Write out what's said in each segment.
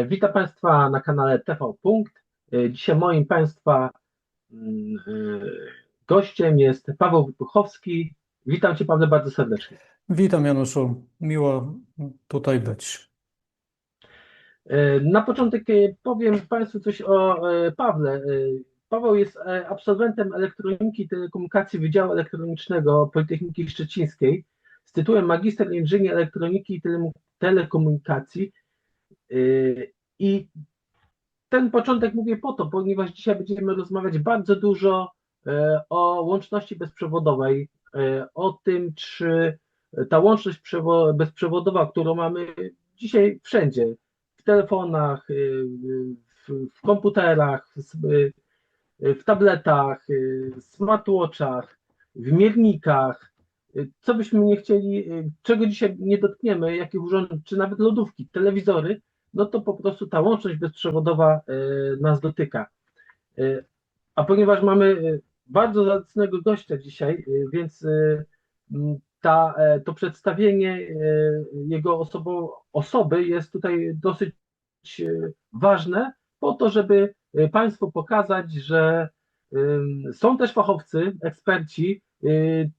Witam Państwa na kanale TV Punkt. Dzisiaj moim Państwa gościem jest Paweł Wybuchowski. Witam Cię, Pawle, bardzo serdecznie. Witam, Januszu. Miło tutaj być. Na początek powiem Państwu coś o Pawle. Paweł jest absolwentem elektroniki i telekomunikacji Wydziału Elektronicznego Politechniki Szczecińskiej z tytułem Magister Inżynier Elektroniki i Telekomunikacji. I ten początek mówię po to, ponieważ dzisiaj będziemy rozmawiać bardzo dużo o łączności bezprzewodowej, o tym, czy ta łączność bezprzewodowa, którą mamy dzisiaj wszędzie, w telefonach, w komputerach, w tabletach, smartwatchach, w miernikach, co byśmy nie chcieli, czego dzisiaj nie dotkniemy, jakich urządzeń, czy nawet lodówki, telewizory, no to po prostu ta łączność bezprzewodowa nas dotyka. A ponieważ mamy bardzo zacnego gościa dzisiaj, więc to przedstawienie jego osoby jest tutaj dosyć ważne po to, żeby Państwu pokazać, że są też fachowcy, eksperci.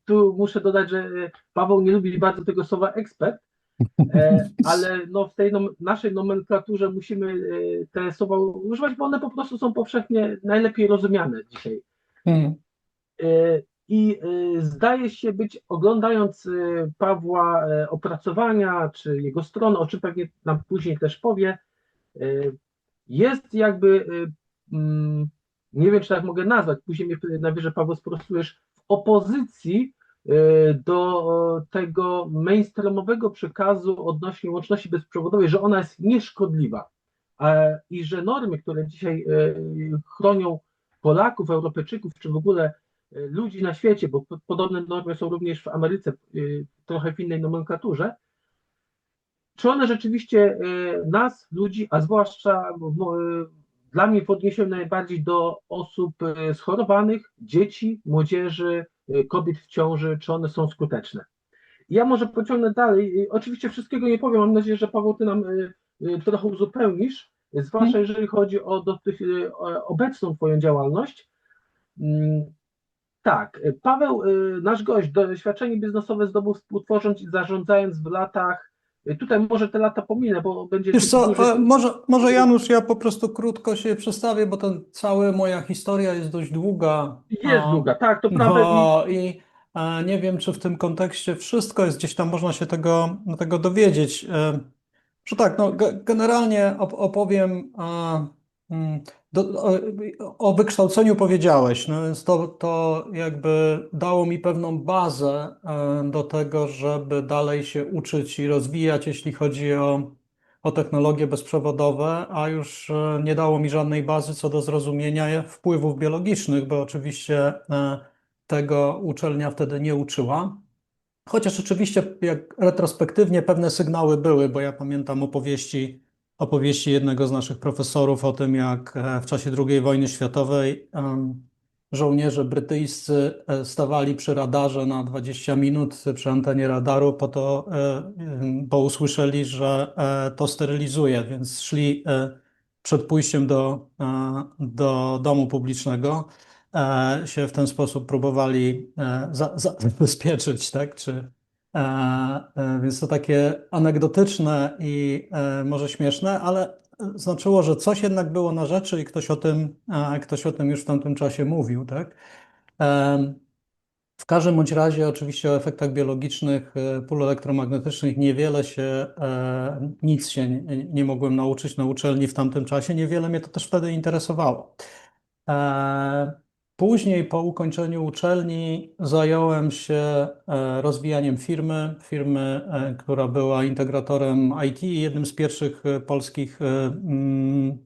Tu muszę dodać, że Paweł nie lubi bardzo tego słowa ekspert, ale no w tej naszej nomenklaturze musimy te słowa używać, bo one po prostu są powszechnie najlepiej rozumiane dzisiaj. Hmm. I zdaje się być, oglądając Pawła opracowania, czy jego stronę, o czym pewnie nam później też powie, jest jakby, nie wiem, czy tak mogę nazwać, później mnie najwyżej, Paweł, sprostujesz, w opozycji do tego mainstreamowego przekazu odnośnie łączności bezprzewodowej, że ona jest nieszkodliwa i że normy, które dzisiaj chronią Polaków, Europejczyków, czy w ogóle ludzi na świecie, bo podobne normy są również w Ameryce, trochę w innej nomenklaturze, czy one rzeczywiście nas, ludzi, a zwłaszcza dla mnie w odniesieniu najbardziej do osób schorowanych, dzieci, młodzieży, kobiet w ciąży, czy one są skuteczne? Ja może pociągnę dalej. Oczywiście wszystkiego nie powiem. Mam nadzieję, że Paweł, ty nam trochę uzupełnisz, zwłaszcza jeżeli chodzi o obecną twoją działalność. Tak, Paweł, nasz gość, doświadczenie biznesowe zdobył współtworząc i zarządzając w latach, tutaj może te lata pominę, bo będzie Wiesz co, dłużej. może Janusz, ja po prostu krótko się przedstawię, bo ten cała moja historia jest dość długa. Jest długa, tak, to prawda. No i nie wiem, czy w tym kontekście wszystko jest gdzieś tam, można się tego dowiedzieć. Że tak, no, generalnie opowiem mm, o wykształceniu powiedziałeś, no więc to jakby dało mi pewną bazę do tego, żeby dalej się uczyć i rozwijać, jeśli chodzi o technologie bezprzewodowe, a już nie dało mi żadnej bazy co do zrozumienia wpływów biologicznych, bo oczywiście tego uczelnia wtedy nie uczyła. Chociaż oczywiście, jak retrospektywnie pewne sygnały były, bo ja pamiętam opowieści jednego z naszych profesorów o tym, jak w czasie II wojny światowej żołnierze brytyjscy stawali przy radarze na 20 minut przy antenie radaru po to, bo usłyszeli, że to sterylizuje, więc szli przed pójściem do domu publicznego się w ten sposób próbowali zabezpieczyć, tak? Więc to takie anegdotyczne i może śmieszne, ale znaczyło, że coś jednak było na rzeczy i ktoś o tym już w tamtym czasie mówił, tak? W każdym bądź razie oczywiście o efektach biologicznych pól elektromagnetycznych nic się nie mogłem nauczyć na uczelni w tamtym czasie, niewiele mnie to też wtedy interesowało. Później po ukończeniu uczelni zająłem się rozwijaniem firmy, która była integratorem IT i jednym z pierwszych polskich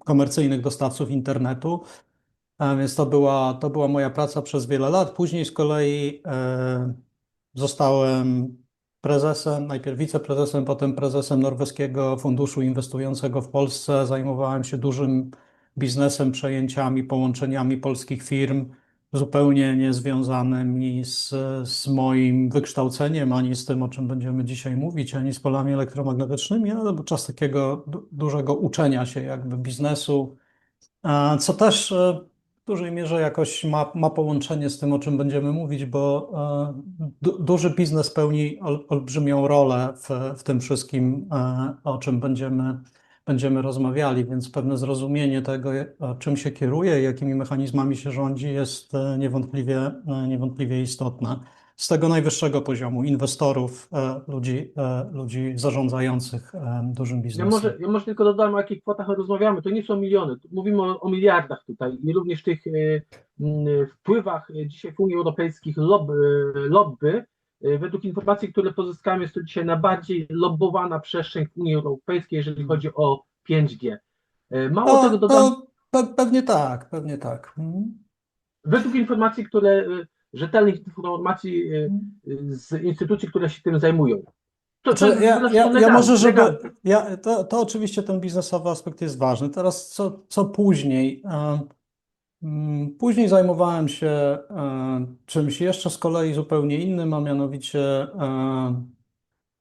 komercyjnych dostawców internetu. Więc to była moja praca przez wiele lat. Później z kolei zostałem prezesem, najpierw wiceprezesem, potem prezesem Norweskiego Funduszu Inwestującego w Polsce. Zajmowałem się dużym biznesem, przejęciami, połączeniami polskich firm zupełnie niezwiązanymi z moim wykształceniem, ani z tym, o czym będziemy dzisiaj mówić, ani z polami elektromagnetycznymi, ale był czas takiego dużego uczenia się jakby biznesu, co też w dużej mierze jakoś ma połączenie z tym, o czym będziemy mówić, bo duży biznes pełni olbrzymią rolę w tym wszystkim, o czym będziemy rozmawiali, więc pewne zrozumienie tego, czym się kieruje, jakimi mechanizmami się rządzi, jest niewątpliwie istotne. Z tego najwyższego poziomu inwestorów, ludzi zarządzających dużym biznesem. Ja może tylko dodam, o jakich kwotach rozmawiamy. To nie są miliony, mówimy o miliardach tutaj i również tych wpływach dzisiaj w Unii Europejskiej lobby. Według informacji, które pozyskałem, jest to dzisiaj najbardziej lobbowana przestrzeń w Unii Europejskiej, jeżeli chodzi o 5G. Mało tego dodam, Pewnie tak, pewnie tak. Mhm. według informacji, rzetelnych informacji z instytucji, które się tym zajmują. To Znaczy, jest zresztą ja legalne. może, Legalne. to oczywiście ten biznesowy aspekt jest ważny. Teraz co później? Później zajmowałem się czymś jeszcze z kolei zupełnie innym, a mianowicie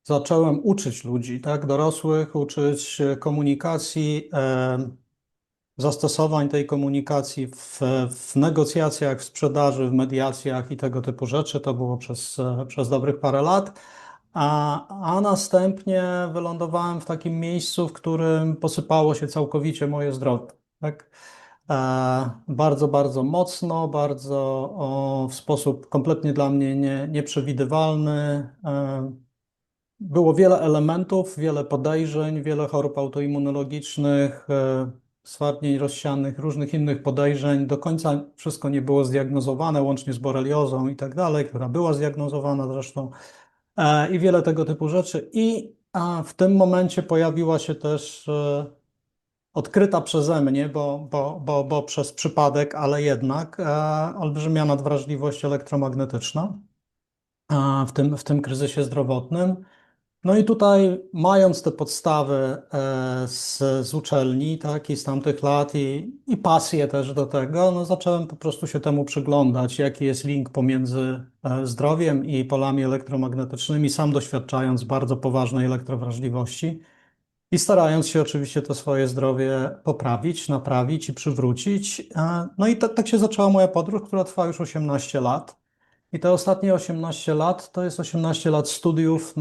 zacząłem uczyć ludzi, tak, dorosłych, uczyć komunikacji, zastosowań tej komunikacji w negocjacjach, w sprzedaży, w mediacjach i tego typu rzeczy. To było przez dobrych parę lat. A następnie wylądowałem w takim miejscu, w którym posypało się całkowicie moje zdrowie. Tak? Bardzo, bardzo mocno, bardzo w sposób kompletnie dla mnie nieprzewidywalny. Było wiele elementów, wiele podejrzeń, wiele chorób autoimmunologicznych, stwardnień rozsianych, różnych innych podejrzeń. Do końca wszystko nie było zdiagnozowane, łącznie z boreliozą i tak dalej, która była zdiagnozowana zresztą, i wiele tego typu rzeczy. I w tym momencie pojawiła się też odkryta przeze mnie, bo przez przypadek, ale jednak olbrzymia nadwrażliwość elektromagnetyczna w tym kryzysie zdrowotnym. No i tutaj, mając te podstawy z uczelni, tak, i z tamtych lat, i pasję też do tego, no zacząłem po prostu się temu przyglądać, jaki jest link pomiędzy zdrowiem i polami elektromagnetycznymi, sam doświadczając bardzo poważnej elektrowrażliwości i starając się oczywiście to swoje zdrowie poprawić, naprawić i przywrócić. No i tak się zaczęła moja podróż, która trwa już 18 lat. I te ostatnie 18 lat to jest 18 lat studiów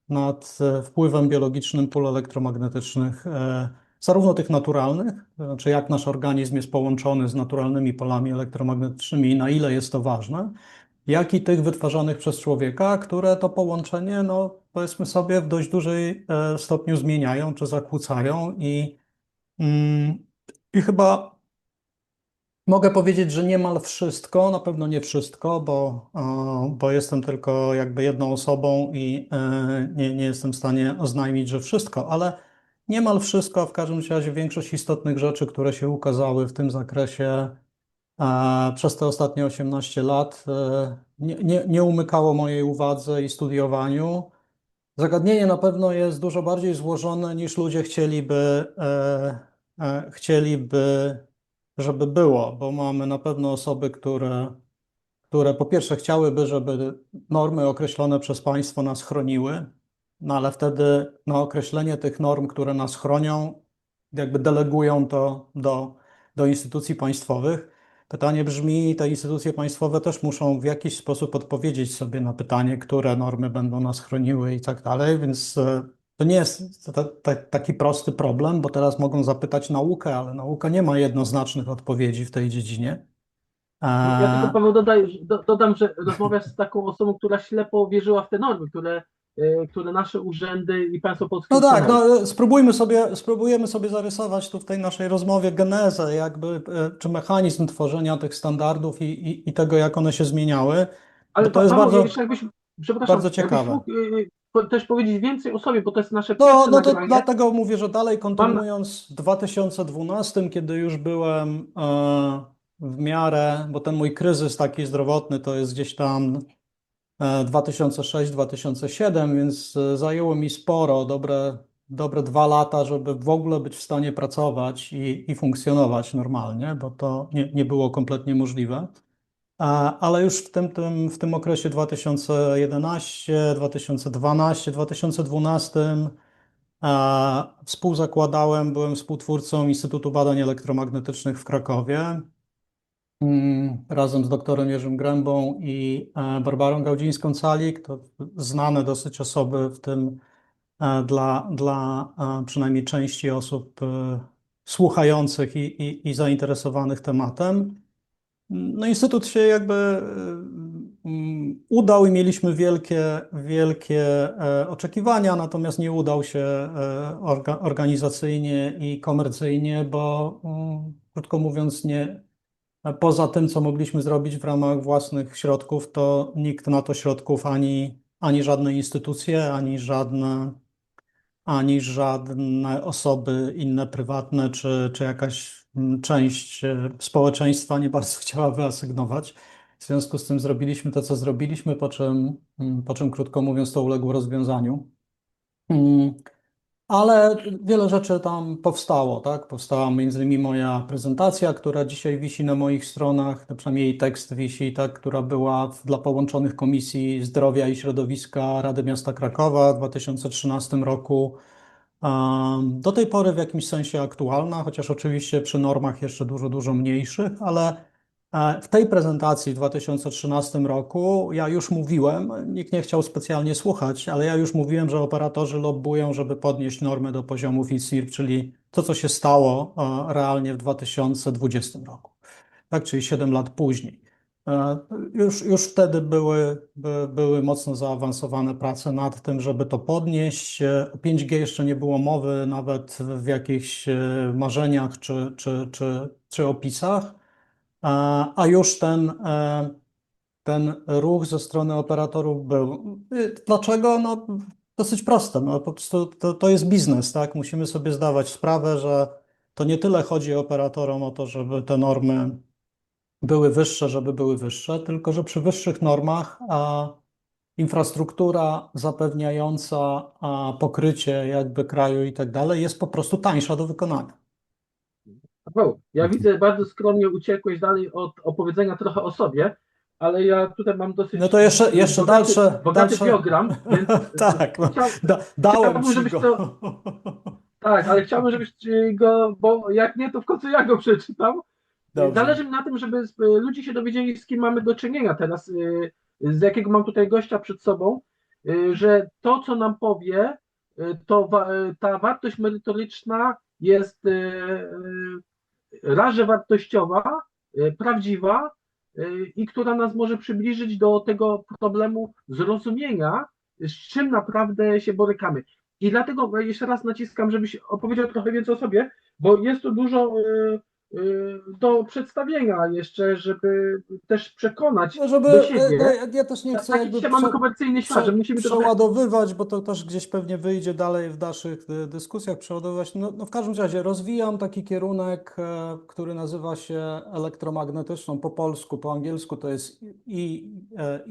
nad wpływem biologicznym pól elektromagnetycznych, zarówno tych naturalnych, to znaczy jak nasz organizm jest połączony z naturalnymi polami elektromagnetycznymi i na ile jest to ważne, jak i tych wytwarzanych przez człowieka, które to połączenie, no powiedzmy sobie, w dość dużej stopniu zmieniają czy zakłócają mm, i chyba mogę powiedzieć, że niemal wszystko, na pewno nie wszystko, bo jestem tylko jakby jedną osobą i nie jestem w stanie oznajmić, że wszystko, ale niemal wszystko, w każdym razie większość istotnych rzeczy, które się ukazały w tym zakresie przez te ostatnie 18 lat, nie umykało mojej uwadze i studiowaniu. Zagadnienie na pewno jest dużo bardziej złożone niż ludzie chcieliby, żeby było, bo mamy na pewno osoby, które po pierwsze chciałyby, żeby normy określone przez państwo nas chroniły, no ale wtedy na określenie tych norm, które nas chronią, jakby delegują to do instytucji państwowych. Pytanie brzmi, te instytucje państwowe też muszą w jakiś sposób odpowiedzieć sobie na pytanie, które normy będą nas chroniły i tak dalej, więc to nie jest taki prosty problem, bo teraz mogą zapytać naukę, ale nauka nie ma jednoznacznych odpowiedzi w tej dziedzinie. Ja tylko, E, Paweł, dodam, że rozmawiasz z taką osobą, która ślepo wierzyła w te normy, które nasze urzędy i państwo polskie No tak, ustanawiają. no spróbujemy sobie zarysować tu w tej naszej rozmowie genezę, jakby, czy mechanizm tworzenia tych standardów i tego, jak one się zmieniały, bo Ale to jest Paweł, bardzo, jeszcze przepraszam, bardzo jakbyś ciekawe. mógł też powiedzieć więcej o sobie, bo to jest nasze pierwsze No to nagranie. dlatego mówię, że dalej Mam, kontynuując, w 2012, kiedy już byłem w miarę, bo ten mój kryzys taki zdrowotny to jest gdzieś tam 2006-2007, więc zajęło mi sporo, dobre dobre 2 lata, żeby w ogóle być w stanie pracować i funkcjonować normalnie, bo to nie było kompletnie możliwe. Ale już w tym okresie 2011, 2012, 2012 współzakładałem, byłem współtwórcą Instytutu Badań Elektromagnetycznych w Krakowie. Razem z doktorem Jerzym Grębą i Barbarą Gaudzińską-Calik, to znane dosyć osoby, w tym dla przynajmniej części osób słuchających i zainteresowanych tematem. No, Instytut się jakby udał i mieliśmy wielkie oczekiwania, natomiast nie udał się organizacyjnie i komercyjnie, bo krótko mówiąc, poza tym, co mogliśmy zrobić w ramach własnych środków, to nikt na to środków ani żadne instytucje, ani żadne osoby inne prywatne, czy jakaś część społeczeństwa nie bardzo chciała wyasygnować. W związku z tym zrobiliśmy to, co zrobiliśmy, po czym krótko mówiąc, to uległo rozwiązaniu. Mm, Ale wiele rzeczy tam powstało, tak? Powstała między innymi moja prezentacja, która dzisiaj wisi na moich stronach, no przynajmniej jej tekst wisi, tak? Która była dla połączonych Komisji Zdrowia i Środowiska Rady Miasta Krakowa w 2013 roku. Do tej pory w jakimś sensie aktualna, chociaż oczywiście przy normach jeszcze dużo, dużo mniejszych, ale w tej prezentacji w 2013 roku ja już mówiłem, nikt nie chciał specjalnie słuchać, ale ja już mówiłem, że operatorzy lobbują, żeby podnieść normy do poziomów ISIR, czyli to, co się stało realnie w 2020 roku, tak, czyli 7 lat później. Już wtedy były mocno zaawansowane prace nad tym, żeby to podnieść. O 5G jeszcze nie było mowy, nawet w jakichś marzeniach czy opisach, a już ten ruch ze strony operatorów był. Dlaczego? No, dosyć proste. No, po prostu to jest biznes, tak? Musimy sobie zdawać sprawę, że to nie tyle chodzi operatorom o to, żeby te normy były wyższe, żeby były wyższe, tylko że przy wyższych normach infrastruktura zapewniająca pokrycie jakby kraju i tak dalej jest po prostu tańsza do wykonania. Paweł, ja widzę, bardzo skromnie uciekłeś dalej od opowiedzenia trochę o sobie, ale ja tutaj mam No dosyć to jeszcze bogaty biogram, więc tak, no, chciał, dałem chciałbym, ci żebyś go. to, tak, ale chciałbym, żebyś go, bo jak nie, to w końcu ja go przeczytam. Dobrze. Zależy mi na tym, żeby ludzie się dowiedzieli, z kim mamy do czynienia teraz, z jakiego mam tutaj gościa przed sobą, że to, co nam powie, ta wartość merytoryczna jest raże wartościowa, prawdziwa i która nas może przybliżyć do tego problemu zrozumienia, z czym naprawdę się borykamy. I dlatego jeszcze raz naciskam, żebyś opowiedział trochę więcej o sobie, bo jest tu dużo do przedstawienia jeszcze, żeby też przekonać No żeby, do no siebie. ja też nie chcę Taki jakby dzisiaj mamy komercyjny świat, że musimy to trochę. przeładowywać, bo to też gdzieś pewnie wyjdzie dalej w dalszych dyskusjach, przeładowywać. No w każdym razie rozwijam taki kierunek, który nazywa się elektromagnetyczną po polsku, po angielsku to jest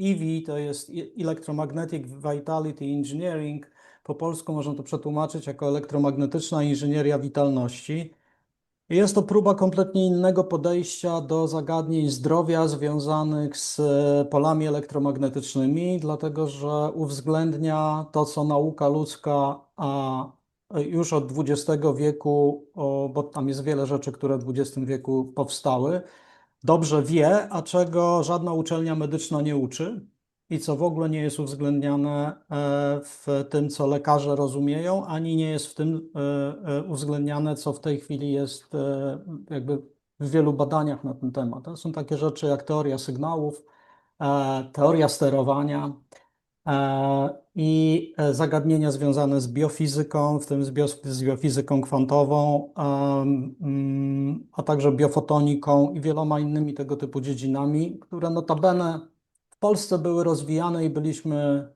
EV, to jest Electromagnetic Vitality Engineering. Po polsku można to przetłumaczyć jako elektromagnetyczna inżynieria witalności. Jest to próba kompletnie innego podejścia do zagadnień zdrowia związanych z polami elektromagnetycznymi, dlatego że uwzględnia to, co nauka ludzka, a już od XX wieku, bo tam jest wiele rzeczy, które w XX wieku powstały, dobrze wie, a czego żadna uczelnia medyczna nie uczy i co w ogóle nie jest uwzględniane w tym, co lekarze rozumieją, ani nie jest w tym uwzględniane, co w tej chwili jest jakby w wielu badaniach na ten temat. To są takie rzeczy jak teoria sygnałów, teoria sterowania i zagadnienia związane z biofizyką, w tym z biofizyką kwantową, a także biofotoniką i wieloma innymi tego typu dziedzinami, które notabene w Polsce były rozwijane i byliśmy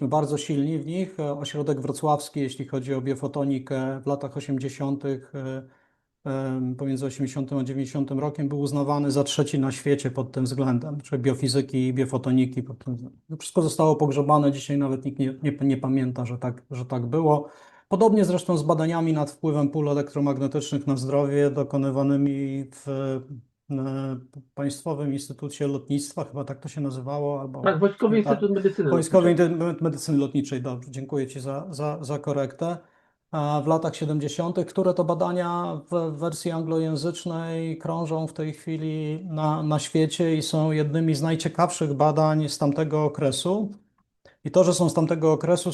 bardzo silni w nich. Ośrodek wrocławski, jeśli chodzi o biofotonikę w latach 80., pomiędzy 80 a 90 rokiem był uznawany za trzeci na świecie pod tym względem, czyli biofizyki i biofotoniki. Pod tym względem. To wszystko zostało pogrzebane, dzisiaj nawet nikt nie pamięta, że tak było. Podobnie zresztą z badaniami nad wpływem pól elektromagnetycznych na zdrowie dokonywanymi w Państwowym Instytucie Lotnictwa, chyba tak to się nazywało, albo Tak, Wojskowy tak, Instytut Medycyny Wojskowej Lotniczej. Medycyny Lotniczej. Dobrze, dziękuję Ci za korektę. W latach 70., które to badania w wersji anglojęzycznej krążą w tej chwili na świecie i są jednymi z najciekawszych badań z tamtego okresu. I to, że są z tamtego okresu,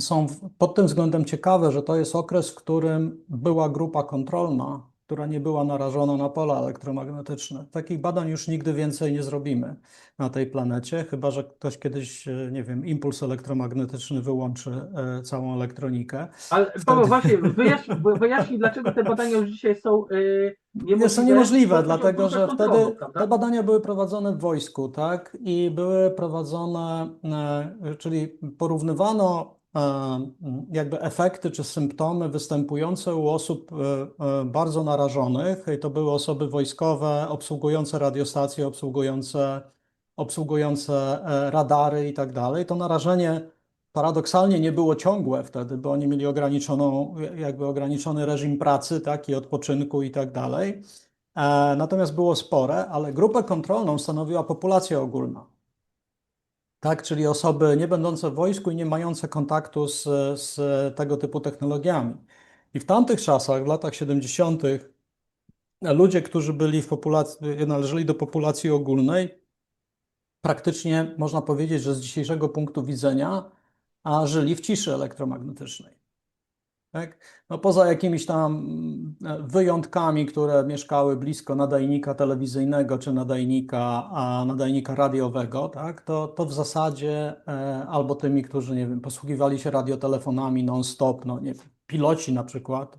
są pod tym względem ciekawe, że to jest okres, w którym była grupa kontrolna, która nie była narażona na pola elektromagnetyczne. Takich badań już nigdy więcej nie zrobimy na tej planecie, chyba że ktoś kiedyś, nie wiem, impuls elektromagnetyczny wyłączy całą elektronikę. Ale Paweł, Wtedy właśnie wyjaśnij, dlaczego te badania już dzisiaj są jest to niemożliwe, niemożliwe, skoro chodzi o dlatego grupę że kontrolną, wtedy te prawda? badania były prowadzone w wojsku, tak? I były prowadzone, czyli porównywano jakby efekty czy symptomy występujące u osób bardzo narażonych. I to były osoby wojskowe, obsługujące radiostacje, obsługujące radary i tak dalej. To narażenie paradoksalnie nie było ciągłe wtedy, bo oni mieli jakby ograniczony reżim pracy, tak, i odpoczynku i tak dalej. Natomiast było spore, ale grupę kontrolną stanowiła populacja ogólna. Tak, czyli osoby nie będące w wojsku i nie mające kontaktu z tego typu technologiami. I w tamtych czasach, w latach 70., ludzie, którzy byli w populacji, należeli do populacji ogólnej, praktycznie można powiedzieć, że z dzisiejszego punktu widzenia, a żyli w ciszy elektromagnetycznej. Tak? No poza jakimiś tam wyjątkami, które mieszkały blisko nadajnika telewizyjnego czy nadajnika radiowego, tak? To w zasadzie albo tymi, którzy, nie wiem, posługiwali się radiotelefonami non-stop, no nie wiem, piloci na przykład,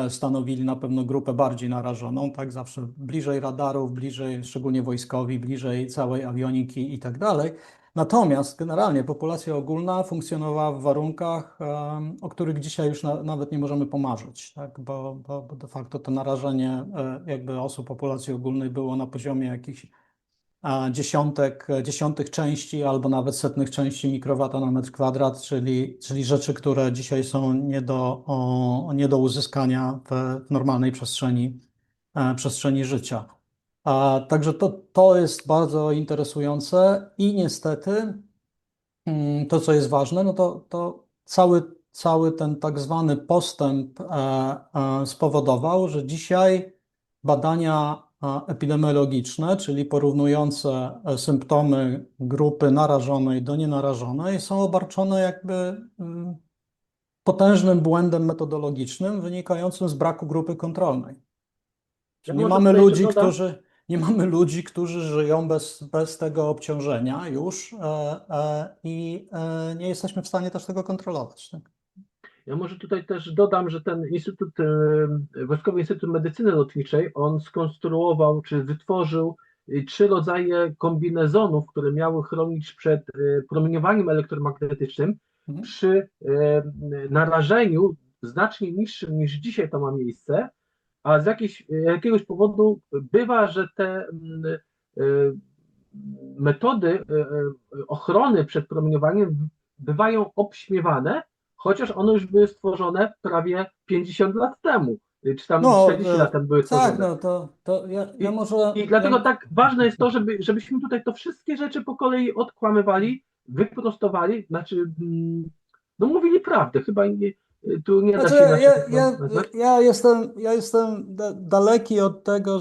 stanowili na pewno grupę bardziej narażoną, tak, zawsze bliżej radarów, bliżej, szczególnie wojskowi, bliżej całej awioniki i tak dalej. Natomiast generalnie populacja ogólna funkcjonowała w warunkach, o których dzisiaj już nawet nie możemy pomarzyć, tak, bo de facto to narażenie jakby osób populacji ogólnej było na poziomie jakichś dziesiątych części albo nawet setnych części mikrowata na metr kwadrat, czyli rzeczy, które dzisiaj są nie do uzyskania w normalnej przestrzeni życia. Także to jest bardzo interesujące i niestety to, co jest ważne, no to cały ten tak zwany postęp spowodował, że dzisiaj badania epidemiologiczne, czyli porównujące symptomy grupy narażonej do nienarażonej, są obarczone jakby potężnym błędem metodologicznym wynikającym z braku grupy kontrolnej. Ja Czyli może tutaj jeszcze dodam, nie mamy ludzi, którzy żyją bez tego obciążenia już i nie jesteśmy w stanie też tego kontrolować. Tak? ja może tutaj też dodam, że ten Wojskowy Instytut Medycyny Lotniczej, on skonstruował czy wytworzył trzy rodzaje kombinezonów, które miały chronić przed promieniowaniem elektromagnetycznym Mhm. przy narażeniu znacznie niższym niż dzisiaj to ma miejsce, a z jakiegoś powodu bywa, że te metody ochrony przed promieniowaniem bywają obśmiewane, chociaż one już były stworzone prawie 50 lat temu, czy tam No, 40 lat temu były tak, stworzone. no to ja I, może. I dlatego tak ważne jest to, żebyśmy tutaj to wszystkie rzeczy po kolei odkłamywali, wyprostowali, znaczy, no mówili prawdę, chyba tu nie da Znaczy, się inaczej tego nazwać. ja jestem daleki od tego,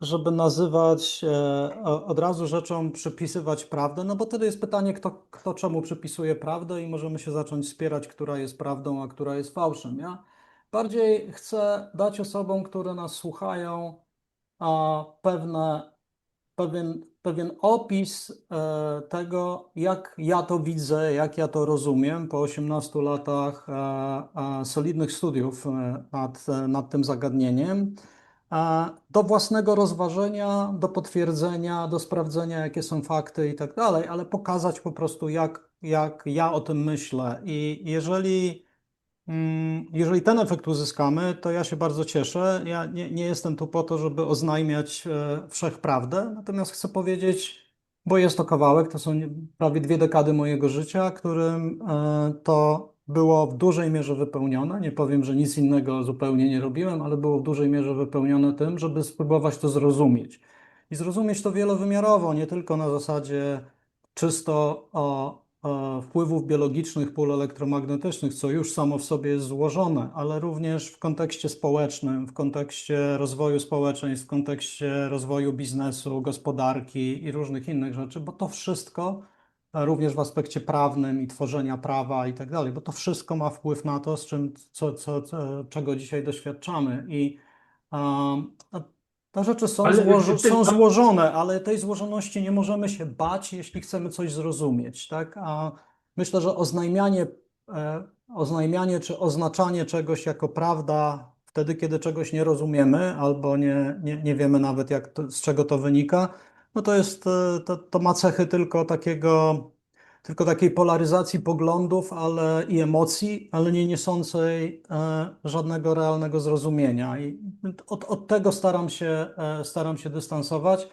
żeby nazywać od razu rzeczom przypisywać prawdę, no bo wtedy jest pytanie, kto czemu przypisuje prawdę i możemy się zacząć spierać, która jest prawdą, a która jest fałszem. Ja bardziej chcę dać osobom, które nas słuchają, pewne pewien opis tego, jak ja to widzę, jak ja to rozumiem po 18 latach solidnych studiów nad tym zagadnieniem, do własnego rozważenia, do potwierdzenia, do sprawdzenia, jakie są fakty i tak dalej, ale pokazać po prostu, jak ja o tym myślę. I jeżeli jeżeli ten efekt uzyskamy, to ja się bardzo cieszę. Ja nie jestem tu po to, żeby oznajmiać wszechprawdę, natomiast chcę powiedzieć, bo jest to kawałek, to są prawie 2 dekady mojego życia, którym to było w dużej mierze wypełnione. Nie powiem, że nic innego zupełnie nie robiłem, ale było w dużej mierze wypełnione tym, żeby spróbować to zrozumieć. I zrozumieć to wielowymiarowo, nie tylko na zasadzie czysto wpływów biologicznych pól elektromagnetycznych, co już samo w sobie jest złożone, ale również w kontekście społecznym, w kontekście rozwoju społeczeństw, w kontekście rozwoju biznesu, gospodarki i różnych innych rzeczy, bo to wszystko, również w aspekcie prawnym i tworzenia prawa i tak dalej, bo to wszystko ma wpływ na to, czego dzisiaj doświadczamy. I a te rzeczy Ale są złożone, ale tej złożoności nie możemy się bać, jeśli chcemy coś zrozumieć, tak? A myślę, że oznajmianie czy oznaczanie czegoś jako prawda wtedy, kiedy czegoś nie rozumiemy albo nie wiemy nawet, z czego to wynika, no to jest, to ma cechy tylko takiej polaryzacji poglądów i emocji, ale nie niosącej żadnego realnego zrozumienia. I od tego staram się dystansować,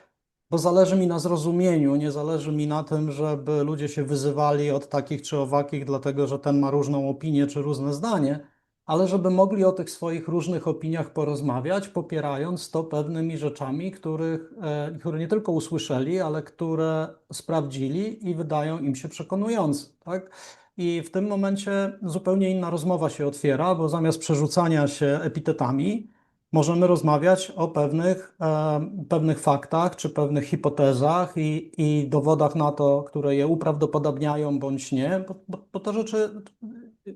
bo zależy mi na zrozumieniu, nie zależy mi na tym, żeby ludzie się wyzywali od takich czy owakich, dlatego że ten ma różną opinię czy różne zdanie, ale żeby mogli o tych swoich różnych opiniach porozmawiać, popierając to pewnymi rzeczami, które nie tylko usłyszeli, ale które sprawdzili i wydają im się przekonujące, tak? I w tym momencie zupełnie inna rozmowa się otwiera, bo zamiast przerzucania się epitetami, możemy rozmawiać o pewnych faktach czy pewnych hipotezach i dowodach na to, które je uprawdopodobniają bądź nie, bo te rzeczy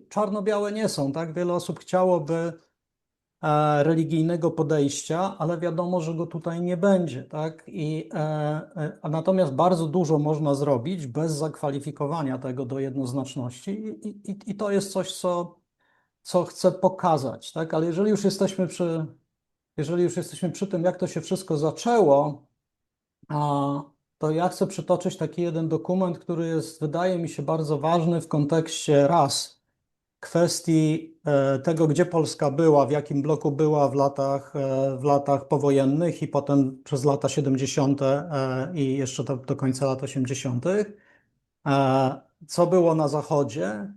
czarno-białe nie są, tak? Wiele osób chciałoby religijnego podejścia, ale wiadomo, że go tutaj nie będzie, tak? A natomiast bardzo dużo można zrobić bez zakwalifikowania tego do jednoznaczności i to jest coś, co chcę pokazać, tak? Ale jeżeli już jesteśmy przy tym, jak to się wszystko zaczęło, to ja chcę przytoczyć taki jeden dokument, który jest, wydaje mi się, bardzo ważny w kontekście kwestii tego, gdzie Polska była, w jakim bloku była w latach powojennych i potem przez lata 70. I jeszcze do końca lat 80., co było na Zachodzie,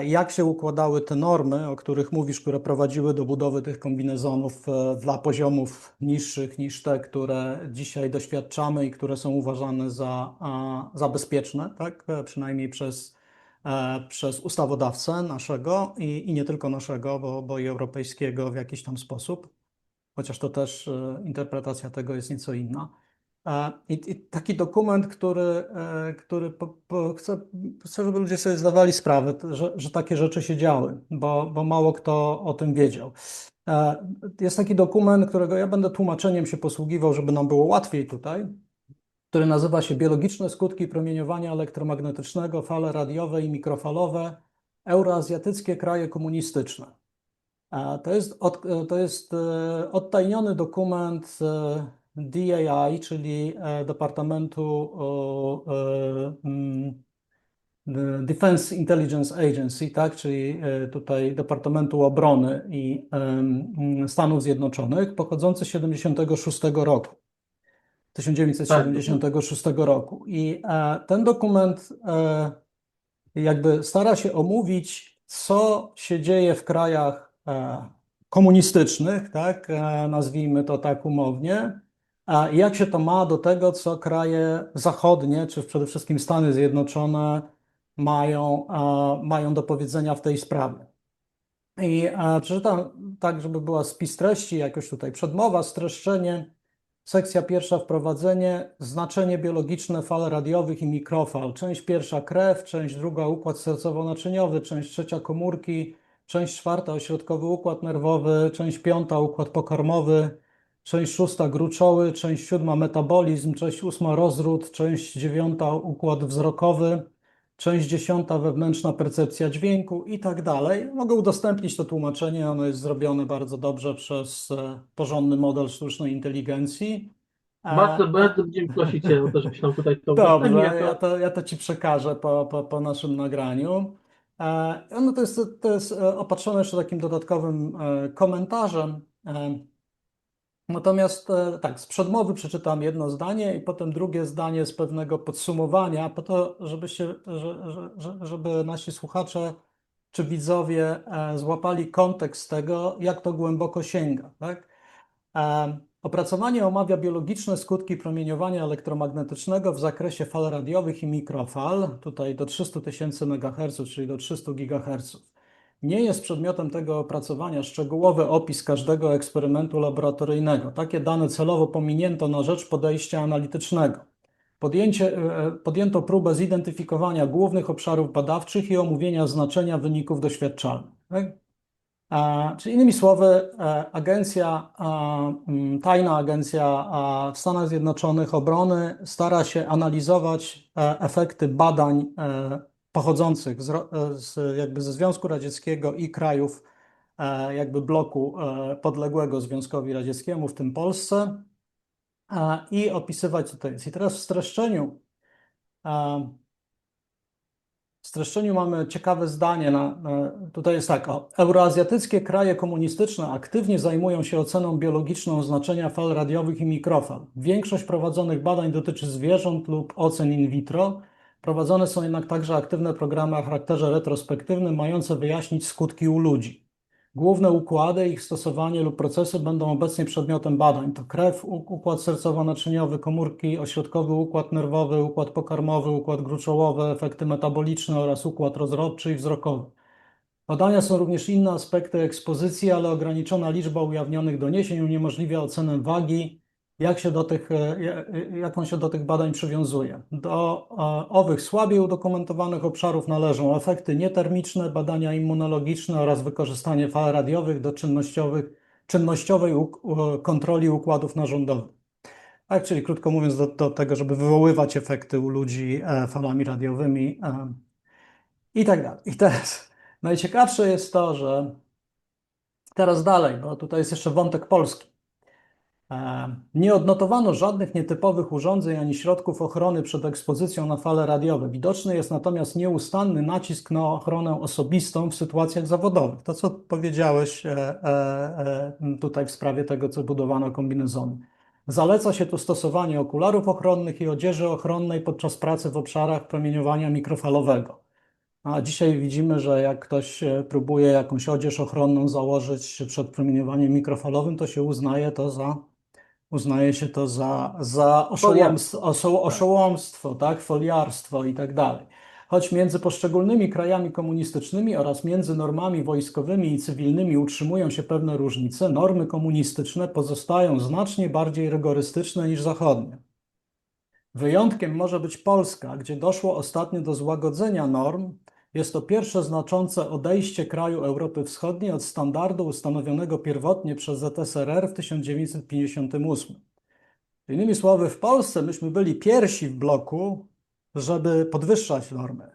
jak się układały te normy, o których mówisz, które prowadziły do budowy tych kombinezonów dla poziomów niższych niż te, które dzisiaj doświadczamy i które są uważane za bezpieczne, tak? Przynajmniej przez ustawodawcę naszego i nie tylko naszego, bo i europejskiego w jakiś tam sposób, chociaż to też interpretacja tego jest nieco inna. I taki dokument, który chcę, żeby ludzie sobie zdawali sprawę, że takie rzeczy się działy, bo mało kto o tym wiedział. Jest taki dokument, którego ja będę tłumaczeniem się posługiwał, żeby nam było łatwiej tutaj, który nazywa się Biologiczne skutki promieniowania elektromagnetycznego, fale radiowe i mikrofalowe, euroazjatyckie kraje komunistyczne. To jest odtajniony dokument DAI, czyli Departamentu Defense Intelligence Agency, tak, czyli tutaj Departamentu Obrony i Stanów Zjednoczonych, pochodzący z 76 roku. tak, 1976 roku. I ten dokument jakby stara się omówić, co się dzieje w krajach komunistycznych, tak, nazwijmy to tak umownie, i jak się to ma do tego, co kraje zachodnie, czy przede wszystkim Stany Zjednoczone mają do powiedzenia w tej sprawie. I przeczytam tak, żeby była spis treści, jakoś tutaj przedmowa, streszczenie. Sekcja pierwsza, wprowadzenie, znaczenie biologiczne fal radiowych i mikrofal. Część pierwsza, krew, część druga, układ sercowo-naczyniowy, część trzecia, komórki, część czwarta, ośrodkowy układ nerwowy, część piąta, układ pokarmowy, część szósta, gruczoły, część siódma, metabolizm, część ósma, rozród, część dziewiąta, układ wzrokowy, część dziesiąta, wewnętrzna percepcja dźwięku i tak dalej. Mogę udostępnić to tłumaczenie, ono jest zrobione bardzo dobrze przez porządny model sztucznej inteligencji. bardzo, bardzo będziemy prosić Cię o to, żebyś nam tutaj to udostępnił Dobrze, jako... ja to Ci przekażę po naszym nagraniu. No to jest opatrzone jeszcze takim dodatkowym komentarzem. Natomiast tak, z przedmowy przeczytam jedno zdanie i potem drugie zdanie z pewnego podsumowania, po to, żeby nasi słuchacze czy widzowie złapali kontekst tego, jak to głęboko sięga, tak? Opracowanie omawia biologiczne skutki promieniowania elektromagnetycznego w zakresie fal radiowych i mikrofal, tutaj do 300 tysięcy MHz, czyli do 300 GHz. Nie jest przedmiotem tego opracowania szczegółowy opis każdego eksperymentu laboratoryjnego. Takie dane celowo pominięto na rzecz podejścia analitycznego. Podjęto próbę zidentyfikowania głównych obszarów badawczych i omówienia znaczenia wyników doświadczalnych. Tak? Czyli innymi słowy, tajna agencja w Stanach Zjednoczonych obrony stara się analizować efekty badań pochodzących jakby ze Związku Radzieckiego i krajów jakby bloku podległego Związkowi Radzieckiemu, w tym Polsce, i opisywać, co to jest. I teraz w streszczeniu mamy ciekawe zdanie. Tutaj jest tak: euroazjatyckie kraje komunistyczne aktywnie zajmują się oceną biologiczną znaczenia fal radiowych i mikrofal. Większość prowadzonych badań dotyczy zwierząt lub ocen in vitro. Prowadzone są jednak także aktywne programy o charakterze retrospektywnym, mające wyjaśnić skutki u ludzi. Główne układy, ich stosowanie lub procesy będą obecnie przedmiotem badań. To krew, układ sercowo-naczyniowy, komórki, ośrodkowy układ nerwowy, układ pokarmowy, układ gruczołowy, efekty metaboliczne oraz układ rozrodczy i wzrokowy. Badania są również inne aspekty ekspozycji, ale ograniczona liczba ujawnionych doniesień uniemożliwia ocenę wagi, jaką się do tych badań przywiązuje. Do owych słabiej udokumentowanych obszarów należą efekty nietermiczne, badania immunologiczne oraz wykorzystanie fal radiowych do czynnościowej kontroli układów narządowych. Tak, czyli krótko mówiąc, do tego, żeby wywoływać efekty u ludzi falami radiowymi i tak dalej. I teraz najciekawsze jest to, że teraz dalej, bo tutaj jest jeszcze wątek polski. Nie odnotowano żadnych nietypowych urządzeń ani środków ochrony przed ekspozycją na fale radiowe. Widoczny jest natomiast nieustanny nacisk na ochronę osobistą w sytuacjach zawodowych. To, co powiedziałeś tutaj w sprawie tego, co budowano kombinezony. Zaleca się tu stosowanie okularów ochronnych i odzieży ochronnej podczas pracy w obszarach promieniowania mikrofalowego. A dzisiaj widzimy, że jak ktoś próbuje jakąś odzież ochronną założyć przed promieniowaniem mikrofalowym, to się uznaje się to za oszołomstwo, tak, foliarstwo i tak dalej. Choć między poszczególnymi krajami komunistycznymi oraz między normami wojskowymi i cywilnymi utrzymują się pewne różnice, normy komunistyczne pozostają znacznie bardziej rygorystyczne niż zachodnie. Wyjątkiem może być Polska, gdzie doszło ostatnio do złagodzenia norm. Jest to pierwsze znaczące odejście kraju Europy Wschodniej od standardu ustanowionego pierwotnie przez ZSRR w 1958. Innymi słowy, w Polsce myśmy byli pierwsi w bloku, żeby podwyższać normy.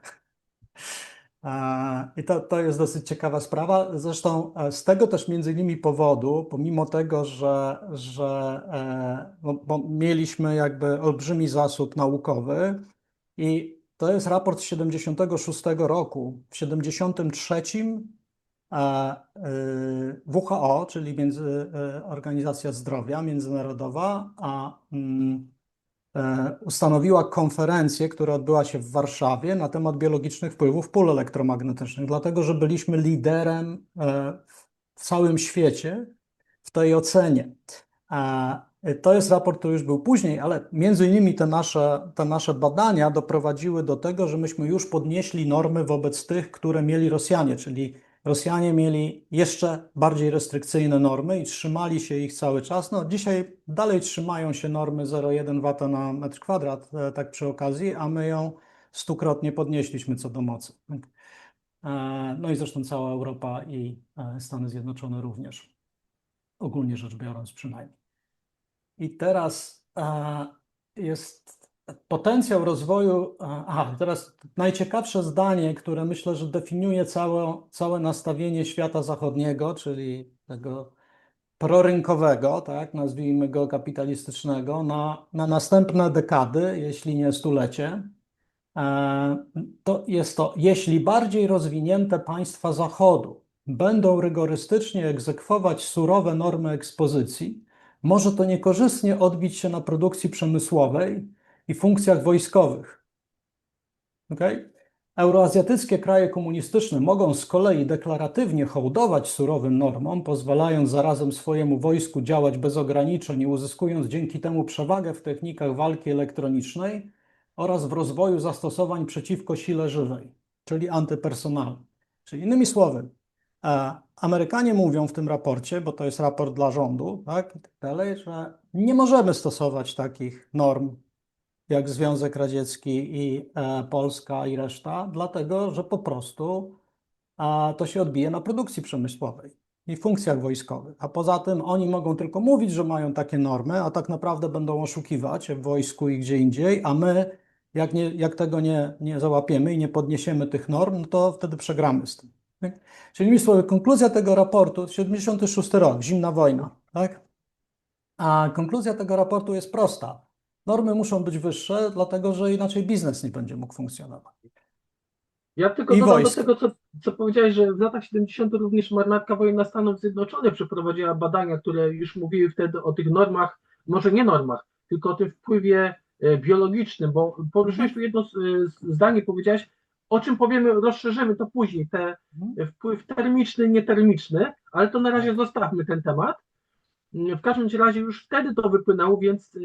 I to jest dosyć ciekawa sprawa. Zresztą z tego też między innymi powodu, pomimo tego, bo mieliśmy jakby olbrzymi zasób naukowy i to jest raport z 76 roku. W 73 WHO, czyli Organizacja Zdrowia Międzynarodowa, ustanowiła konferencję, która odbyła się w Warszawie na temat biologicznych wpływów pól elektromagnetycznych, dlatego że byliśmy liderem w całym świecie w tej ocenie. To jest raport, który już był później, ale między innymi te nasze badania doprowadziły do tego, że myśmy już podnieśli normy wobec tych, które mieli Rosjanie, czyli Rosjanie mieli jeszcze bardziej restrykcyjne normy i trzymali się ich cały czas. No, dzisiaj dalej trzymają się normy 0,1 W na metr kwadrat, tak przy okazji, a my ją stukrotnie podnieśliśmy co do mocy. No i zresztą cała Europa i Stany Zjednoczone również, ogólnie rzecz biorąc przynajmniej. I teraz jest potencjał rozwoju. Teraz najciekawsze zdanie, które myślę, że definiuje całe nastawienie świata zachodniego, czyli tego prorynkowego, tak, nazwijmy go kapitalistycznego, na następne dekady, jeśli nie stulecie. To jest to, jeśli bardziej rozwinięte państwa Zachodu będą rygorystycznie egzekwować surowe normy ekspozycji, może to niekorzystnie odbić się na produkcji przemysłowej i funkcjach wojskowych. Okay? Euroazjatyckie kraje komunistyczne mogą z kolei deklaratywnie hołdować surowym normom, pozwalając zarazem swojemu wojsku działać bez ograniczeń i uzyskując dzięki temu przewagę w technikach walki elektronicznej oraz w rozwoju zastosowań przeciwko sile żywej, czyli antypersonalnej. Czyli innymi słowy, Amerykanie mówią w tym raporcie, bo to jest raport dla rządu, tak, i tak dalej, że nie możemy stosować takich norm jak Związek Radziecki i Polska i reszta, dlatego że po prostu to się odbije na produkcji przemysłowej i funkcjach wojskowych. A poza tym oni mogą tylko mówić, że mają takie normy, a tak naprawdę będą oszukiwać w wojsku i gdzie indziej, a my, jak tego nie załapiemy i nie podniesiemy tych norm, no to wtedy przegramy z tym. Tak? Czyli innymi słowy, konkluzja tego raportu, 76 rok, zimna wojna, tak? A konkluzja tego raportu jest prosta. Normy muszą być wyższe, dlatego że inaczej biznes nie będzie mógł funkcjonować. Ja tylko I dodam do wojsko. tego, co powiedziałeś, że w latach 70. również Marynarka Wojenna Stanów Zjednoczonych przeprowadziła badania, które już mówiły wtedy o tych normach, może nie normach, tylko o tym wpływie biologicznym, bo poruszyłeś tu jedno zdanie, powiedziałeś, o czym powiemy, rozszerzymy to później, wpływ termiczny, nietermiczny, ale to na razie zostawmy ten temat. W każdym razie już wtedy to wypłynęło, więc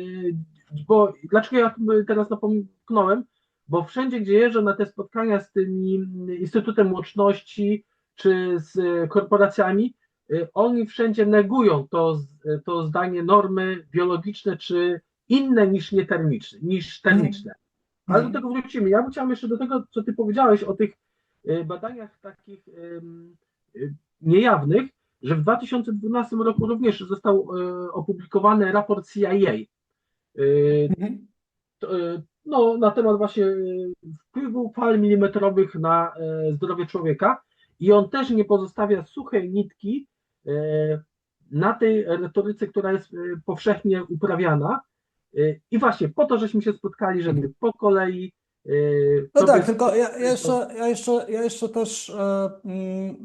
bo dlaczego ja teraz napomknąłem? Bo wszędzie, gdzie jeżdżę na te spotkania z tym Instytutem Łączności czy z korporacjami, oni wszędzie negują to zdanie normy biologiczne czy inne niż nietermiczne, niż termiczne. Ale do tego wrócimy. Ja chciałem jeszcze do tego, co ty powiedziałeś o tych badaniach takich niejawnych, że w 2012 roku również został opublikowany raport CIA no, na temat właśnie wpływu fal milimetrowych na zdrowie człowieka i on też nie pozostawia suchej nitki na tej retoryce, która jest powszechnie uprawiana. I właśnie po to, żeśmy się spotkali, żeby po kolei No tak, sobie tylko ja jeszcze też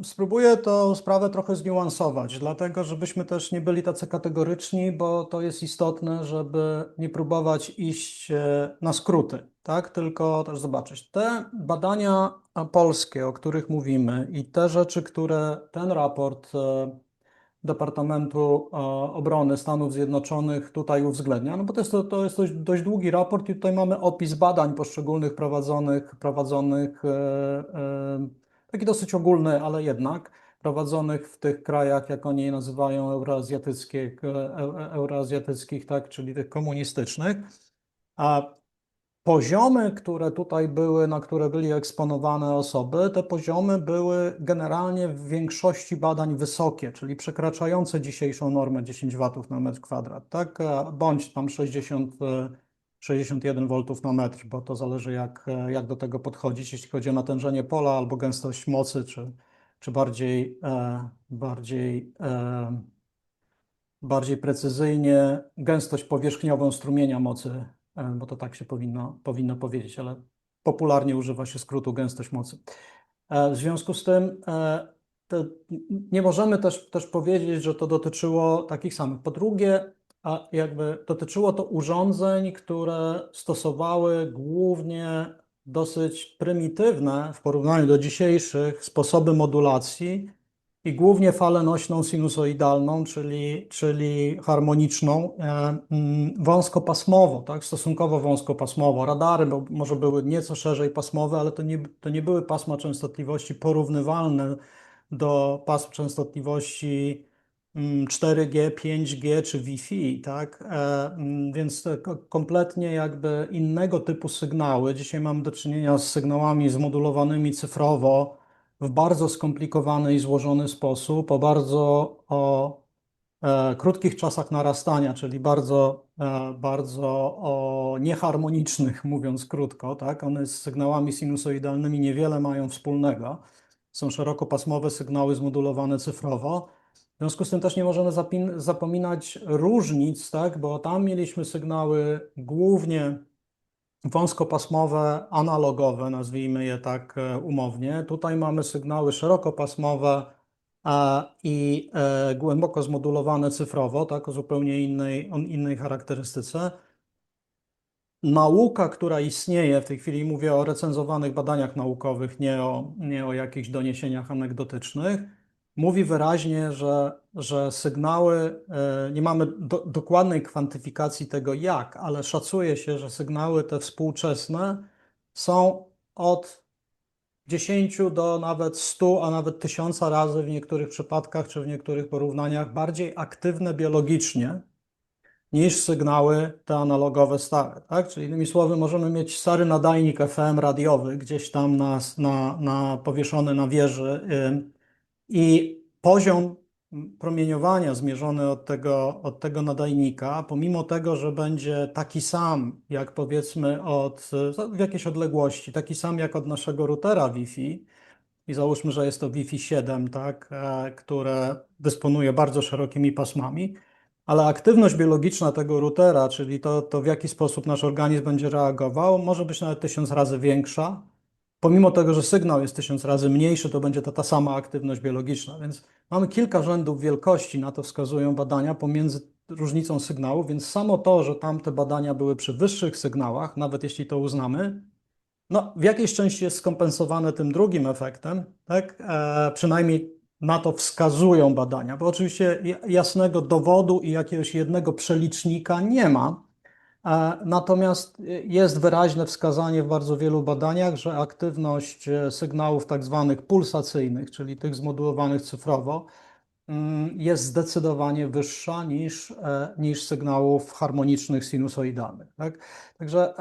spróbuję tę sprawę trochę zniuansować, dlatego żebyśmy też nie byli tacy kategoryczni, bo to jest istotne, żeby nie próbować iść na skróty, tak? Tylko też zobaczyć. Te badania polskie, o których mówimy i te rzeczy, które ten raport Departamentu Obrony Stanów Zjednoczonych tutaj uwzględnia, no bo to jest dość długi raport i tutaj mamy opis badań poszczególnych taki dosyć ogólny, ale jednak prowadzonych w tych krajach, jak oni je nazywają, euroazjatyckich, tak, czyli tych komunistycznych. A poziomy, które tutaj były, na które byli eksponowane osoby, te poziomy były generalnie w większości badań wysokie, czyli przekraczające dzisiejszą normę 10 watów na metr kwadrat, tak? Bądź tam 61 V na metr, bo to zależy jak do tego podchodzić, jeśli chodzi o natężenie pola albo gęstość mocy, czy bardziej precyzyjnie gęstość powierzchniową strumienia mocy, bo to tak się powinno powiedzieć, ale popularnie używa się skrótu gęstość mocy. W związku z tym nie możemy też powiedzieć, że to dotyczyło takich samych. Po drugie, jakby dotyczyło to urządzeń, które stosowały głównie dosyć prymitywne w porównaniu do dzisiejszych sposoby modulacji i głównie falę nośną sinusoidalną, czyli harmoniczną, wąskopasmowo, tak, stosunkowo wąskopasmowo. Radary może były nieco szerzej pasmowe, ale to nie były pasma częstotliwości porównywalne do pasm częstotliwości 4G, 5G czy Wi-Fi, tak? Więc kompletnie jakby innego typu sygnały. Dzisiaj mamy do czynienia z sygnałami zmodulowanymi cyfrowo, w bardzo skomplikowany i złożony sposób, o krótkich czasach narastania, czyli bardzo o nieharmonicznych, mówiąc krótko, tak? One z sygnałami sinusoidalnymi niewiele mają wspólnego. Są szerokopasmowe sygnały zmodulowane cyfrowo. W związku z tym też nie możemy zapominać różnic, tak? Bo tam mieliśmy sygnały głównie wąskopasmowe, analogowe, nazwijmy je tak umownie. Tutaj mamy sygnały szerokopasmowe i głęboko zmodulowane cyfrowo, tak, o zupełnie innej charakterystyce. Nauka, która istnieje w tej chwili, mówię o recenzowanych badaniach naukowych, nie o jakichś doniesieniach anegdotycznych, mówi wyraźnie, że sygnały, nie mamy dokładnej kwantyfikacji tego jak, ale szacuje się, że sygnały te współczesne są od 10 do nawet 100, a nawet 1000 razy w niektórych przypadkach czy w niektórych porównaniach bardziej aktywne biologicznie niż sygnały te analogowe stare, tak? Czyli innymi słowy, możemy mieć stary nadajnik FM radiowy gdzieś tam powieszony na wieży i poziom promieniowania zmierzony od tego nadajnika, pomimo tego, że będzie taki sam, jak powiedzmy w jakiejś odległości, taki sam jak od naszego routera Wi-Fi, i załóżmy, że jest to Wi-Fi 7, tak, które dysponuje bardzo szerokimi pasmami, ale aktywność biologiczna tego routera, czyli to w jaki sposób nasz organizm będzie reagował, może być nawet 1000 razy większa. Pomimo tego, że sygnał jest 1000 razy mniejszy, to będzie to ta sama aktywność biologiczna. Więc mamy kilka rzędów wielkości, na to wskazują badania, pomiędzy różnicą sygnałów, więc samo to, że tamte badania były przy wyższych sygnałach, nawet jeśli to uznamy, no, w jakiejś części jest skompensowane tym drugim efektem, tak? Przynajmniej na to wskazują badania, bo oczywiście jasnego dowodu i jakiegoś jednego przelicznika nie ma. Natomiast jest wyraźne wskazanie w bardzo wielu badaniach, że aktywność sygnałów tak zwanych pulsacyjnych, czyli tych zmodulowanych cyfrowo, jest zdecydowanie wyższa niż sygnałów harmonicznych, sinusoidalnych. Tak? Także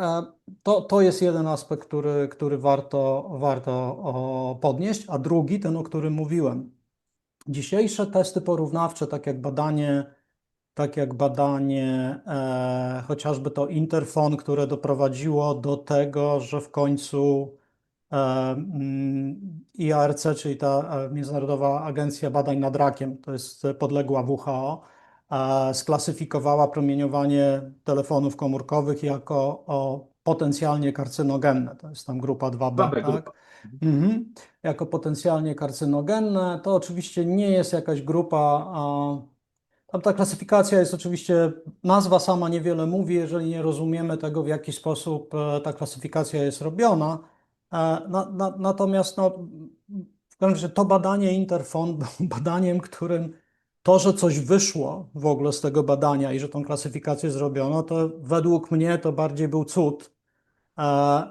to jest jeden aspekt, który warto podnieść, a drugi, ten, o którym mówiłem. Dzisiejsze testy porównawcze, tak jak badanie chociażby to Interphone, które doprowadziło do tego, że w końcu IARC, czyli ta Międzynarodowa Agencja Badań nad Rakiem, to jest podległa WHO, sklasyfikowała promieniowanie telefonów komórkowych jako potencjalnie karcynogenne. To jest tam grupa 2B, 2B tak? grupa. Jako potencjalnie karcynogenne. To oczywiście nie jest jakaś grupa. Tam ta klasyfikacja jest oczywiście, nazwa sama niewiele mówi, jeżeli nie rozumiemy tego, w jaki sposób ta klasyfikacja jest robiona. Natomiast no, w każdym razie to badanie Interphone było badaniem, którym to, że coś wyszło w ogóle z tego badania i że tą klasyfikację zrobiono, to według mnie to bardziej był cud,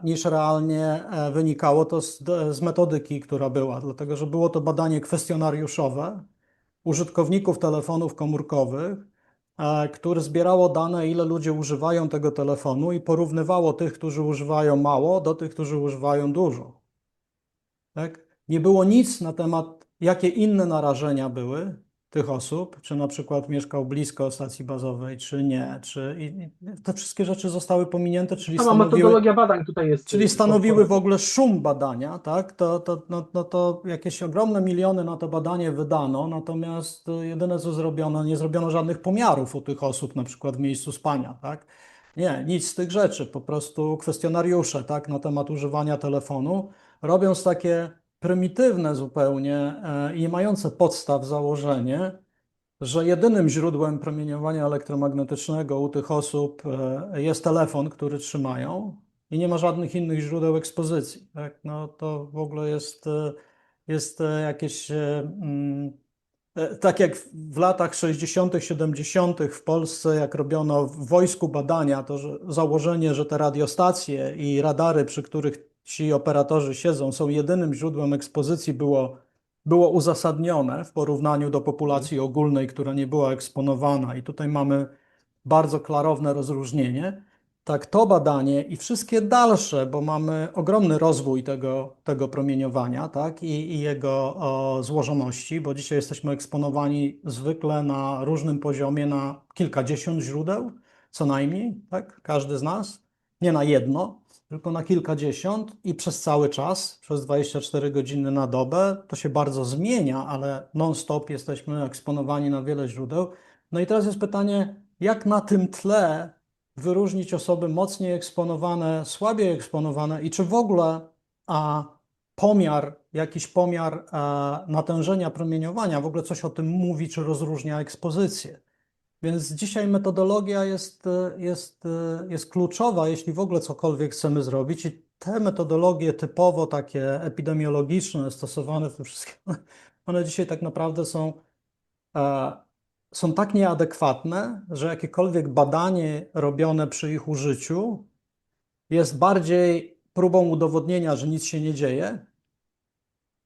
niż realnie wynikało to z metodyki, która była, dlatego że było to badanie kwestionariuszowe użytkowników telefonów komórkowych, które zbierało dane, ile ludzie używają tego telefonu i porównywało tych, którzy używają mało, do tych, którzy używają dużo. Tak? Nie było nic na temat, jakie inne narażenia były tych osób, czy na przykład mieszkał blisko stacji bazowej, czy nie, te wszystkie rzeczy zostały pominięte, Sama metodologia badań tutaj jest. czyli stanowiły w ogóle szum badania, tak? To jakieś ogromne miliony na to badanie wydano, natomiast jedyne co zrobiono, nie zrobiono żadnych pomiarów u tych osób, na przykład w miejscu spania, tak? Nie, nic z tych rzeczy, po prostu kwestionariusze, tak, na temat używania telefonu, robiąc takie prymitywne zupełnie i nie mające podstaw założenie, że jedynym źródłem promieniowania elektromagnetycznego u tych osób jest telefon, który trzymają i nie ma żadnych innych źródeł ekspozycji. Tak? No, to w ogóle jest jakieś, tak jak w latach 60., 70. w Polsce, jak robiono w wojsku badania, to że założenie, że te radiostacje i radary, przy których ci operatorzy siedzą, są jedynym źródłem ekspozycji, było uzasadnione w porównaniu do populacji ogólnej, która nie była eksponowana. I tutaj mamy bardzo klarowne rozróżnienie. Tak, to badanie i wszystkie dalsze, bo mamy ogromny rozwój tego promieniowania, tak, i jego złożoności, bo dzisiaj jesteśmy eksponowani zwykle na różnym poziomie na kilkadziesiąt źródeł, co najmniej, tak, każdy z nas, nie na jedno, tylko na kilkadziesiąt i przez cały czas, przez 24 godziny na dobę. To się bardzo zmienia, ale non-stop jesteśmy eksponowani na wiele źródeł. No i teraz jest pytanie, jak na tym tle wyróżnić osoby mocniej eksponowane, słabiej eksponowane i czy w ogóle jakiś pomiar natężenia promieniowania w ogóle coś o tym mówi, czy rozróżnia ekspozycję. Więc dzisiaj metodologia jest kluczowa, jeśli w ogóle cokolwiek chcemy zrobić. I te metodologie typowo takie epidemiologiczne, stosowane w tym wszystkim, one dzisiaj tak naprawdę są tak nieadekwatne, że jakiekolwiek badanie robione przy ich użyciu jest bardziej próbą udowodnienia, że nic się nie dzieje,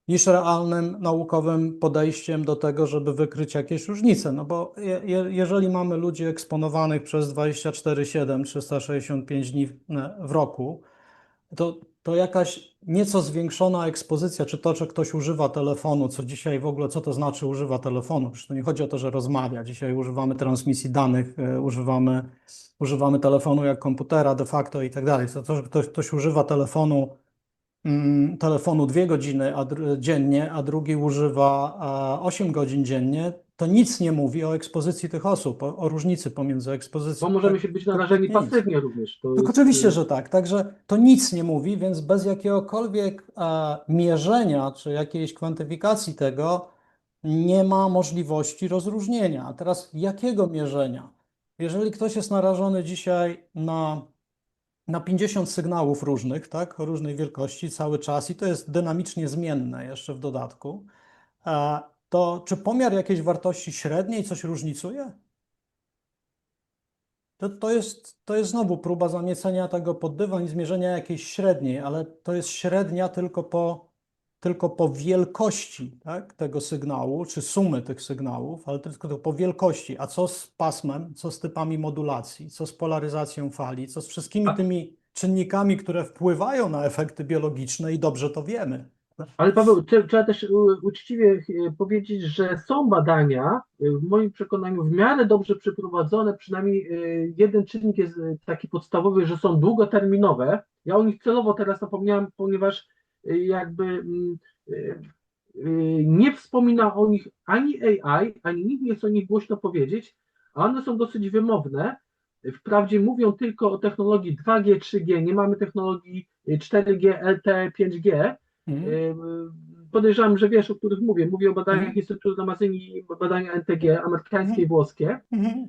niż realnym naukowym podejściem do tego, żeby wykryć jakieś różnice. No bo jeżeli mamy ludzi eksponowanych przez 24/7, 365 dni w roku, to jakaś nieco zwiększona ekspozycja, czy to, że ktoś używa telefonu, co dzisiaj w ogóle, co to znaczy używa telefonu? Przecież to nie chodzi o to, że rozmawia. Dzisiaj używamy transmisji danych, używamy telefonu jak komputera de facto i tak dalej. To, że ktoś używa telefonu 2 godziny dziennie, a drugi używa 8 godzin dziennie, to nic nie mówi o ekspozycji tych osób, o różnicy pomiędzy Bo ekspozycją. możemy Tak, się być narażeni kompletnie nic. pasywnie również. To Tak, jest, oczywiście, że tak. Także to nic nie mówi, więc bez jakiegokolwiek mierzenia czy jakiejś kwantyfikacji tego nie ma możliwości rozróżnienia. A teraz jakiego mierzenia? Jeżeli ktoś jest narażony dzisiaj na 50 sygnałów różnych, tak, o różnej wielkości cały czas i to jest dynamicznie zmienne jeszcze w dodatku, to czy pomiar jakiejś wartości średniej coś różnicuje? To jest znowu próba zamiecenia tego pod dywan i zmierzenia jakiejś średniej, ale to jest średnia tylko po wielkości, tak, tego sygnału, czy sumy tych sygnałów, ale tylko po wielkości. A co z pasmem, co z typami modulacji, co z polaryzacją fali, co z wszystkimi a, tymi czynnikami, które wpływają na efekty biologiczne i dobrze to wiemy. ale Paweł, trzeba też uczciwie powiedzieć, że są badania, w moim przekonaniu, w miarę dobrze przeprowadzone, przynajmniej jeden czynnik jest taki podstawowy, że są długoterminowe. Ja o nich celowo teraz napomniałem, ponieważ jakby nie wspomina o nich ani AI, ani nikt nie chce o nich głośno powiedzieć, a one są dosyć wymowne. Wprawdzie mówią tylko o technologii 2G, 3G, nie mamy technologii 4G, LTE, 5G. Mhm. Podejrzewam, że wiesz, o których mówię. Mówię o badaniach Mhm. Instytutu Amazonii, badania NTG, amerykańskie i Mhm. włoskie. Mhm.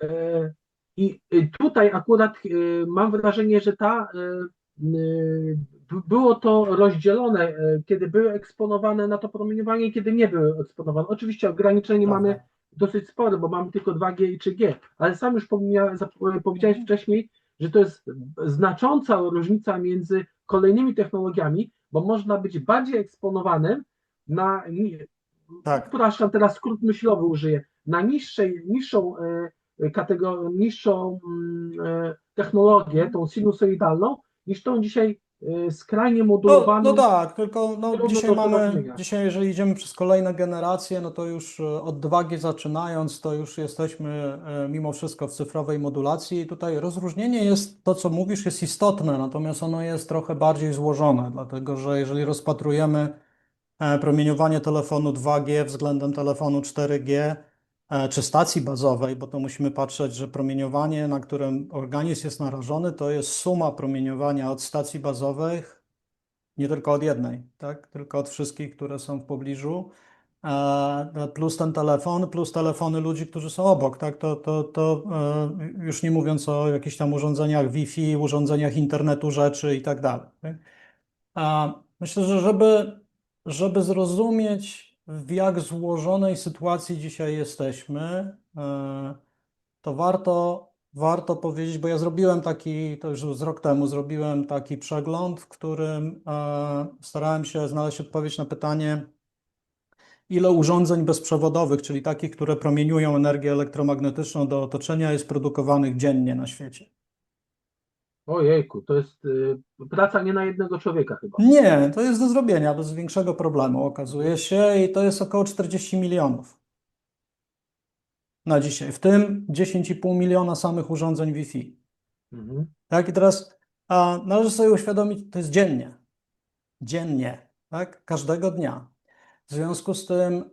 E, I tutaj akurat mam wrażenie, że było to rozdzielone, kiedy były eksponowane na to promieniowanie, kiedy nie były eksponowane. Oczywiście ograniczenie mamy Prawda. dosyć spore, bo mamy tylko 2G i 3G, ale sam już powiedziałeś Mhm. wcześniej, że to jest znacząca różnica między kolejnymi technologiami, bo można być bardziej eksponowanym na, Tak. upraszczam teraz skrót myślowy użyję, na niższą niższą technologię, tą sinusoidalną, niż tą dzisiaj skrajnie No modulowaną, tak, tylko trudno do zrozumienia. dzisiaj jeżeli idziemy przez kolejne generacje, no to już od 2G zaczynając, to już jesteśmy mimo wszystko w cyfrowej modulacji i tutaj rozróżnienie jest, to co mówisz jest istotne, natomiast ono jest trochę bardziej złożone, dlatego że jeżeli rozpatrujemy promieniowanie telefonu 2G względem telefonu 4G, czy stacji bazowej, bo to musimy patrzeć, że promieniowanie, na którym organizm jest narażony, to jest suma promieniowania od stacji bazowych, nie tylko od jednej, tak? Tylko od wszystkich, które są w pobliżu, plus ten telefon, plus telefony ludzi, którzy są obok, tak? To już nie mówiąc o jakichś tam urządzeniach Wi-Fi, urządzeniach internetu rzeczy i tak dalej. Tak? Myślę, że żeby zrozumieć, w jak złożonej sytuacji dzisiaj jesteśmy, to warto powiedzieć, bo ja zrobiłem taki, to już z rok temu, zrobiłem taki przegląd, w którym starałem się znaleźć odpowiedź na pytanie, ile urządzeń bezprzewodowych, czyli takich, które promieniują energię elektromagnetyczną do otoczenia, jest produkowanych dziennie na świecie. Ojejku, to jest praca nie na jednego człowieka chyba. Nie, to jest do zrobienia bez większego problemu, okazuje się, i to jest około 40 milionów na dzisiaj, w tym 10,5 miliona samych urządzeń Wi-Fi. Mhm. Tak, i teraz należy sobie uświadomić, to jest dziennie, tak, każdego dnia. W związku z tym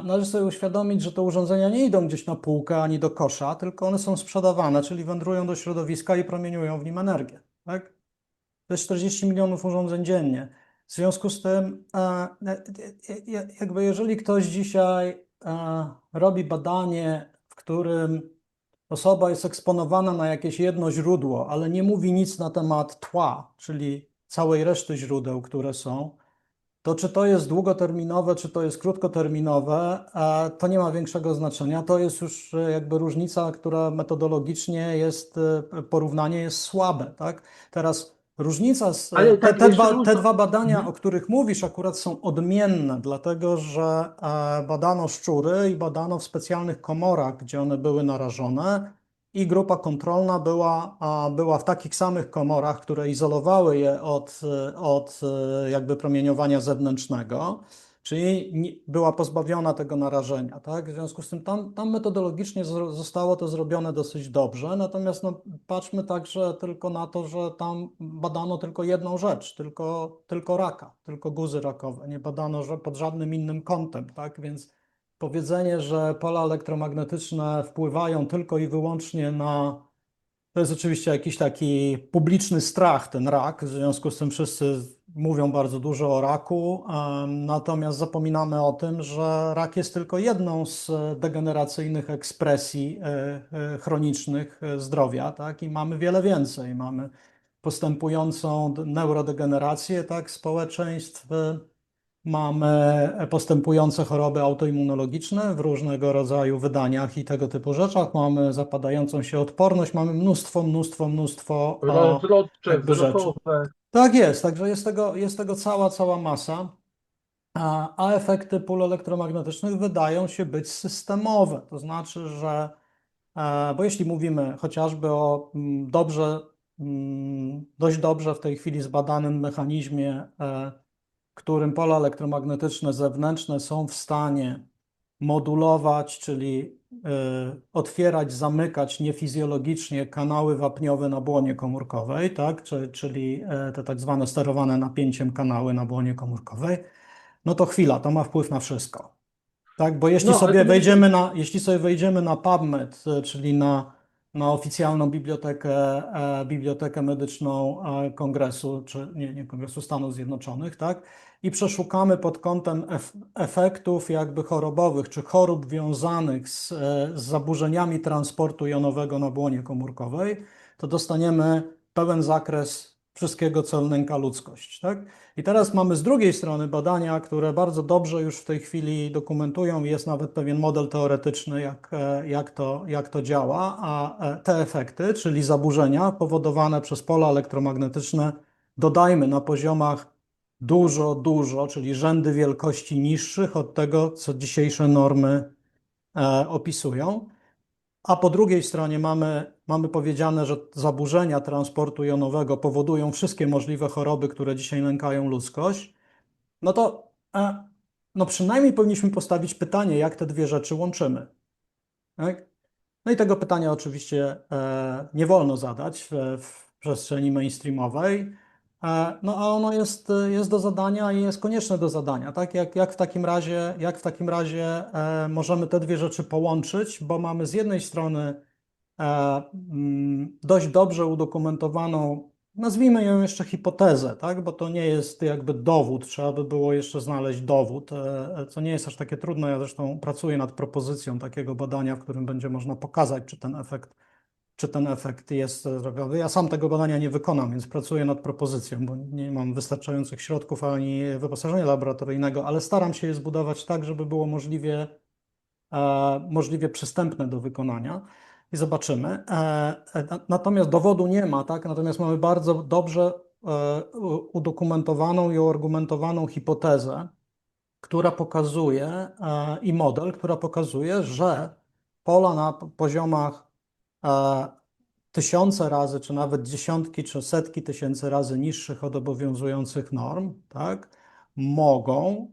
należy sobie uświadomić, że te urządzenia nie idą gdzieś na półkę ani do kosza, tylko one są sprzedawane, czyli wędrują do środowiska i promieniują w nim energię. Tak? To jest 40 milionów urządzeń dziennie. W związku z tym, jakby jeżeli ktoś dzisiaj robi badanie, w którym osoba jest eksponowana na jakieś jedno źródło, ale nie mówi nic na temat tła, czyli całej reszty źródeł, które są, to czy to jest długoterminowe, czy to jest krótkoterminowe, to nie ma większego znaczenia. To jest już jakby różnica, która metodologicznie jest, porównanie jest słabe, tak? Teraz różnica, Ale tak, jeszcze te dwa badania, mhm. o których mówisz, akurat są odmienne, dlatego że badano szczury i badano w specjalnych komorach, gdzie one były narażone. I grupa kontrolna była w takich samych komorach, które izolowały je od jakby promieniowania zewnętrznego, czyli była pozbawiona tego narażenia. Tak? W związku z tym tam metodologicznie zostało to zrobione dosyć dobrze, natomiast no, patrzmy także tylko na to, że tam badano tylko jedną rzecz, tylko raka, tylko guzy rakowe. Nie badano że pod żadnym innym kątem. Tak? Więc powiedzenie, że pola elektromagnetyczne wpływają tylko i wyłącznie na. To jest oczywiście jakiś taki publiczny strach, ten rak. W związku z tym wszyscy mówią bardzo dużo o raku, natomiast zapominamy o tym, że rak jest tylko jedną z degeneracyjnych ekspresji chronicznych zdrowia, tak? I mamy wiele więcej. Mamy postępującą neurodegenerację, tak, społeczeństw. Mamy postępujące choroby autoimmunologiczne w różnego rodzaju wydaniach i tego typu rzeczach. Mamy zapadającą się odporność, mamy mnóstwo Rozrodcze, jakby rzeczy. wzrokowe. Tak jest, także jest tego cała masa, a efekty pól elektromagnetycznych wydają się być systemowe. To znaczy, że bo jeśli mówimy chociażby o dość dobrze w tej chwili zbadanym mechanizmie, którym pola elektromagnetyczne zewnętrzne są w stanie modulować, czyli otwierać, zamykać niefizjologicznie kanały wapniowe na błonie komórkowej, tak? Czyli te tak zwane sterowane napięciem kanały na błonie komórkowej, no to chwila, to ma wpływ na wszystko. Tak, bo No, ale to mówisz, jeśli sobie wejdziemy na PubMed, czyli na oficjalną bibliotekę medyczną Kongresu, czy nie Kongresu Stanów Zjednoczonych, tak, i przeszukamy pod kątem efektów jakby chorobowych, czy chorób wiązanych z zaburzeniami transportu jonowego na błonie komórkowej, to dostaniemy pełen zakres wszystkiego, co nęka ludzkość, tak? I teraz mamy z drugiej strony badania, które bardzo dobrze już w tej chwili dokumentują, jest nawet pewien model teoretyczny, jak to działa, a te efekty, czyli zaburzenia powodowane przez pola elektromagnetyczne, dodajmy na poziomach dużo, czyli rzędy wielkości niższych od tego, co dzisiejsze normy opisują. A po drugiej stronie mamy powiedziane, że zaburzenia transportu jonowego powodują wszystkie możliwe choroby, które dzisiaj nękają ludzkość, no to no przynajmniej powinniśmy postawić pytanie, jak te dwie rzeczy łączymy. Tak? No i tego pytania oczywiście nie wolno zadać w przestrzeni mainstreamowej, no a ono jest do zadania i jest konieczne do zadania. Tak? Jak w takim razie możemy te dwie rzeczy połączyć, bo mamy z jednej strony dość dobrze udokumentowaną, nazwijmy ją jeszcze hipotezę, tak? Bo to nie jest jakby dowód, trzeba by było jeszcze znaleźć dowód, co nie jest aż takie trudne. Ja zresztą pracuję nad propozycją takiego badania, w którym będzie można pokazać, czy ten efekt jest zdrowiowy. Ja sam tego badania nie wykonam, więc pracuję nad propozycją, bo nie mam wystarczających środków ani wyposażenia laboratoryjnego, ale staram się je zbudować tak, żeby było możliwie przystępne do wykonania i zobaczymy. Natomiast dowodu nie ma, tak? Natomiast mamy bardzo dobrze udokumentowaną i uargumentowaną hipotezę, która pokazuje i model, która pokazuje, że pola na poziomach tysiące razy, czy nawet dziesiątki, czy setki tysięcy razy niższych od obowiązujących norm, tak, mogą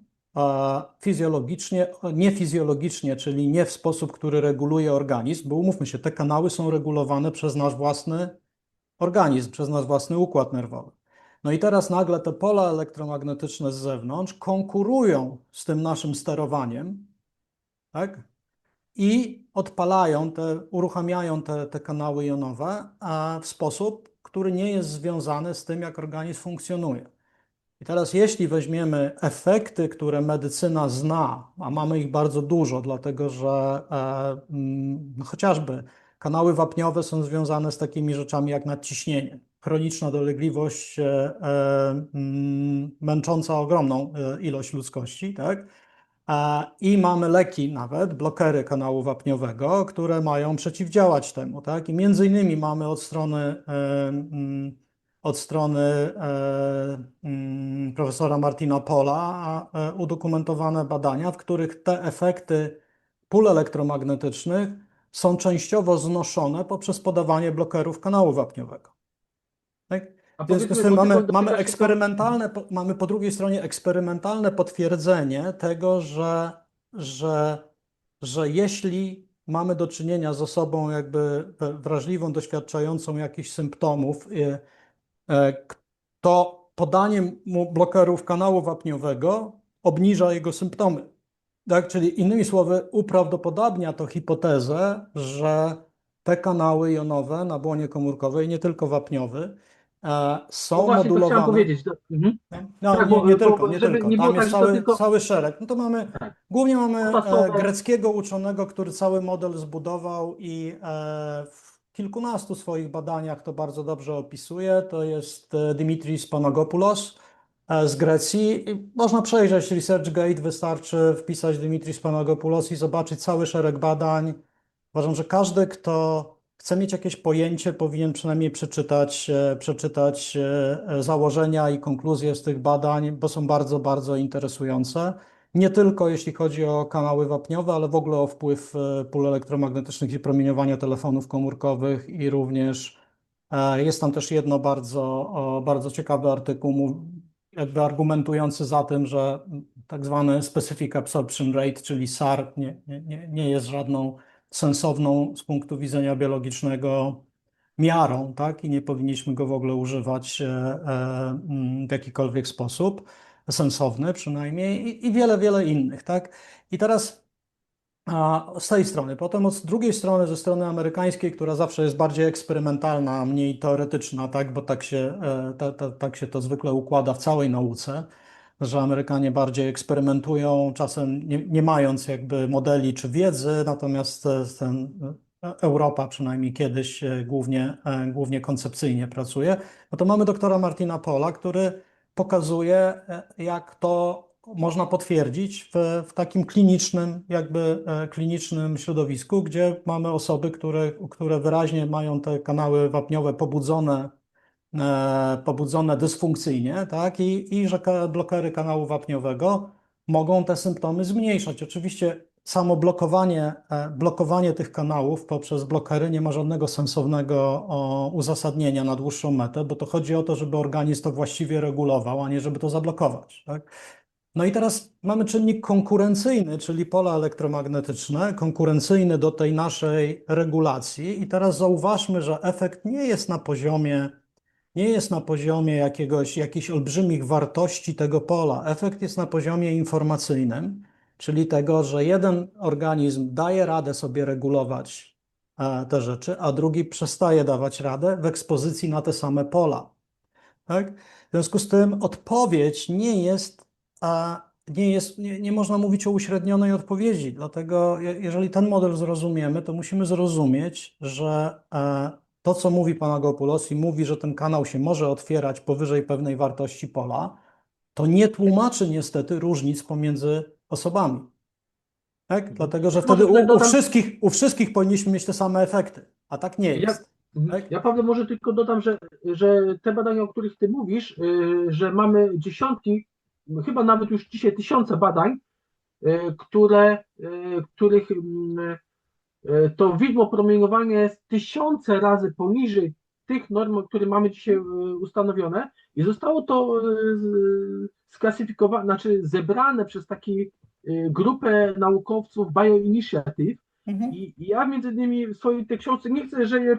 fizjologicznie, nie fizjologicznie, czyli nie w sposób, który reguluje organizm, bo umówmy się, te kanały są regulowane przez nasz własny organizm, przez nasz własny układ nerwowy. No i teraz nagle te pola elektromagnetyczne z zewnątrz konkurują z tym naszym sterowaniem, tak? I odpalają uruchamiają te kanały jonowe w sposób, który nie jest związany z tym, jak organizm funkcjonuje. I teraz, jeśli weźmiemy efekty, które medycyna zna, a mamy ich bardzo dużo, dlatego że no chociażby kanały wapniowe są związane z takimi rzeczami jak nadciśnienie, chroniczna dolegliwość męcząca ogromną ilość ludzkości, tak? I mamy leki nawet, blokery kanału wapniowego, które mają przeciwdziałać temu, tak? I między innymi mamy od strony profesora Martina Pola udokumentowane badania, w których te efekty pól elektromagnetycznych są częściowo znoszone poprzez podawanie blokerów kanału wapniowego. Tak? A W związku z powiedzmy, tym bo tylko mamy dotyka się to. mamy po drugiej stronie eksperymentalne potwierdzenie tego, że, że jeśli mamy do czynienia z osobą jakby wrażliwą, doświadczającą jakichś symptomów, to podanie mu blokerów kanału wapniowego obniża jego symptomy. Tak? Czyli innymi słowy, uprawdopodobnia to hipotezę, że te kanały jonowe na błonie komórkowej, nie tylko wapniowy, No są właśnie, to chciałem modulowane. powiedzieć. Mhm. No, Tak, nie tylko, bo nie żeby tylko. nie było Tam tak, jest że to tylko cały szereg. No to tak, głównie mamy potasowe. greckiego uczonego, który cały model zbudował i w kilkunastu swoich badaniach to bardzo dobrze opisuje. To jest Dimitris Panagopoulos z Grecji. I można przejrzeć ResearchGate, wystarczy wpisać Dimitris Panagopoulos i zobaczyć cały szereg badań. Uważam, że każdy, kto chce mieć jakieś pojęcie, powinien przynajmniej przeczytać założenia i konkluzje z tych badań, bo są bardzo, bardzo interesujące. Nie tylko jeśli chodzi o kanały wapniowe, ale w ogóle o wpływ pól elektromagnetycznych i promieniowania telefonów komórkowych i również jest tam też jedno bardzo ciekawy artykuł, jakby argumentujący za tym, że tak zwany Specific Absorption Rate, czyli SAR, nie jest żadną sensowną z punktu widzenia biologicznego miarą, tak? I nie powinniśmy go w ogóle używać w jakikolwiek sposób, sensowny przynajmniej, i wiele, wiele innych, tak? I teraz z tej strony. Potem od drugiej strony, ze strony amerykańskiej, która zawsze jest bardziej eksperymentalna, a mniej teoretyczna, tak? Bo tak się to zwykle układa w całej nauce, że Amerykanie bardziej eksperymentują, czasem nie mając jakby modeli czy wiedzy, natomiast Europa przynajmniej kiedyś głównie koncepcyjnie pracuje. No to mamy doktora Martina Pola, który pokazuje, jak to można potwierdzić w takim klinicznym środowisku, gdzie mamy osoby, które wyraźnie mają te kanały wapniowe pobudzone dysfunkcyjnie, tak? I że blokery kanału wapniowego mogą te symptomy zmniejszać. Oczywiście samo blokowanie tych kanałów poprzez blokery nie ma żadnego sensownego uzasadnienia na dłuższą metę, bo to chodzi o to, żeby organizm to właściwie regulował, a nie żeby to zablokować, tak? No i teraz mamy czynnik konkurencyjny, czyli pola elektromagnetyczne, konkurencyjny do tej naszej regulacji. I teraz zauważmy, że efekt nie jest na poziomie jakichś olbrzymich wartości tego pola. Efekt jest na poziomie informacyjnym, czyli tego, że jeden organizm daje radę sobie regulować te rzeczy, a drugi przestaje dawać radę w ekspozycji na te same pola. Tak? W związku z tym odpowiedź nie można mówić o uśrednionej odpowiedzi. Dlatego, jeżeli ten model zrozumiemy, to musimy zrozumieć, że to, co mówi pan Agopoulos i mówi, że ten kanał się może otwierać powyżej pewnej wartości pola, to nie tłumaczy niestety różnic pomiędzy osobami. Tak? Dlatego, że Może wtedy tutaj dodam. u wszystkich powinniśmy mieć te same efekty, a tak nie Ja, jest. Tak? ja Paweł, może tylko dodam, że te badania, o których ty mówisz, że mamy dziesiątki, chyba nawet już dzisiaj tysiące badań, których to widmo promieniowania jest tysiące razy poniżej tych norm, które mamy dzisiaj ustanowione i zostało to sklasyfikowane, znaczy zebrane przez taką grupę naukowców Bioinitiative. Mhm. I ja między innymi w swojej tej książce nie chcę, że je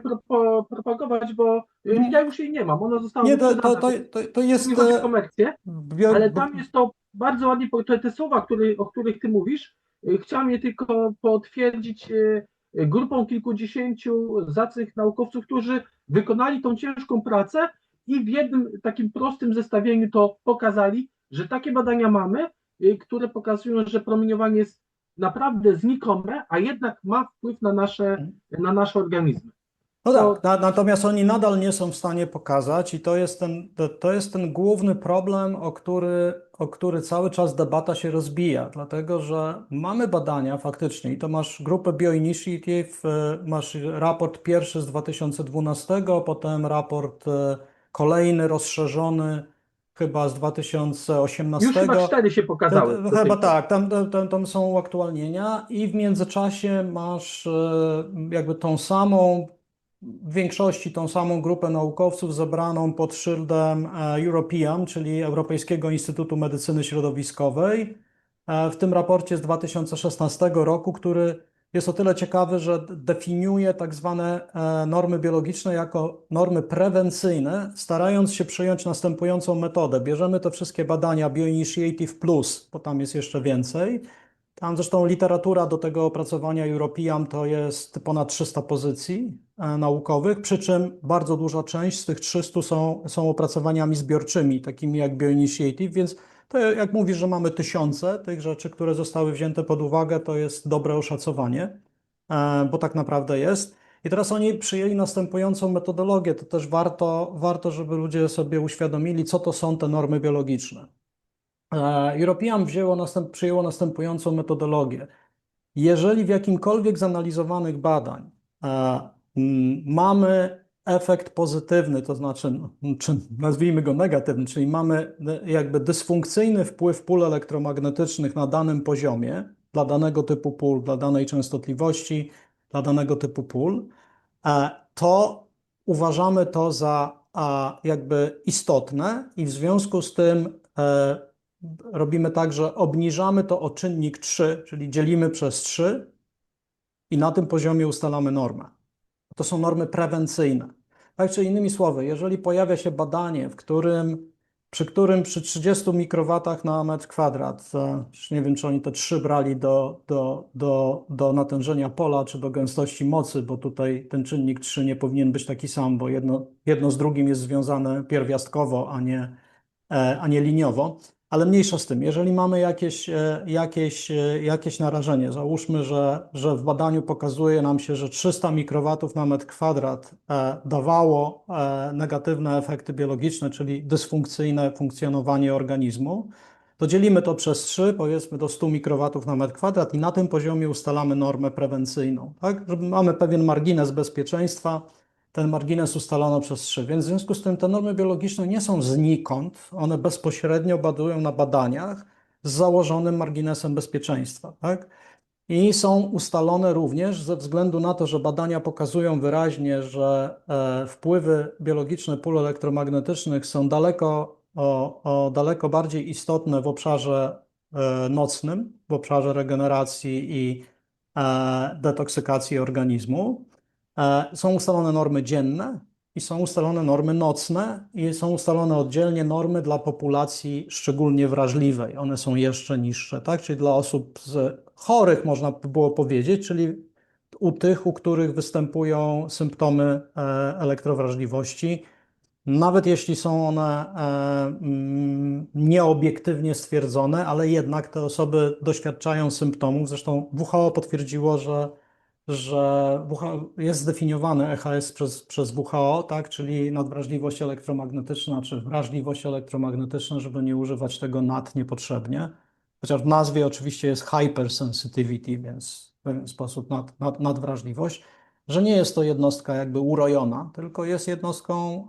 propagować, bo ja Mhm. już jej nie mam. Ona została Nie, to, wyprzedana. to, to, to Mi jest chodzi o komercję, bio, ale tam jest to bardzo ładnie, te słowa, o których ty mówisz, Chciałem je tylko potwierdzić grupą kilkudziesięciu zacnych naukowców, którzy wykonali tą ciężką pracę i w jednym takim prostym zestawieniu to pokazali, że takie badania mamy, które pokazują, że promieniowanie jest naprawdę znikome, a jednak ma wpływ na nasze organizmy. No tak, To natomiast oni nadal nie są w stanie pokazać i to jest ten główny problem, o który cały czas debata się rozbija, dlatego że mamy badania faktycznie i to masz grupę BioInitiative, masz raport pierwszy z 2012, potem raport kolejny, rozszerzony chyba z już chyba 2018. 4 się pokazały do tej Chyba pory. tak, tam są uaktualnienia i w międzyczasie masz jakby tą samą, w większości tą samą grupę naukowców zebraną pod szyldem European, czyli Europejskiego Instytutu Medycyny Środowiskowej, w tym raporcie z 2016 roku, który jest o tyle ciekawy, że definiuje tak zwane normy biologiczne jako normy prewencyjne, starając się przyjąć następującą metodę. Bierzemy te wszystkie badania BioInitiative Plus, bo tam jest jeszcze więcej. Tam zresztą literatura do tego opracowania European to jest ponad 300 pozycji naukowych, przy czym bardzo duża część z tych 300 są opracowaniami zbiorczymi, takimi jak BioInitiative, więc to jak mówisz, że mamy tysiące tych rzeczy, które zostały wzięte pod uwagę, to jest dobre oszacowanie, bo tak naprawdę jest. I teraz oni przyjęli następującą metodologię, to też warto, żeby ludzie sobie uświadomili, co to są te normy biologiczne. European przyjęło następującą metodologię. Jeżeli w jakimkolwiek z analizowanych badań mamy efekt pozytywny, to znaczy, czy nazwijmy go negatywny, czyli mamy jakby dysfunkcyjny wpływ pól elektromagnetycznych na danym poziomie, dla danego typu pól, dla danej częstotliwości, dla danego typu pól, to uważamy to za jakby istotne i w związku z tym robimy tak, że obniżamy to o czynnik 3, czyli dzielimy przez 3 i na tym poziomie ustalamy normę. To są normy prewencyjne. Tak czy innymi słowy, jeżeli pojawia się badanie, przy którym przy 30 mikrowatach na metr kwadrat, już nie wiem, czy oni te 3 brali do natężenia pola, czy do gęstości mocy, bo tutaj ten czynnik 3 nie powinien być taki sam, bo jedno z drugim jest związane pierwiastkowo, a nie liniowo. Ale mniejsza z tym, jeżeli mamy jakieś narażenie, załóżmy, że w badaniu pokazuje nam się, że 300 mikrowatów na metr kwadrat dawało negatywne efekty biologiczne, czyli dysfunkcyjne funkcjonowanie organizmu, to dzielimy to przez 3, powiedzmy do 100 mikrowatów na metr kwadrat i na tym poziomie ustalamy normę prewencyjną, tak? Żeby mamy pewien margines bezpieczeństwa, ten margines ustalono przez 3. Więc w związku z tym te normy biologiczne nie są znikąd, one bezpośrednio bazują na badaniach z założonym marginesem bezpieczeństwa, tak? I są ustalone również ze względu na to, że badania pokazują wyraźnie, że wpływy biologiczne pól elektromagnetycznych są daleko bardziej istotne w obszarze nocnym, w obszarze regeneracji i detoksykacji organizmu. Są ustalone normy dzienne i są ustalone normy nocne i są ustalone oddzielnie normy dla populacji szczególnie wrażliwej. One są jeszcze niższe, tak? Czyli dla osób chorych, można by było powiedzieć, czyli u których występują symptomy elektrowrażliwości, nawet jeśli są one nieobiektywnie stwierdzone, ale jednak te osoby doświadczają symptomów. Zresztą WHO potwierdziło, że jest zdefiniowany EHS przez WHO, tak, czyli nadwrażliwość elektromagnetyczna, czy wrażliwość elektromagnetyczna, żeby nie używać tego nad niepotrzebnie. Chociaż w nazwie oczywiście jest hypersensitivity, więc w pewien sposób nadwrażliwość, że nie jest to jednostka jakby urojona, tylko jest jednostką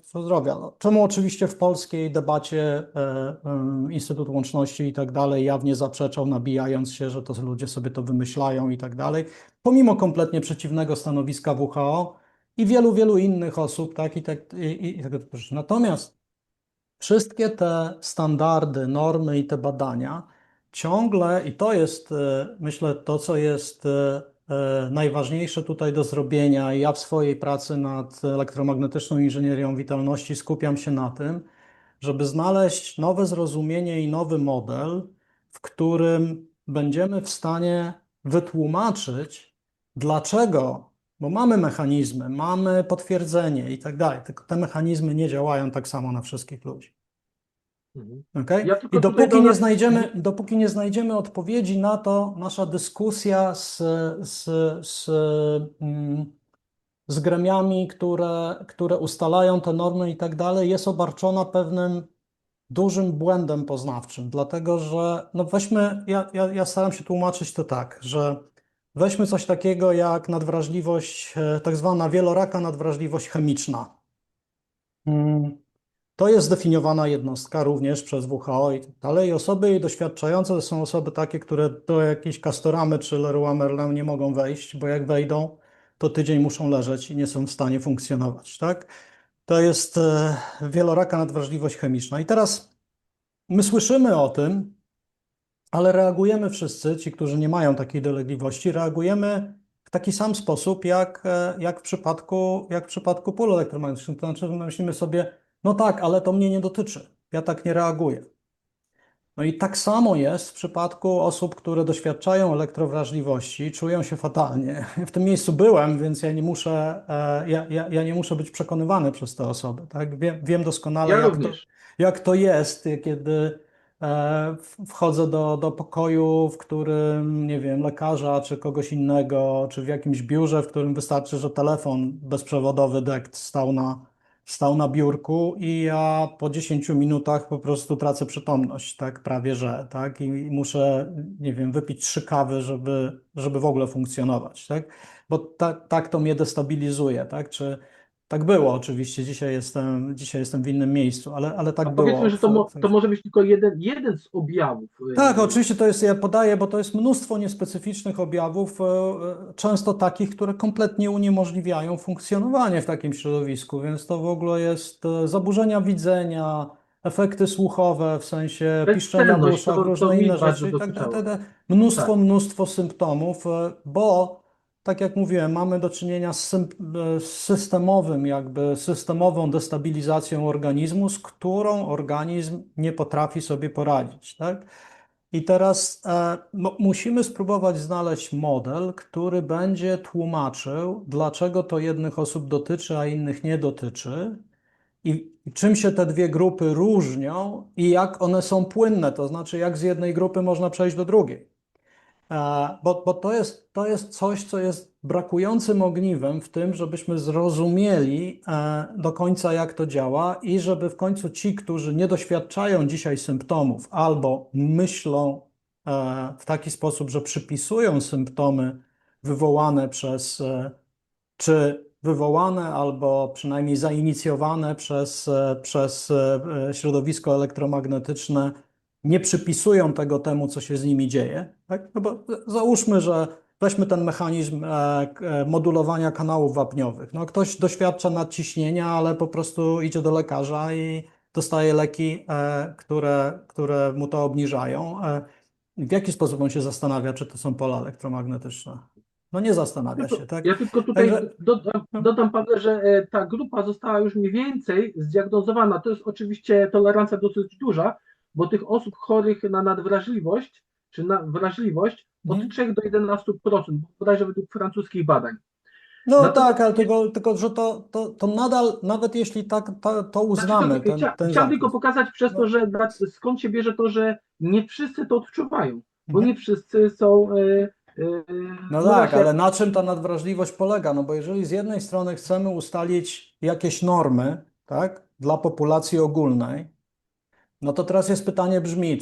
zdrowia. No, czemu oczywiście w polskiej debacie Instytut Łączności i tak dalej jawnie zaprzeczał, nabijając się, że to ludzie sobie to wymyślają i tak dalej, pomimo kompletnie przeciwnego stanowiska WHO i wielu innych osób, tak, i tego typu rzeczy. Natomiast wszystkie te standardy, normy i te badania ciągle, i to jest, myślę, to, co jest najważniejsze tutaj do zrobienia, i ja w swojej pracy nad elektromagnetyczną inżynierią witalności skupiam się na tym, żeby znaleźć nowe zrozumienie i nowy model, w którym będziemy w stanie wytłumaczyć, dlaczego, bo mamy mechanizmy, mamy potwierdzenie i tak dalej, tylko te mechanizmy nie działają tak samo na wszystkich ludzi. Mhm. Okay? Ja I tylko tutaj dodam, dopóki nie znajdziemy odpowiedzi na to, nasza dyskusja z, z, mm, z gremiami, które ustalają te normy i tak dalej, jest obarczona pewnym dużym błędem poznawczym, dlatego że no weźmy, ja staram się tłumaczyć to tak, że weźmy coś takiego jak nadwrażliwość, tak zwana wieloraka nadwrażliwość chemiczna. Mm, To jest zdefiniowana jednostka również przez WHO i tak dalej. I osoby jej doświadczające to są osoby takie, które do jakiejś Castoramy czy Leroy Merlin nie mogą wejść, bo jak wejdą, to tydzień muszą leżeć i nie są w stanie funkcjonować, tak? To jest wieloraka nadwrażliwość chemiczna. I teraz my słyszymy o tym, ale reagujemy wszyscy, ci, którzy nie mają takiej dolegliwości, reagujemy w taki sam sposób, jak w przypadku pól elektromagnetycznych. To znaczy, myślimy sobie, no tak, ale to mnie nie dotyczy. Ja tak nie reaguję. No i tak samo jest w przypadku osób, które doświadczają elektrowrażliwości, czują się fatalnie. W tym miejscu byłem, więc ja nie muszę, ja nie muszę być przekonywany przez te osoby. Tak? Wiem doskonale, ja również. jak to jest, kiedy wchodzę do pokoju, w którym, nie wiem, lekarza czy kogoś innego, czy w jakimś biurze, w którym wystarczy, że telefon bezprzewodowy DECT stał na biurku i ja po 10 minutach po prostu tracę przytomność, tak, prawie że, tak, i muszę, nie wiem, wypić 3 kawy, żeby w ogóle funkcjonować, tak, bo tak to mnie destabilizuje, tak, czy tak było oczywiście, dzisiaj jestem w innym miejscu, ale tak A powiedzmy, było. że to może być tylko jeden z objawów. Tak, oczywiście to jest, ja podaję, bo to jest mnóstwo niespecyficznych objawów, często takich, które kompletnie uniemożliwiają funkcjonowanie w takim środowisku, więc to w ogóle jest zaburzenia widzenia, efekty słuchowe, w sensie piszczenia w Bezsenność, uszach, to różne mi inne bardzo rzeczy i tak dalej. dokuczało. Tak. Mnóstwo symptomów, bo tak jak mówiłem, mamy do czynienia z systemowym, jakby systemową destabilizacją organizmu, z którą organizm nie potrafi sobie poradzić, tak? I teraz musimy spróbować znaleźć model, który będzie tłumaczył, dlaczego to jednych osób dotyczy, a innych nie dotyczy, i czym się te dwie grupy różnią i jak one są płynne, to znaczy jak z jednej grupy można przejść do drugiej. Bo to jest coś, co jest brakującym ogniwem w tym, żebyśmy zrozumieli do końca, jak to działa i żeby w końcu ci, którzy nie doświadczają dzisiaj symptomów albo myślą w taki sposób, że przypisują symptomy wywołane czy wywołane albo przynajmniej zainicjowane przez środowisko elektromagnetyczne, nie przypisują tego temu, co się z nimi dzieje. Tak? No bo załóżmy, że weźmy ten mechanizm modulowania kanałów wapniowych. No, ktoś doświadcza nadciśnienia, ale po prostu idzie do lekarza i dostaje leki, które mu to obniżają. W jaki sposób on się zastanawia, czy to są pola elektromagnetyczne? No nie zastanawia się, tak? Ja tylko tutaj Także no, dodam, Paweł, że ta grupa została już mniej więcej zdiagnozowana. To jest oczywiście tolerancja dosyć duża, bo tych osób chorych na nadwrażliwość czy na wrażliwość od mhm. 3 do 11%, bodajże według francuskich badań. No tak, Natomiast ale tylko że to nadal, nawet jeśli tak to znaczy uznamy, ten chciałem tylko zakres. pokazać przez to, No, że skąd się bierze to, że nie wszyscy to odczuwają, bo nie mhm. wszyscy są, No no tak, właśnie, ale na czym ta nadwrażliwość polega? No bo jeżeli z jednej strony chcemy ustalić jakieś normy, tak, dla populacji ogólnej, no to teraz jest pytanie brzmi,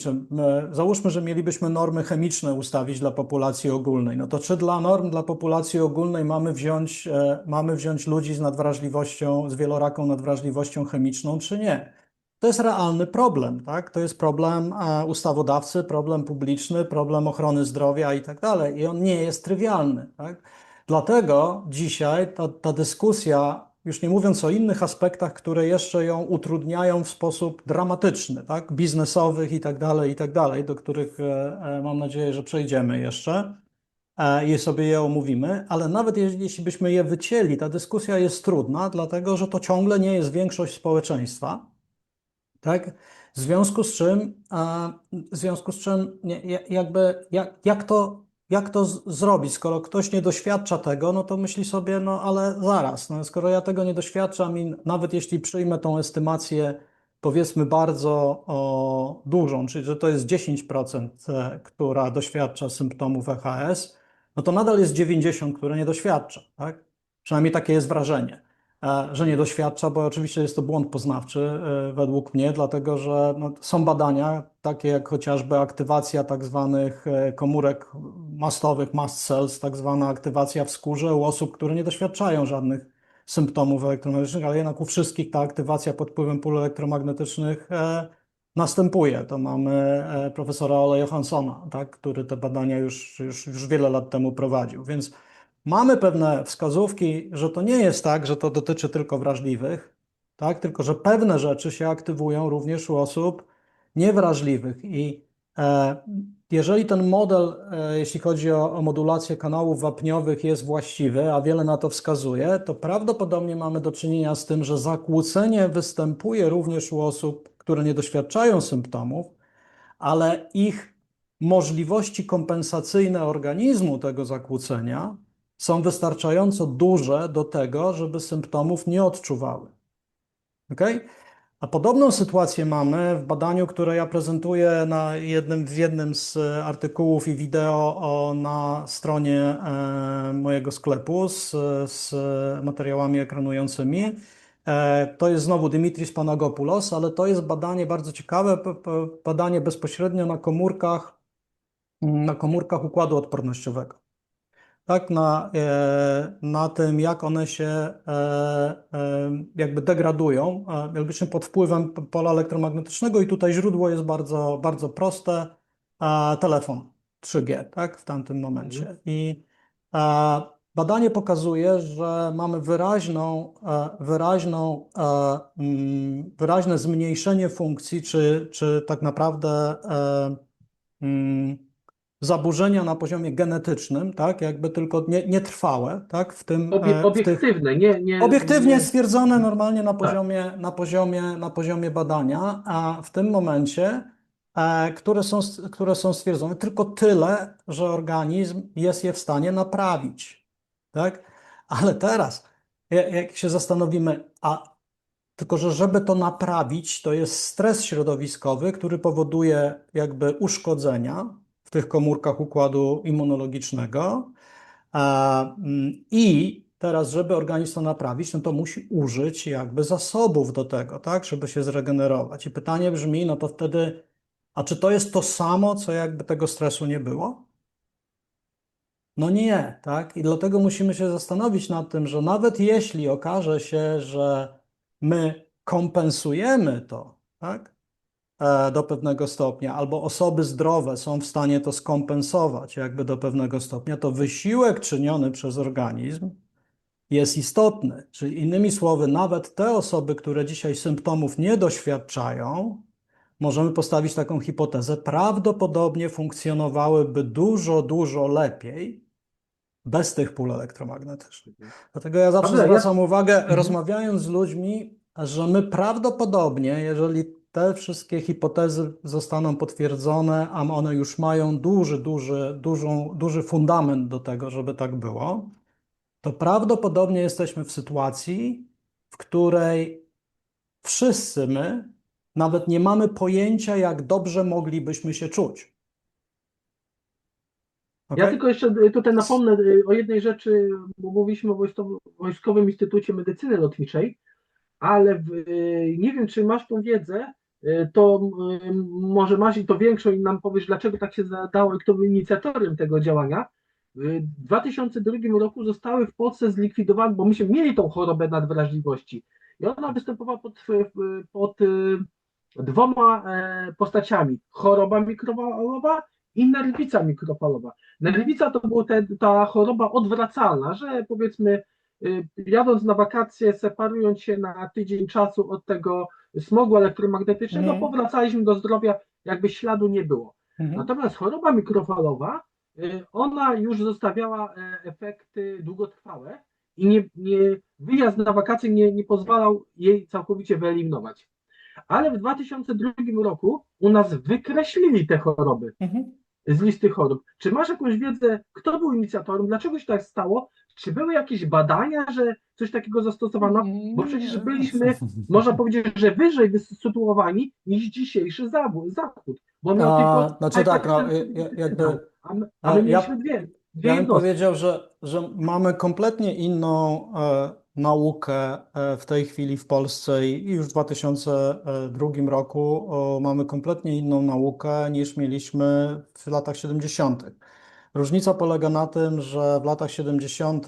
załóżmy, że mielibyśmy normy chemiczne ustawić dla populacji ogólnej, no to czy dla norm dla populacji ogólnej mamy wziąć ludzi z nadwrażliwością, z wieloraką nadwrażliwością chemiczną, czy nie? To jest realny problem, tak? To jest problem ustawodawcy, problem publiczny, problem ochrony zdrowia i tak dalej. I on nie jest trywialny, tak? Dlatego dzisiaj ta dyskusja, już nie mówiąc o innych aspektach, które jeszcze ją utrudniają w sposób dramatyczny, tak? Biznesowych i tak dalej, do których mam nadzieję, że przejdziemy jeszcze i sobie je omówimy, ale nawet jeśli byśmy je wycięli, ta dyskusja jest trudna, dlatego że to ciągle nie jest większość społeczeństwa, tak? W związku z czym jak to zrobić? Skoro ktoś nie doświadcza tego, no to myśli sobie, no ale zaraz, no skoro ja tego nie doświadczam i nawet jeśli przyjmę tą estymację, powiedzmy bardzo dużą, czyli że to jest 10%, która doświadcza symptomów EHS, no to nadal jest 90, które nie doświadcza, tak? Przynajmniej takie jest wrażenie, że nie doświadcza, bo oczywiście jest to błąd poznawczy według mnie, dlatego że no, są badania, takie jak chociażby aktywacja tak zwanych komórek mastowych, mast cells, tak zwana aktywacja w skórze u osób, które nie doświadczają żadnych symptomów elektromagnetycznych, ale jednak u wszystkich ta aktywacja pod wpływem pól elektromagnetycznych następuje. To mamy profesora Ole Johanssona, tak, który te badania już wiele lat temu prowadził, więc mamy pewne wskazówki, że to nie jest tak, że to dotyczy tylko wrażliwych, tak? Tylko że pewne rzeczy się aktywują również u osób niewrażliwych. I e, jeżeli ten model, jeśli chodzi o modulację kanałów wapniowych, jest właściwy, a wiele na to wskazuje, to prawdopodobnie mamy do czynienia z tym, że zakłócenie występuje również u osób, które nie doświadczają symptomów, ale ich możliwości kompensacyjne organizmu tego zakłócenia są wystarczająco duże do tego, żeby symptomów nie odczuwały. Okay? A podobną sytuację mamy w badaniu, które ja prezentuję w jednym z artykułów i wideo na stronie mojego sklepu z materiałami ekranującymi. To jest znowu Dimitris Panagopoulos, ale to jest badanie bardzo ciekawe, badanie bezpośrednio na komórkach układu odpornościowego. Tak, na tym, jak one się jakby degradują, jakbyśmy pod wpływem pola elektromagnetycznego i tutaj źródło jest bardzo, bardzo proste, telefon 3G, tak, w tamtym momencie. I badanie pokazuje, że mamy wyraźne zmniejszenie funkcji, czy tak naprawdę zaburzenia na poziomie genetycznym, tak, jakby tylko nietrwałe, tak, w tych Obiektywne, obiektywnie nie, stwierdzone normalnie na tak. poziomie, na poziomie badania, a w tym momencie, które są stwierdzone, tylko tyle, że organizm jest je w stanie naprawić, tak? Ale teraz, jak się zastanowimy, tylko że żeby to naprawić, to jest stres środowiskowy, który powoduje jakby uszkodzenia w tych komórkach układu immunologicznego. I teraz, żeby organizm to naprawić, no to musi użyć jakby zasobów do tego, tak, żeby się zregenerować. I pytanie brzmi, no to wtedy, a czy to jest to samo, co jakby tego stresu nie było? No nie, tak? I dlatego musimy się zastanowić nad tym, że nawet jeśli okaże się, że my kompensujemy to, tak, do pewnego stopnia, albo osoby zdrowe są w stanie to skompensować jakby do pewnego stopnia, to wysiłek czyniony przez organizm jest istotny. Czyli innymi słowy, nawet te osoby, które dzisiaj symptomów nie doświadczają, możemy postawić taką hipotezę, prawdopodobnie funkcjonowałyby dużo, dużo lepiej bez tych pól elektromagnetycznych. Dlatego ja zawsze Dobrze, zwracam uwagę, mhm. rozmawiając z ludźmi, że my prawdopodobnie, jeżeli te wszystkie hipotezy zostaną potwierdzone, a one już mają duży fundament do tego, żeby tak było, to prawdopodobnie jesteśmy w sytuacji, w której wszyscy my nawet nie mamy pojęcia, jak dobrze moglibyśmy się czuć. Ja Okay? tylko jeszcze tutaj napomnę o jednej rzeczy, bo mówiliśmy o Wojskowym Instytucie Medycyny Lotniczej, ale nie wiem, czy masz tą wiedzę, to może masz i to większą i nam powiesz, dlaczego tak się zadało i kto był inicjatorem tego działania. W 2002 roku zostały w Polsce zlikwidowane, bo myśmy mieli tą chorobę nadwrażliwości i ona występowała pod dwoma postaciami. Choroba mikrofalowa i nerwica mikrofalowa. Nerwica to była ta choroba odwracalna, że powiedzmy jadąc na wakacje, separując się na tydzień czasu od tego smogu elektromagnetycznego, Mhm. powracaliśmy do zdrowia, jakby śladu nie było. Mhm. Natomiast choroba mikrofalowa, ona już zostawiała efekty długotrwałe i wyjazd na wakacje nie pozwalał jej całkowicie wyeliminować. Ale w 2002 roku u nas wykreślili te choroby Mhm. z listy chorób. Czy masz jakąś wiedzę, kto był inicjatorem, dlaczego się tak stało? Czy były jakieś badania, że coś takiego zastosowano? Bo przecież Nie. byliśmy, można powiedzieć, że wyżej wysytuowani niż dzisiejszy Zachód, bo miał tylko Znaczy tak, no, najtańszy medycynał, jakby a my mieliśmy ja, dwie ja bym jednostki. powiedział, że mamy kompletnie inną naukę w tej chwili w Polsce i już w 2002 roku mamy kompletnie inną naukę niż mieliśmy w latach 70. Różnica polega na tym, że w latach 70.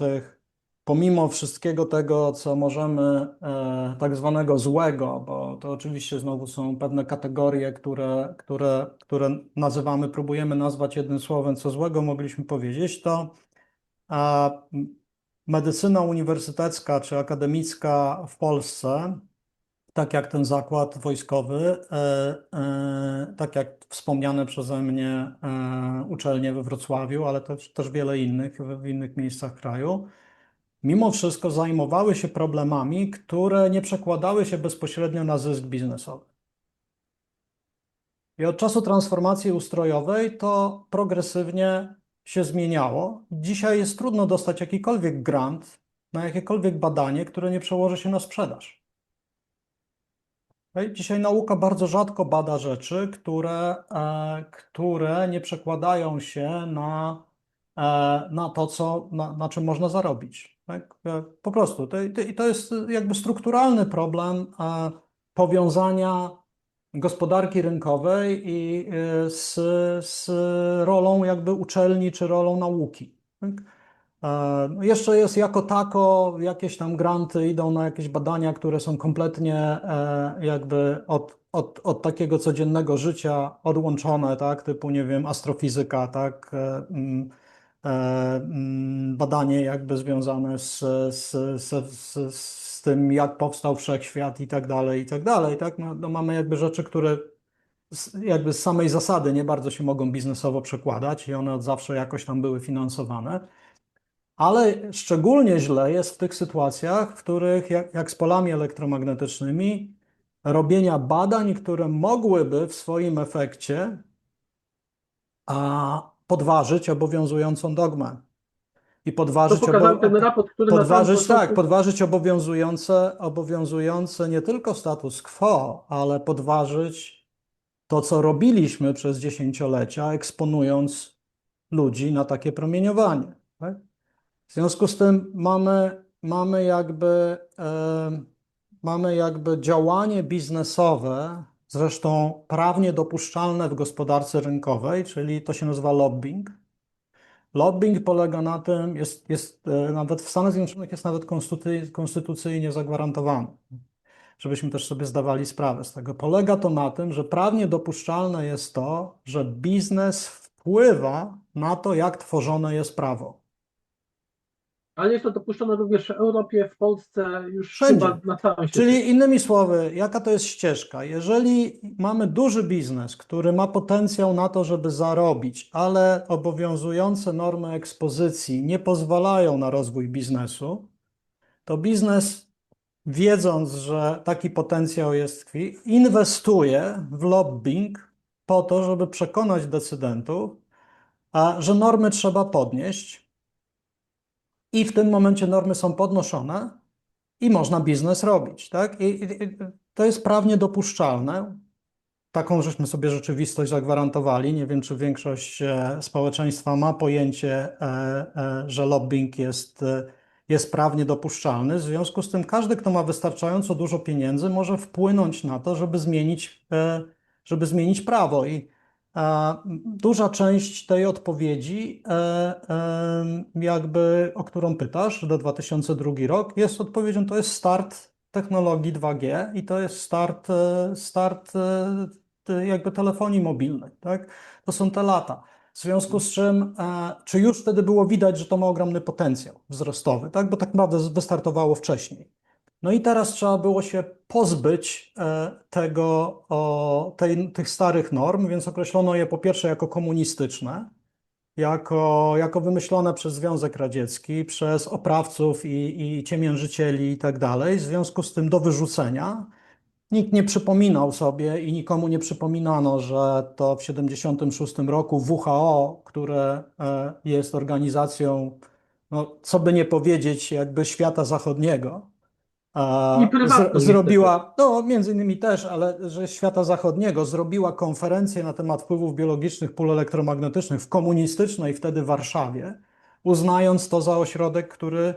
pomimo wszystkiego tego, co możemy tak zwanego złego, bo to oczywiście znowu są pewne kategorie, które nazywamy, próbujemy nazwać jednym słowem, co złego mogliśmy powiedzieć, to a, medycyna uniwersytecka czy akademicka w Polsce, tak jak ten zakład wojskowy, tak jak wspomniane przeze mnie uczelnie we Wrocławiu, ale też wiele innych w innych miejscach kraju, mimo wszystko zajmowały się problemami, które nie przekładały się bezpośrednio na zysk biznesowy. I od czasu transformacji ustrojowej to progresywnie się zmieniało. Dzisiaj jest trudno dostać jakikolwiek grant na jakiekolwiek badanie, które nie przełoży się na sprzedaż. Dzisiaj nauka bardzo rzadko bada rzeczy, które nie przekładają się na to, na czym można zarobić. Tak? Po prostu. I to jest jakby strukturalny problem powiązania gospodarki rynkowej z rolą jakby uczelni czy rolą nauki. Tak? No jeszcze jest jako tako, jakieś tam granty idą na jakieś badania, które są kompletnie jakby od takiego codziennego życia odłączone, tak, typu, nie wiem, astrofizyka, tak, badanie jakby związane z tym, jak powstał wszechświat i tak dalej, tak, no mamy jakby rzeczy, które jakby z samej zasady nie bardzo się mogą biznesowo przekładać i one od zawsze jakoś tam były finansowane. Ale szczególnie źle jest w tych sytuacjach, w których, jak z polami elektromagnetycznymi, robienia badań, które mogłyby w swoim efekcie podważyć obowiązującą dogmę i To pokazał ten raport, który na samym początku. podważyć obowiązujące nie tylko status quo, ale podważyć to, co robiliśmy przez dziesięciolecia, eksponując ludzi na takie promieniowanie. Tak? W związku z tym mamy jakby działanie biznesowe, zresztą prawnie dopuszczalne w gospodarce rynkowej, czyli to się nazywa lobbying. Lobbying polega na tym, nawet w Stanach Zjednoczonych jest nawet konstytucyjnie zagwarantowany, żebyśmy też sobie zdawali sprawę z tego. Polega to na tym, że prawnie dopuszczalne jest to, że biznes wpływa na to, jak tworzone jest prawo. Ale jest to dopuszczone również w Europie, w Polsce, już Wszędzie. chyba na całym świecie. Czyli innymi słowy, jaka to jest ścieżka? Jeżeli mamy duży biznes, który ma potencjał na to, żeby zarobić, ale obowiązujące normy ekspozycji nie pozwalają na rozwój biznesu, to biznes, wiedząc, że taki potencjał jest tkwi, inwestuje w lobbying po to, żeby przekonać decydentów, że normy trzeba podnieść i w tym momencie normy są podnoszone i można biznes robić, tak? I to jest prawnie dopuszczalne. Taką żeśmy sobie rzeczywistość zagwarantowali. Nie wiem, czy większość społeczeństwa ma pojęcie, że lobbying jest prawnie dopuszczalny. W związku z tym każdy, kto ma wystarczająco dużo pieniędzy, może wpłynąć na to, żeby zmienić prawo. I duża część tej odpowiedzi, jakby, o którą pytasz, do 2002 rok, jest odpowiedzią, to jest start technologii 2G i to jest start jakby telefonii mobilnej, tak? To są te lata. W związku z czym, czy już wtedy było widać, że to ma ogromny potencjał wzrostowy, tak? Bo tak naprawdę wystartowało wcześniej. No i teraz trzeba było się pozbyć tych starych norm, więc określono je po pierwsze jako komunistyczne, jako wymyślone przez Związek Radziecki, przez oprawców i ciemiężycieli i tak dalej, w związku z tym do wyrzucenia. Nikt nie przypominał sobie i nikomu nie przypominano, że to w 1976 roku WHO, które jest organizacją, no, co by nie powiedzieć, jakby świata zachodniego, I prywatną niestety. zrobiła, no między innymi też, ale że świata zachodniego, zrobiła konferencję na temat wpływów biologicznych pól elektromagnetycznych w komunistycznej wtedy Warszawie, uznając to za ośrodek, który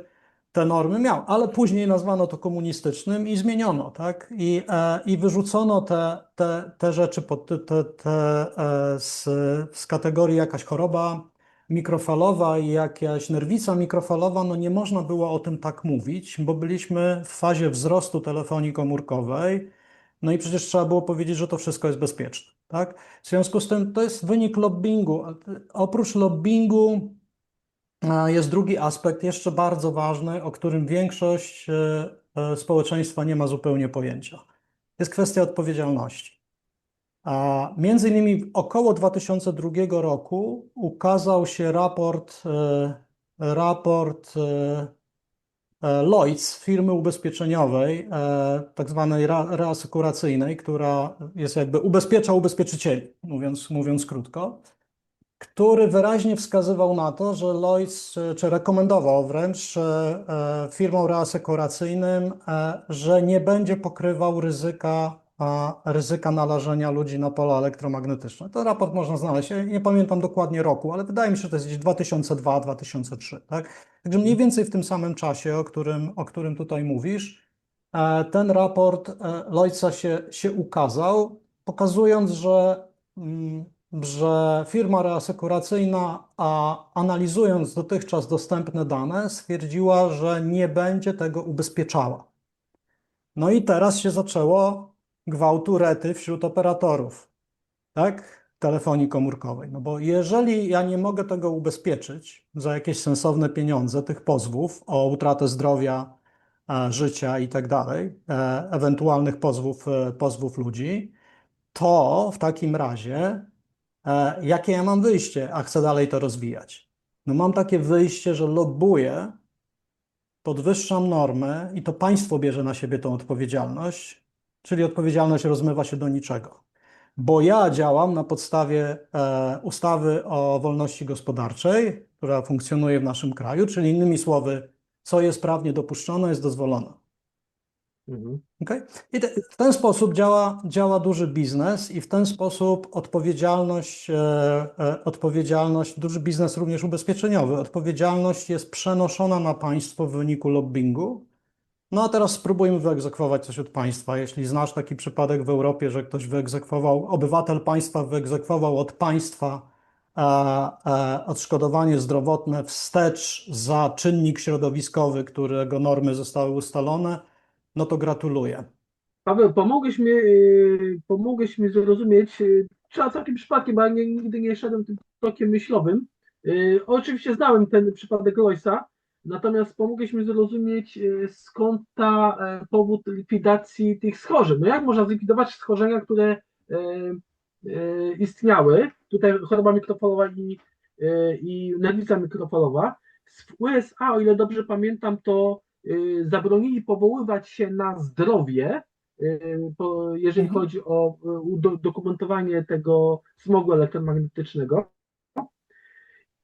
te normy miał, ale później nazwano to komunistycznym i zmieniono, tak? I wyrzucono te rzeczy z kategorii jakaś choroba mikrofalowa i jakaś nerwica mikrofalowa, no nie można było o tym tak mówić, bo byliśmy w fazie wzrostu telefonii komórkowej, no i przecież trzeba było powiedzieć, że to wszystko jest bezpieczne, tak? W związku z tym to jest wynik lobbingu. Oprócz lobbingu jest drugi aspekt, jeszcze bardzo ważny, o którym większość społeczeństwa nie ma zupełnie pojęcia. Jest kwestia odpowiedzialności. A między innymi około 2002 roku ukazał się raport Lloyds, firmy ubezpieczeniowej, tak zwanej reasekuracyjnej, która jest jakby ubezpiecza ubezpieczycieli, mówiąc krótko, który wyraźnie wskazywał na to, że Lloyds, czy rekomendował wręcz firmom reasekuracyjnym, że nie będzie pokrywał ryzyka narażenia ludzi na pola elektromagnetyczne. Ten raport można znaleźć, ja nie pamiętam dokładnie roku, ale wydaje mi się, że to jest gdzieś 2002-2003, tak? Także mniej więcej w tym samym czasie, o którym tutaj mówisz, ten raport Lloydsa się ukazał, pokazując, że firma reasekuracyjna, analizując dotychczas dostępne dane, stwierdziła, że nie będzie tego ubezpieczała. No i teraz się zaczęło gwałtu rety wśród operatorów, tak? Telefonii komórkowej. No bo jeżeli ja nie mogę tego ubezpieczyć za jakieś sensowne pieniądze, tych pozwów o utratę zdrowia, życia i tak dalej, ewentualnych pozwów ludzi, to w takim razie jakie ja mam wyjście, a chcę dalej to rozwijać? No mam takie wyjście, że lobbuję, podwyższam normy i to państwo bierze na siebie tą odpowiedzialność, czyli odpowiedzialność rozmywa się do niczego. Bo ja działam na podstawie ustawy o wolności gospodarczej, która funkcjonuje w naszym kraju, czyli innymi słowy, co jest prawnie dopuszczone, jest dozwolone. Mhm. Okay? I w ten sposób działa duży biznes i w ten sposób odpowiedzialność, duży biznes również ubezpieczeniowy, odpowiedzialność jest przenoszona na państwo w wyniku lobbingu. No a teraz spróbujmy wyegzekwować coś od państwa. Jeśli znasz taki przypadek w Europie, że ktoś obywatel państwa wyegzekwował od państwa odszkodowanie zdrowotne wstecz za czynnik środowiskowy, którego normy zostały ustalone, no to gratuluję. Paweł, pomogłeś mi zrozumieć, trzeba takim przypadkiem, bo ja nigdy nie szedłem tym tokiem myślowym. Oczywiście znałem ten przypadek Loysa, natomiast pomogłeś mi zrozumieć, skąd powód likwidacji tych schorzeń. No jak można zlikwidować schorzenia, które istniały? Tutaj choroba mikrofalowa i nerwica mikrofalowa. W USA, o ile dobrze pamiętam, to zabronili powoływać się na zdrowie, jeżeli Mhm. chodzi o dokumentowanie tego smogu elektromagnetycznego.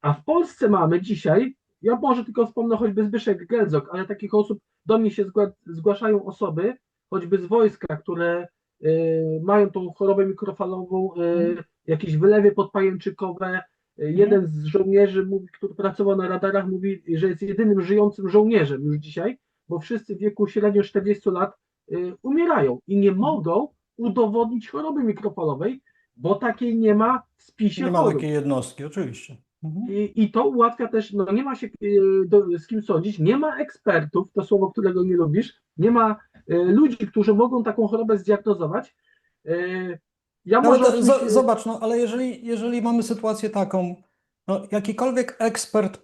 A w Polsce mamy dzisiaj, ja może tylko wspomnę choćby Zbyszek Geldzok, ale takich osób do mnie się zgłaszają osoby, choćby z wojska, które mają tą chorobę mikrofalową, Mhm. jakieś wylewy podpajęczykowe. Mhm. Jeden z żołnierzy, który pracował na radarach, mówi, że jest jedynym żyjącym żołnierzem już dzisiaj, bo wszyscy w wieku średnio 40 lat umierają i nie Mhm. mogą udowodnić choroby mikrofalowej, bo takiej nie ma w spisie Nie ma chorób. takiej jednostki, oczywiście. Mhm. I to ułatwia też, no nie ma się z kim sądzić, nie ma ekspertów, to słowo, którego nie lubisz, nie ma ludzi, którzy mogą taką chorobę zdiagnozować. E, Ja No ale może o czymś. zobacz, no ale jeżeli mamy sytuację taką, no jakikolwiek ekspert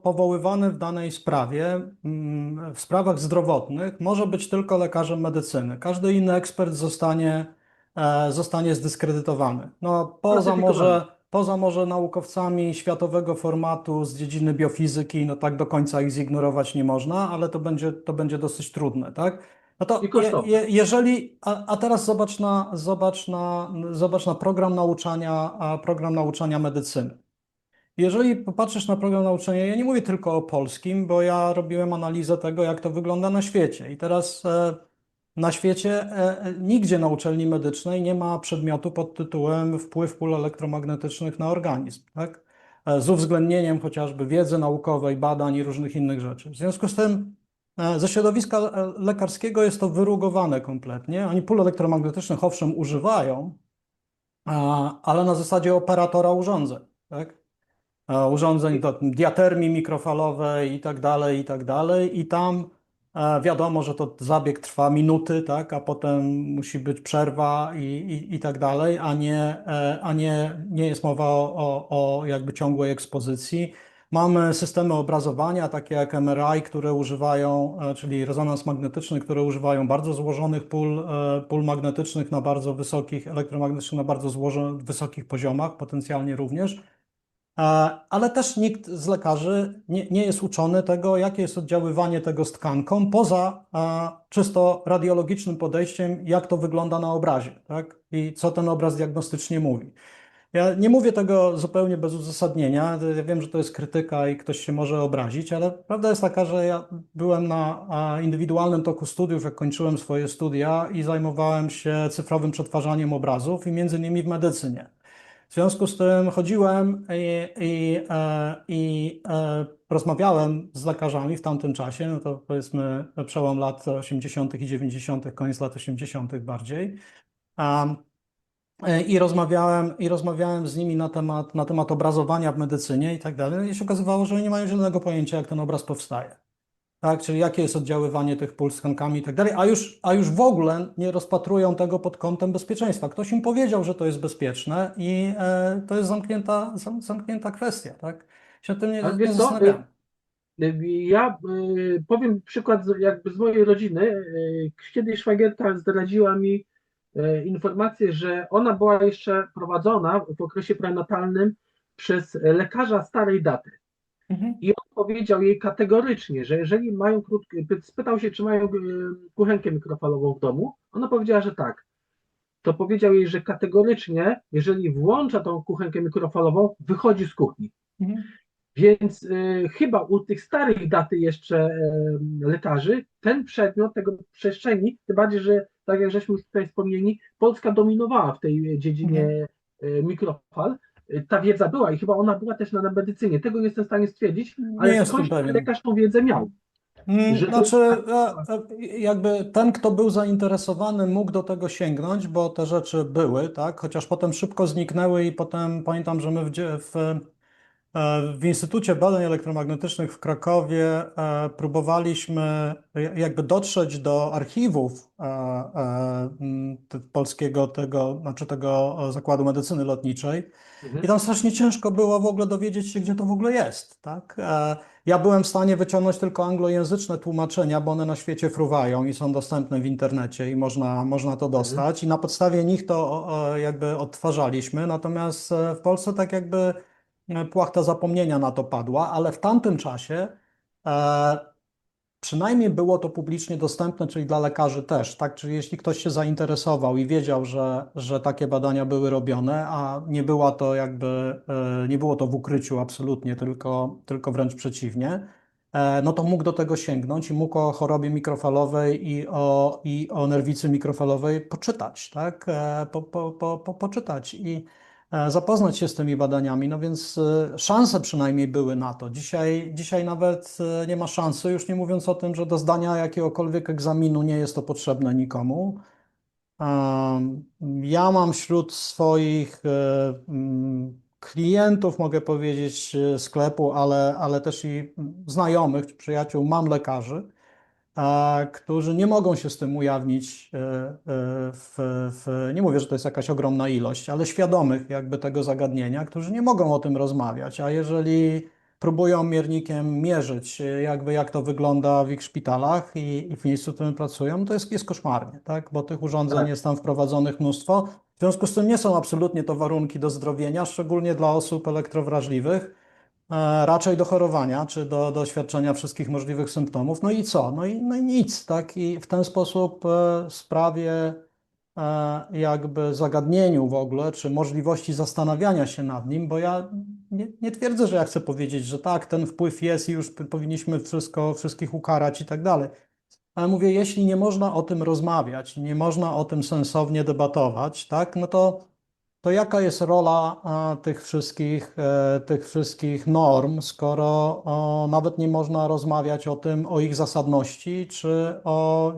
powoływany w danej sprawie, w sprawach zdrowotnych, może być tylko lekarzem medycyny. Każdy inny ekspert zostanie zdyskredytowany. No Klasyfikowany. poza może naukowcami światowego formatu z dziedziny biofizyki, no tak do końca ich zignorować nie można, ale to będzie dosyć trudne, tak? No i to kosztowne. jeżeli, a teraz zobacz na program nauczania medycyny. Jeżeli popatrzysz na program nauczania, ja nie mówię tylko o polskim, bo ja robiłem analizę tego, jak to wygląda na świecie. I teraz na świecie nigdzie na uczelni medycznej nie ma przedmiotu pod tytułem wpływ pól elektromagnetycznych na organizm, tak? Z uwzględnieniem chociażby wiedzy naukowej, badań i różnych innych rzeczy. W związku z tym ze środowiska lekarskiego jest to wyrugowane kompletnie. Oni pól elektromagnetycznych owszem używają, ale na zasadzie operatora urządzeń, tak? Urządzeń do diatermii mikrofalowej i tak dalej, i tak dalej. I tam wiadomo, że to zabieg trwa minuty, tak, a potem musi być przerwa i tak dalej, nie jest mowa o jakby ciągłej ekspozycji. Mamy systemy obrazowania, takie jak MRI, które używają, czyli rezonans magnetyczny, które używają bardzo złożonych pól magnetycznych na bardzo wysokich, elektromagnetycznych na bardzo wysokich poziomach, potencjalnie również. Ale też nikt z lekarzy nie jest uczony tego, jakie jest oddziaływanie tego z tkanką, poza czysto radiologicznym podejściem, jak to wygląda na obrazie, tak? I co ten obraz diagnostycznie mówi. Ja nie mówię tego zupełnie bez uzasadnienia. Ja wiem, że to jest krytyka i ktoś się może obrazić, ale prawda jest taka, że ja byłem na indywidualnym toku studiów, jak kończyłem swoje studia i zajmowałem się cyfrowym przetwarzaniem obrazów i między innymi w medycynie. W związku z tym chodziłem i rozmawiałem z lekarzami w tamtym czasie, no to powiedzmy przełom lat 80. i 90., koniec lat 80. bardziej. Um, i rozmawiałem z nimi na temat obrazowania w medycynie i tak dalej. I się okazywało, że oni nie mają zielonego pojęcia, jak ten obraz powstaje. Tak, czyli jakie jest oddziaływanie tych pól z tkankami i tak dalej, a już w ogóle nie rozpatrują tego pod kątem bezpieczeństwa. Ktoś im powiedział, że to jest bezpieczne i to jest zamknięta kwestia, tak? Się nad tym Ale nie wiesz co, zastanawiamy. ja powiem przykład jakby z mojej rodziny. Kiedyś szwagierka zdradziła mi informację, że ona była jeszcze prowadzona w okresie prenatalnym przez lekarza starej daty. Mhm, I on powiedział jej kategorycznie, że jeżeli mają krótkie, spytał się, czy mają kuchenkę mikrofalową w domu. Ona powiedziała, że tak. To powiedział jej, że kategorycznie, jeżeli włącza tą kuchenkę mikrofalową, wychodzi z kuchni. mhm, Więc chyba u tych starych daty jeszcze lekarzy ten przedmiot tego przestrzeni, tym bardziej, że tak jak żeśmy już tutaj wspomnieli, Polska dominowała w tej mhm. dziedzinie mikrofal. Ta wiedza była i chyba ona była też na medycynie. Tego nie jestem w stanie stwierdzić, Nie ale jestem skądś ten pewien. lekarz tą wiedzę miał, że to Znaczy, jest tak. jakby ten, kto był zainteresowany, mógł do tego sięgnąć, bo te rzeczy były, tak? Chociaż potem szybko zniknęły i potem pamiętam, że my w Instytucie Badań Elektromagnetycznych w Krakowie próbowaliśmy jakby dotrzeć do archiwów polskiego znaczy tego Zakładu Medycyny Lotniczej. I Mhm, tam strasznie ciężko było w ogóle dowiedzieć się, gdzie to w ogóle jest, tak? Ja byłem w stanie wyciągnąć tylko anglojęzyczne tłumaczenia, bo one na świecie fruwają i są dostępne w internecie i można to mhm. dostać. I na podstawie nich to jakby odtwarzaliśmy. Natomiast w Polsce tak jakby płachta zapomnienia na to padła, ale w tamtym czasie e, przynajmniej było to publicznie dostępne, czyli dla lekarzy też, tak? Czyli jeśli ktoś się zainteresował i wiedział, że takie badania były robione, a nie była to jakby, nie było to w ukryciu absolutnie, tylko wręcz przeciwnie, no to mógł do tego sięgnąć i mógł o chorobie mikrofalowej i o nerwicy mikrofalowej poczytać, tak? Poczytać i zapoznać się z tymi badaniami, no więc szanse przynajmniej były na to. Dzisiaj nawet nie ma szansy, już nie mówiąc o tym, że do zdania jakiegokolwiek egzaminu nie jest to potrzebne nikomu. Ja mam wśród swoich klientów, mogę powiedzieć, sklepu, ale też i znajomych czy przyjaciół, mam lekarzy, którzy nie mogą się z tym ujawnić nie mówię, że to jest jakaś ogromna ilość, ale świadomych jakby tego zagadnienia, którzy nie mogą o tym rozmawiać, a jeżeli próbują miernikiem mierzyć jakby jak to wygląda w ich szpitalach i w miejscu, w którym pracują, to jest koszmarnie, tak? Bo tych urządzeń Tak. jest tam wprowadzonych mnóstwo. W związku z tym nie są absolutnie to warunki do zdrowienia, szczególnie dla osób elektrowrażliwych. raczej do chorowania, czy do doświadczenia wszystkich możliwych symptomów. No i co? No i nic, tak? I w ten sposób sprawię jakby zagadnieniu w ogóle, czy możliwości zastanawiania się nad nim, bo ja nie twierdzę, że ja chcę powiedzieć, że tak, ten wpływ jest i już powinniśmy wszystkich ukarać i tak dalej. Ale mówię, jeśli nie można o tym rozmawiać, nie można o tym sensownie debatować, tak, no to jaka jest rola tych wszystkich norm, skoro nawet nie można rozmawiać o tym, o ich zasadności, czy o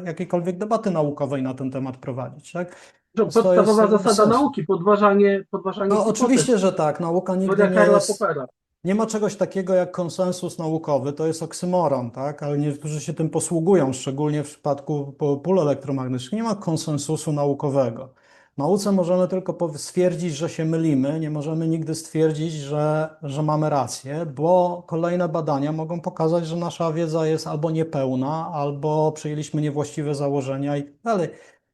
jakiejkolwiek debaty naukowej na ten temat prowadzić, tak? Więc to jest Podstawowa bez zasada sensu. nauki, podważanie No hipotez. oczywiście, że tak, nauka nigdy Teoria nie Karla jest. Poppera. Nie ma czegoś takiego jak konsensus naukowy, to jest oksymoron, tak? Ale niektórzy się tym posługują, szczególnie w przypadku pól elektromagnetycznych. Nie ma konsensusu naukowego. W nauce możemy tylko stwierdzić, że się mylimy, nie możemy nigdy stwierdzić, że mamy rację, bo kolejne badania mogą pokazać, że nasza wiedza jest albo niepełna, albo przyjęliśmy niewłaściwe założenia i tak dalej.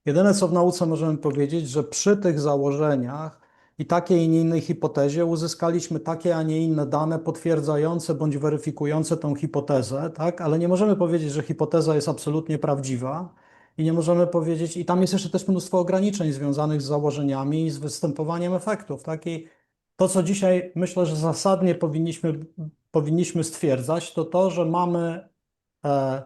Jedyne, co w nauce możemy powiedzieć, że przy tych założeniach i takiej, i nie innej hipotezie uzyskaliśmy takie, a nie inne dane potwierdzające bądź weryfikujące tą hipotezę, tak? Ale nie możemy powiedzieć, że hipoteza jest absolutnie prawdziwa i nie możemy powiedzieć, i tam jest jeszcze też mnóstwo ograniczeń związanych z założeniami i z występowaniem efektów, tak? I to, co dzisiaj myślę, że zasadnie powinniśmy stwierdzać, to, że e,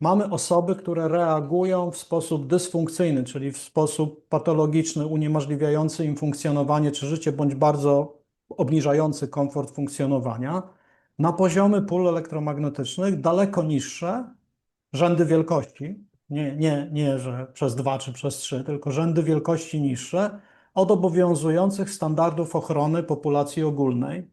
mamy osoby, które reagują w sposób dysfunkcyjny, czyli w sposób patologiczny, uniemożliwiający im funkcjonowanie czy życie, bądź bardzo obniżający komfort funkcjonowania, na poziomy pól elektromagnetycznych daleko niższe, rzędy wielkości, nie, że przez 2 czy przez 3, tylko rzędy wielkości niższe od obowiązujących standardów ochrony populacji ogólnej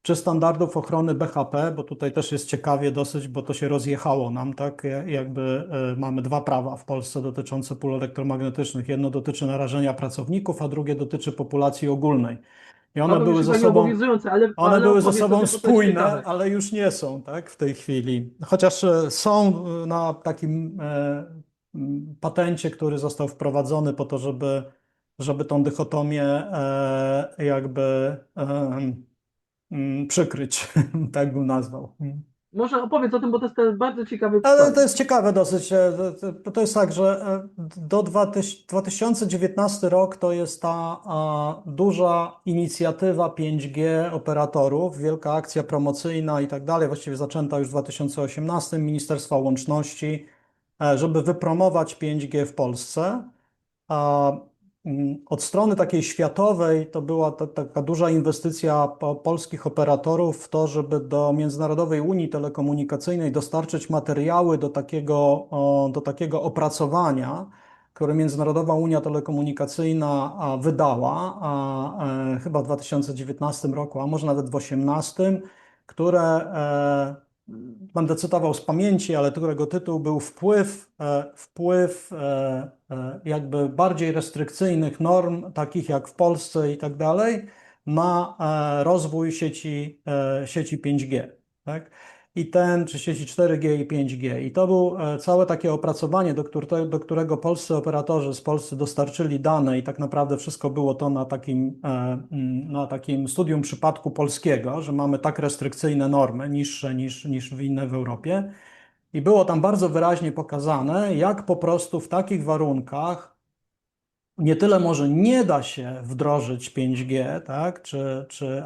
czy standardów ochrony BHP, bo tutaj też jest ciekawie dosyć, bo to się rozjechało nam, tak? Jakby mamy dwa prawa w Polsce dotyczące pól elektromagnetycznych. Jedno dotyczy narażenia pracowników, a drugie dotyczy populacji ogólnej. I Ono już chyba nieobowiązujące, one ale były ze opowiedz o sobą tym, bo to jest spójne, ciekawe. ale już nie są, tak? W tej chwili. Chociaż są na takim patencie, który został wprowadzony po to, żeby tą dychotomię jakby przykryć, tak bym nazwał. Może opowiedz o tym, bo to jest ten bardzo ciekawy Ale to wstęp. jest ciekawe dosyć. To jest tak, że do 2019 rok to jest ta duża inicjatywa 5G operatorów, wielka akcja promocyjna i tak dalej, właściwie zaczęta już w 2018 Ministerstwa Łączności, żeby wypromować 5G w Polsce. A od strony takiej światowej to była taka duża inwestycja polskich operatorów w to, żeby do Międzynarodowej Unii Telekomunikacyjnej dostarczyć materiały do takiego opracowania, które Międzynarodowa Unia Telekomunikacyjna wydała chyba w 2019 roku, a może nawet w 2018, które będę cytował z pamięci, ale którego tytuł był wpływ jakby bardziej restrykcyjnych norm, takich jak w Polsce i tak dalej, na rozwój sieci 5G, tak? Czy sieci 4G i 5G. I to był całe takie opracowanie, do którego polscy operatorzy z Polscy dostarczyli dane i tak naprawdę wszystko było to na takim studium przypadku polskiego, że mamy tak restrykcyjne normy, niższe niż w inne w Europie. I było tam bardzo wyraźnie pokazane, jak po prostu w takich warunkach nie tyle może nie da się wdrożyć 5G, tak,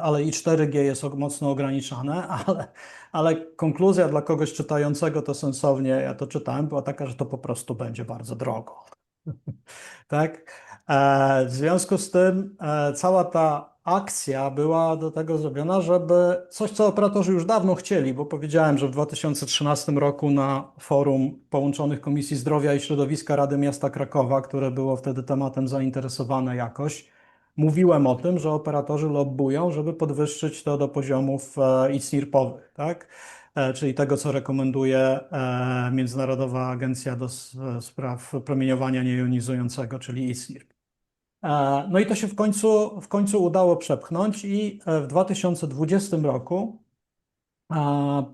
ale i 4G jest mocno ograniczane, ale konkluzja dla kogoś czytającego to sensownie, ja to czytałem, była taka, że to po prostu będzie bardzo drogo. Tak? W związku z tym cała ta akcja była do tego zrobiona, żeby coś, co operatorzy już dawno chcieli, bo powiedziałem, że w 2013 roku na forum połączonych Komisji Zdrowia i Środowiska Rady Miasta Krakowa, które było wtedy tematem zainteresowane jakoś, mówiłem o tym, że operatorzy lobbują, żeby podwyższyć to do poziomów ICNIRP-owych, tak? Czyli tego, co rekomenduje Międzynarodowa Agencja do Spraw Promieniowania Niejonizującego, czyli ICNIRP. No i to się w końcu udało przepchnąć i w 2020 roku,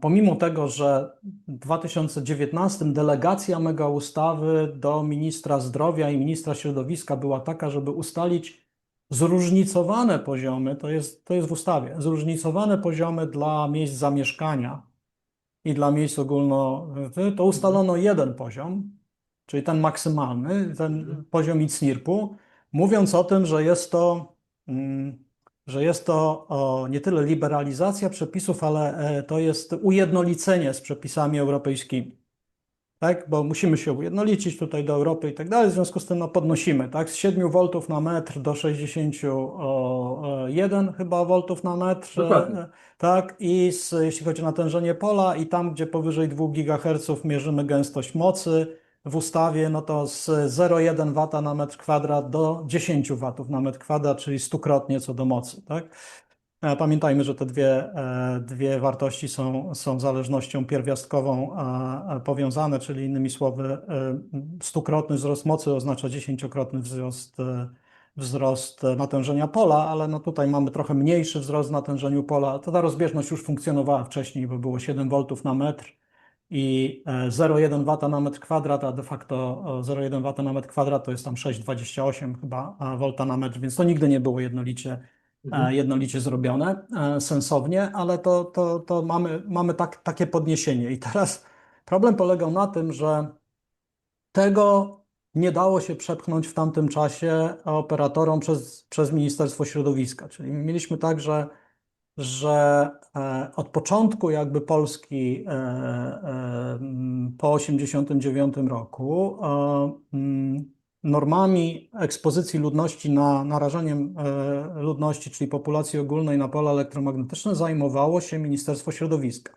pomimo tego, że w 2019 delegacja mega ustawy do ministra zdrowia i ministra środowiska była taka, żeby ustalić zróżnicowane poziomy, to jest w ustawie, zróżnicowane poziomy dla miejsc zamieszkania i dla miejsc to ustalono jeden poziom, czyli ten maksymalny, ten poziom ICNIRP-u, mówiąc o tym, mm, że jest to nie tyle liberalizacja przepisów, ale to jest ujednolicenie z przepisami europejskimi. Tak, bo musimy się ujednolicić tutaj do Europy i tak dalej, w związku z tym no, podnosimy, tak, z 7 V na metr do 61 chyba voltów na metr, Dokładnie. tak, jeśli chodzi o natężenie pola i tam, gdzie powyżej 2 GHz mierzymy gęstość mocy w ustawie, no to z 0,1 W na metr kwadrat do 10 W na metr kwadrat, czyli stukrotnie co do mocy, tak. Pamiętajmy, że te dwie wartości są zależnością pierwiastkową powiązane, czyli innymi słowy, stukrotny wzrost mocy oznacza 10-krotny wzrost natężenia pola, ale no tutaj mamy trochę mniejszy wzrost w natężeniu pola. Ta rozbieżność już funkcjonowała wcześniej, bo było 7 V na metr i 0,1 W na metr kwadrat, a de facto 0,1 W na metr kwadrat to jest tam 6,28 chyba volta na metr, więc to nigdy nie było jednolicie zrobione, sensownie, ale to mamy takie podniesienie. I teraz problem polegał na tym, że tego nie dało się przepchnąć w tamtym czasie operatorom przez Ministerstwo Środowiska. Czyli mieliśmy tak, że od początku jakby Polski po 1989 roku normami ekspozycji ludności narażeniem ludności, czyli populacji ogólnej na pola elektromagnetyczne zajmowało się Ministerstwo Środowiska.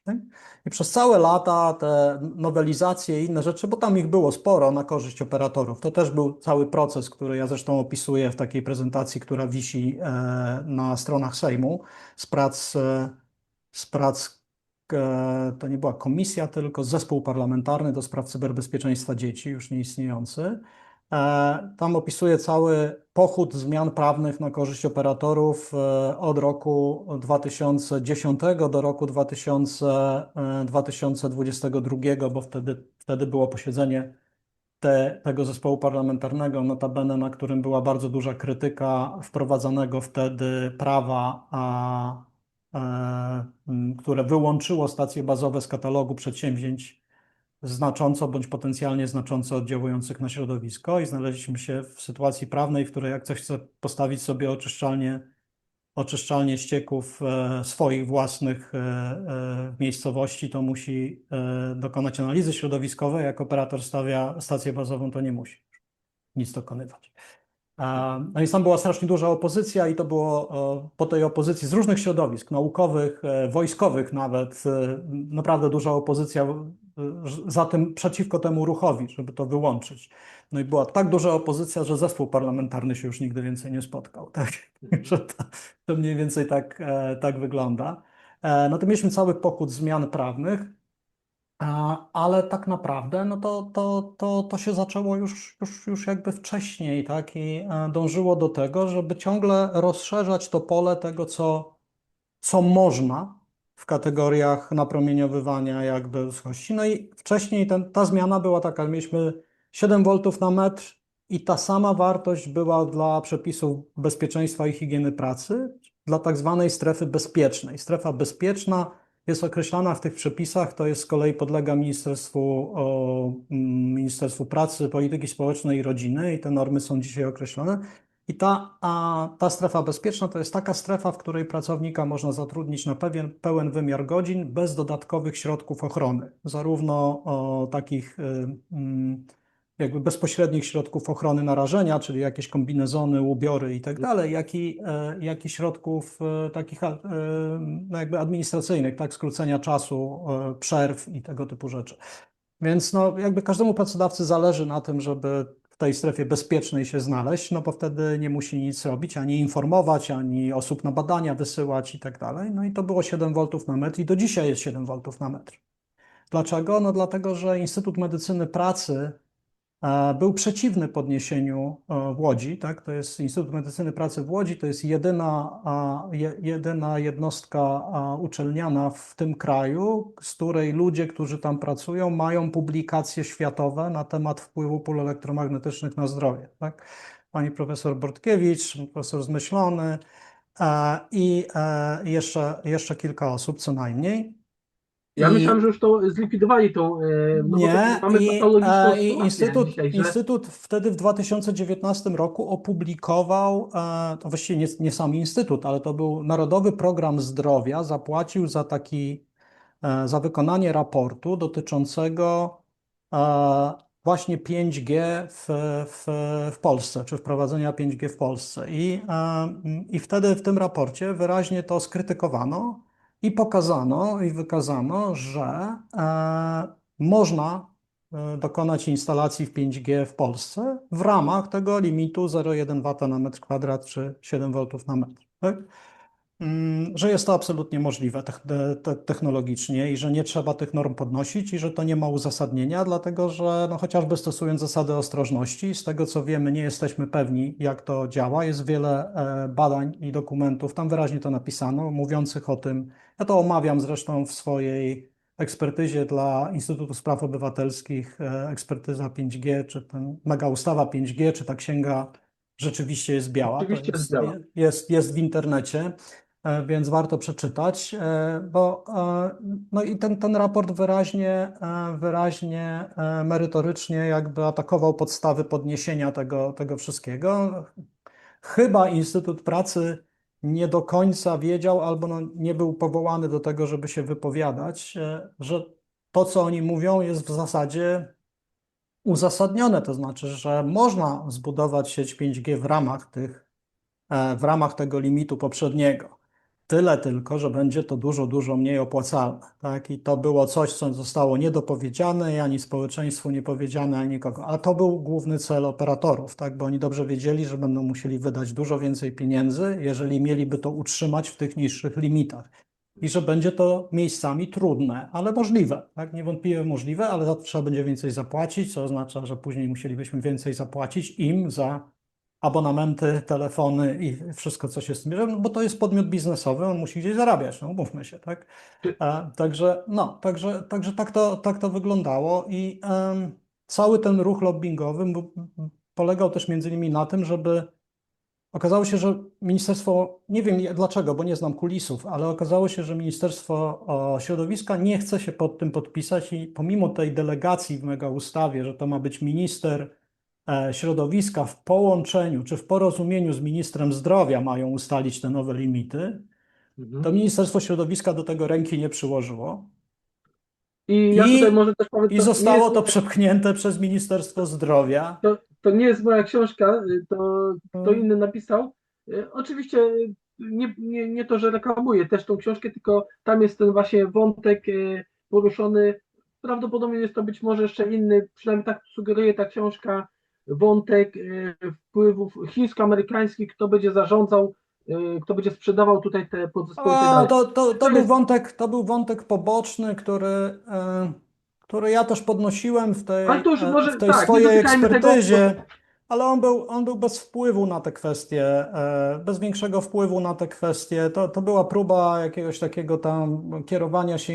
Tak? I przez całe lata te nowelizacje i inne rzeczy, bo tam ich było sporo na korzyść operatorów. To też był cały proces, który ja zresztą opisuję w takiej prezentacji, która wisi na stronach Sejmu z prac, to nie była komisja, tylko zespół parlamentarny do spraw cyberbezpieczeństwa dzieci, już nieistniejący. Tam opisuje cały pochód zmian prawnych na korzyść operatorów od roku 2010 do roku 2022, bo wtedy było posiedzenie tego zespołu parlamentarnego, notabene, na którym była bardzo duża krytyka wprowadzanego wtedy prawa, które wyłączyło stacje bazowe z katalogu przedsięwzięć znacząco bądź potencjalnie znacząco oddziałujących na środowisko i znaleźliśmy się w sytuacji prawnej, w której jak ktoś chce postawić sobie oczyszczalnię ścieków swoich własnych w miejscowości, to musi dokonać analizy środowiskowej. Jak operator stawia stację bazową, to nie musi nic dokonywać. No i tam była strasznie duża opozycja i to było po tej opozycji z różnych środowisk, naukowych, wojskowych nawet, naprawdę duża opozycja przeciwko temu ruchowi, żeby to wyłączyć. No i była tak duża opozycja, że zespół parlamentarny się już nigdy więcej nie spotkał. Tak? Że to mniej więcej tak wygląda. No to mieliśmy cały pochód zmian prawnych, ale tak naprawdę no to się zaczęło już jakby wcześniej, tak? I dążyło do tego, żeby ciągle rozszerzać to pole tego, co można w kategoriach napromieniowywania jakby wysokości. No i wcześniej ta zmiana była taka, mieliśmy 7 V na metr i ta sama wartość była dla przepisów bezpieczeństwa i higieny pracy, dla tak zwanej strefy bezpiecznej. Strefa bezpieczna jest określana w tych przepisach, to jest z kolei podlega Ministerstwu Pracy, Polityki Społecznej i Rodziny i te normy są dzisiaj określone. I ta strefa bezpieczna to jest taka strefa, w której pracownika można zatrudnić na pełen wymiar godzin bez dodatkowych środków ochrony, zarówno takich jakby bezpośrednich środków ochrony narażenia, czyli jakieś kombinezony, ubiory i tak dalej, jak i środków takich no jakby administracyjnych, tak, skrócenia czasu, przerw i tego typu rzeczy. Więc no, jakby każdemu pracodawcy zależy na tym, żeby w tej strefie bezpiecznej się znaleźć, no bo wtedy nie musi nic robić, ani informować, ani osób na badania wysyłać i tak dalej. No i to było 7 V na metr i do dzisiaj jest 7 V na metr. Dlaczego? No dlatego, że Instytut Medycyny Pracy był przeciwny podniesieniu w Łodzi, tak? To jest Instytut Medycyny Pracy w Łodzi, to jest jedyna jednostka uczelniana w tym kraju, z której ludzie, którzy tam pracują, mają publikacje światowe na temat wpływu pól elektromagnetycznych na zdrowie, tak? Pani profesor Bortkiewicz, profesor Zmyślony i jeszcze kilka osób co najmniej. Ja myślałem, I że już to zlikwidowali tą, no bo to nie, mamy patologiczną i sytuację dzisiaj, że Instytut wtedy w 2019 roku opublikował, to właściwie nie sam Instytut, ale to był Narodowy Program Zdrowia, zapłacił za wykonanie raportu dotyczącego właśnie 5G w, w Polsce, czy wprowadzenia 5G w Polsce. I wtedy w tym raporcie wyraźnie to skrytykowano i pokazano i wykazano, że można dokonać instalacji w 5G w Polsce w ramach tego limitu 0,1 W na metr kwadrat czy 7 V na metr. Tak? Że jest to absolutnie możliwe technologicznie i że nie trzeba tych norm podnosić i że to nie ma uzasadnienia, dlatego że no, chociażby stosując zasady ostrożności, z tego co wiemy, nie jesteśmy pewni, jak to działa. Jest wiele badań i dokumentów, tam wyraźnie to napisano, mówiących o tym. Ja to omawiam zresztą w swojej ekspertyzie dla Instytutu Spraw Obywatelskich, ekspertyza 5G, czy ten mega ustawa 5G, czy ta księga rzeczywiście jest biała. To rzeczywiście działa. jest w internecie. Więc warto przeczytać, bo no i ten raport wyraźnie merytorycznie jakby atakował podstawy podniesienia tego wszystkiego. Chyba Instytut Pracy nie do końca wiedział albo no nie był powołany do tego, żeby się wypowiadać, że to, co oni mówią, jest w zasadzie uzasadnione, to znaczy, że można zbudować sieć 5G w ramach tego limitu poprzedniego. Tyle tylko, że będzie to dużo, dużo mniej opłacalne. Tak? I to było coś, co zostało niedopowiedziane, ani społeczeństwu nie powiedziane, ani nikogo. A to był główny cel operatorów, tak? Bo oni dobrze wiedzieli, że będą musieli wydać dużo więcej pieniędzy, jeżeli mieliby to utrzymać w tych niższych limitach. I że będzie to miejscami trudne, ale możliwe. Tak? Niewątpliwie możliwe, ale za to trzeba będzie więcej zapłacić, co oznacza, że później musielibyśmy więcej zapłacić im za abonamenty, telefony i wszystko, co się z tym bierze, no bo to jest podmiot biznesowy, on musi gdzieś zarabiać, no umówmy się, tak? Także tak to wyglądało i cały ten ruch lobbingowy polegał też między innymi na tym, żeby okazało się, że ministerstwo, nie wiem dlaczego, bo nie znam kulisów, ale okazało się, że Ministerstwo Środowiska nie chce się pod tym podpisać i pomimo tej delegacji w mega ustawie, że to ma być minister środowiska w połączeniu czy w porozumieniu z ministrem zdrowia mają ustalić te nowe limity, to Mhm. Ministerstwo Środowiska do tego ręki nie przyłożyło I ja tutaj i, może też powiem, i to nie zostało jest, to przepchnięte przez Ministerstwo Zdrowia. to nie jest moja książka, to kto Mm, inny napisał. Oczywiście nie to, że reklamuję też tą książkę, tylko tam jest ten właśnie wątek poruszony. Prawdopodobnie jest to być może jeszcze inny, przynajmniej tak sugeruje ta książka, wątek wpływów chińsko-amerykańskich, kto będzie zarządzał, kto będzie sprzedawał tutaj te podzespoły i tak dalej. To jest, To był wątek poboczny, który ja też podnosiłem ale to już w może tej tak, nie swojej dotykajmy tego, bo ekspertyzie, ale on był bez wpływu na te kwestie, bez większego wpływu na te kwestie. To była próba jakiegoś takiego tam kierowania się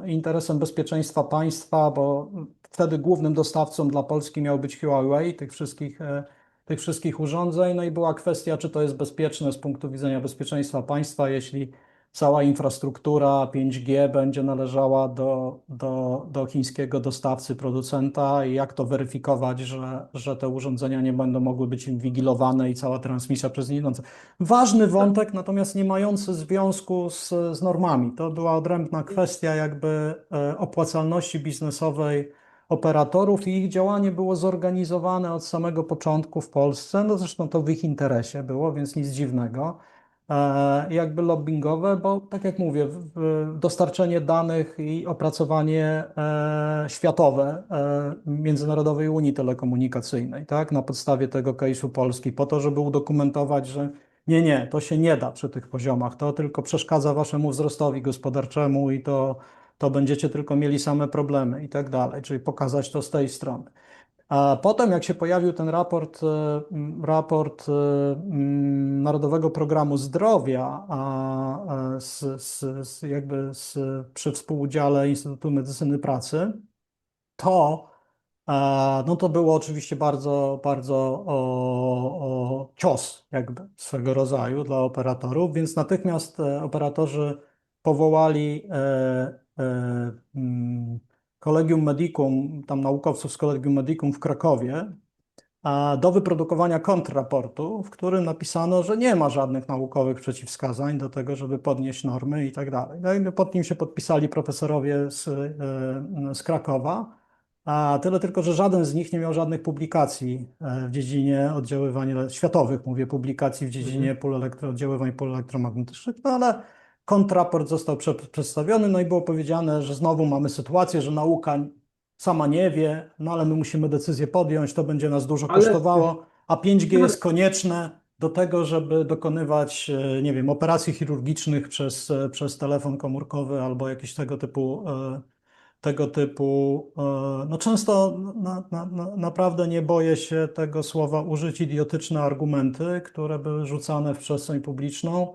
interesem bezpieczeństwa państwa, bo wtedy głównym dostawcą dla Polski miał być Huawei, tych wszystkich urządzeń. No i była kwestia, czy to jest bezpieczne z punktu widzenia bezpieczeństwa państwa, jeśli cała infrastruktura 5G będzie należała do chińskiego dostawcy, producenta i jak to weryfikować, że te urządzenia nie będą mogły być inwigilowane i cała transmisja przez nie idąca. Ważny wątek, natomiast nie mający związku z normami. To była odrębna kwestia jakby opłacalności biznesowej operatorów i ich działanie było zorganizowane od samego początku w Polsce. No zresztą to w ich interesie było, więc nic dziwnego. Jakby lobbingowe, bo tak jak mówię, dostarczenie danych i opracowanie światowe Międzynarodowej Unii Telekomunikacyjnej, tak, na podstawie tego case'u Polski, po to, żeby udokumentować, że nie, to się nie da przy tych poziomach, to tylko przeszkadza waszemu wzrostowi gospodarczemu i to będziecie tylko mieli same problemy i tak dalej, czyli pokazać to z tej strony. A potem, jak się pojawił ten raport Narodowego Programu Zdrowia, przy współudziale Instytutu Medycyny Pracy, to, no to było oczywiście bardzo, bardzo cios jakby swego rodzaju dla operatorów, więc natychmiast operatorzy powołali Collegium Medicum, tam naukowców z Collegium Medicum w Krakowie, do wyprodukowania kontrraportu, w którym napisano, że nie ma żadnych naukowych przeciwwskazań do tego, żeby podnieść normy i tak dalej. No i pod nim się podpisali profesorowie z Krakowa, a tyle tylko, że żaden z nich nie miał żadnych publikacji w dziedzinie oddziaływania, światowych, mówię, publikacji w dziedzinie oddziaływań pól elektromagnetycznych, no ale kontraport został przedstawiony, no i było powiedziane, że znowu mamy sytuację, że nauka sama nie wie, no ale my musimy decyzję podjąć, to będzie nas dużo Ale kosztowało, a 5G jest konieczne do tego, żeby dokonywać, nie wiem, operacji chirurgicznych przez telefon komórkowy albo jakieś no często naprawdę nie boję się tego słowa użyć, idiotyczne argumenty, które były rzucane w przestrzeń publiczną.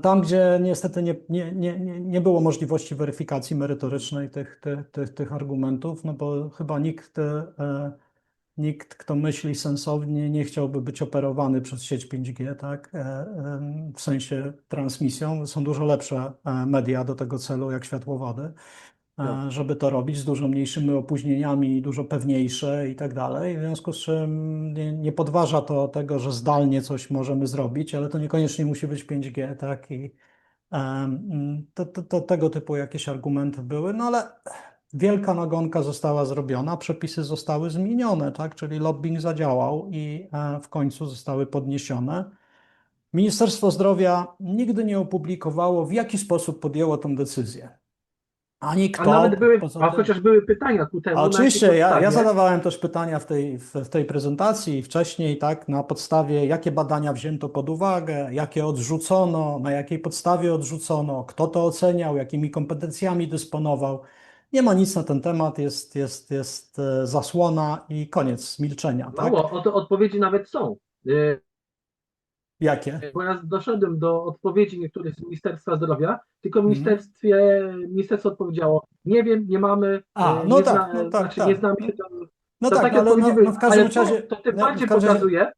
Tam, gdzie niestety nie było możliwości weryfikacji merytorycznej tych argumentów, no bo chyba nikt, kto myśli sensownie, nie chciałby być operowany przez sieć 5G, tak? W sensie transmisją. Są dużo lepsze media do tego celu, jak światłowody, tak. żeby to robić z dużo mniejszymi opóźnieniami, dużo pewniejsze i tak dalej. W związku z czym nie podważa to tego, że zdalnie coś możemy zrobić, ale to niekoniecznie musi być 5G, tak? I tego typu jakieś argumenty były, no ale wielka nagonka została zrobiona, przepisy zostały zmienione, tak? Czyli lobbying zadziałał i w końcu zostały podniesione. Ministerstwo Zdrowia nigdy nie opublikowało, w jaki sposób podjęło tę decyzję. Ani A nawet kto, były, poza a tym. chociaż były pytania ku A temu, na jakiej oczywiście, ja podstawie. zadawałem też pytania w tej prezentacji wcześniej, tak, na podstawie, jakie badania wzięto pod uwagę, jakie odrzucono, na jakiej podstawie odrzucono, kto to oceniał, jakimi kompetencjami dysponował. Nie ma nic na ten temat, jest zasłona i koniec milczenia, tak? Mało, odpowiedzi nawet są. Jakie? Bo ja doszedłem do odpowiedzi niektórych z Ministerstwa Zdrowia, tylko Mhm. ministerstwo odpowiedziało, nie wiem, nie mamy, No tak, no tak, znaczy nie tak. znamy No, się, no to tak, no takie ale odpowiedzi były, w każdym ale razie, to tym no, w bardziej każdym razie. pokazuje,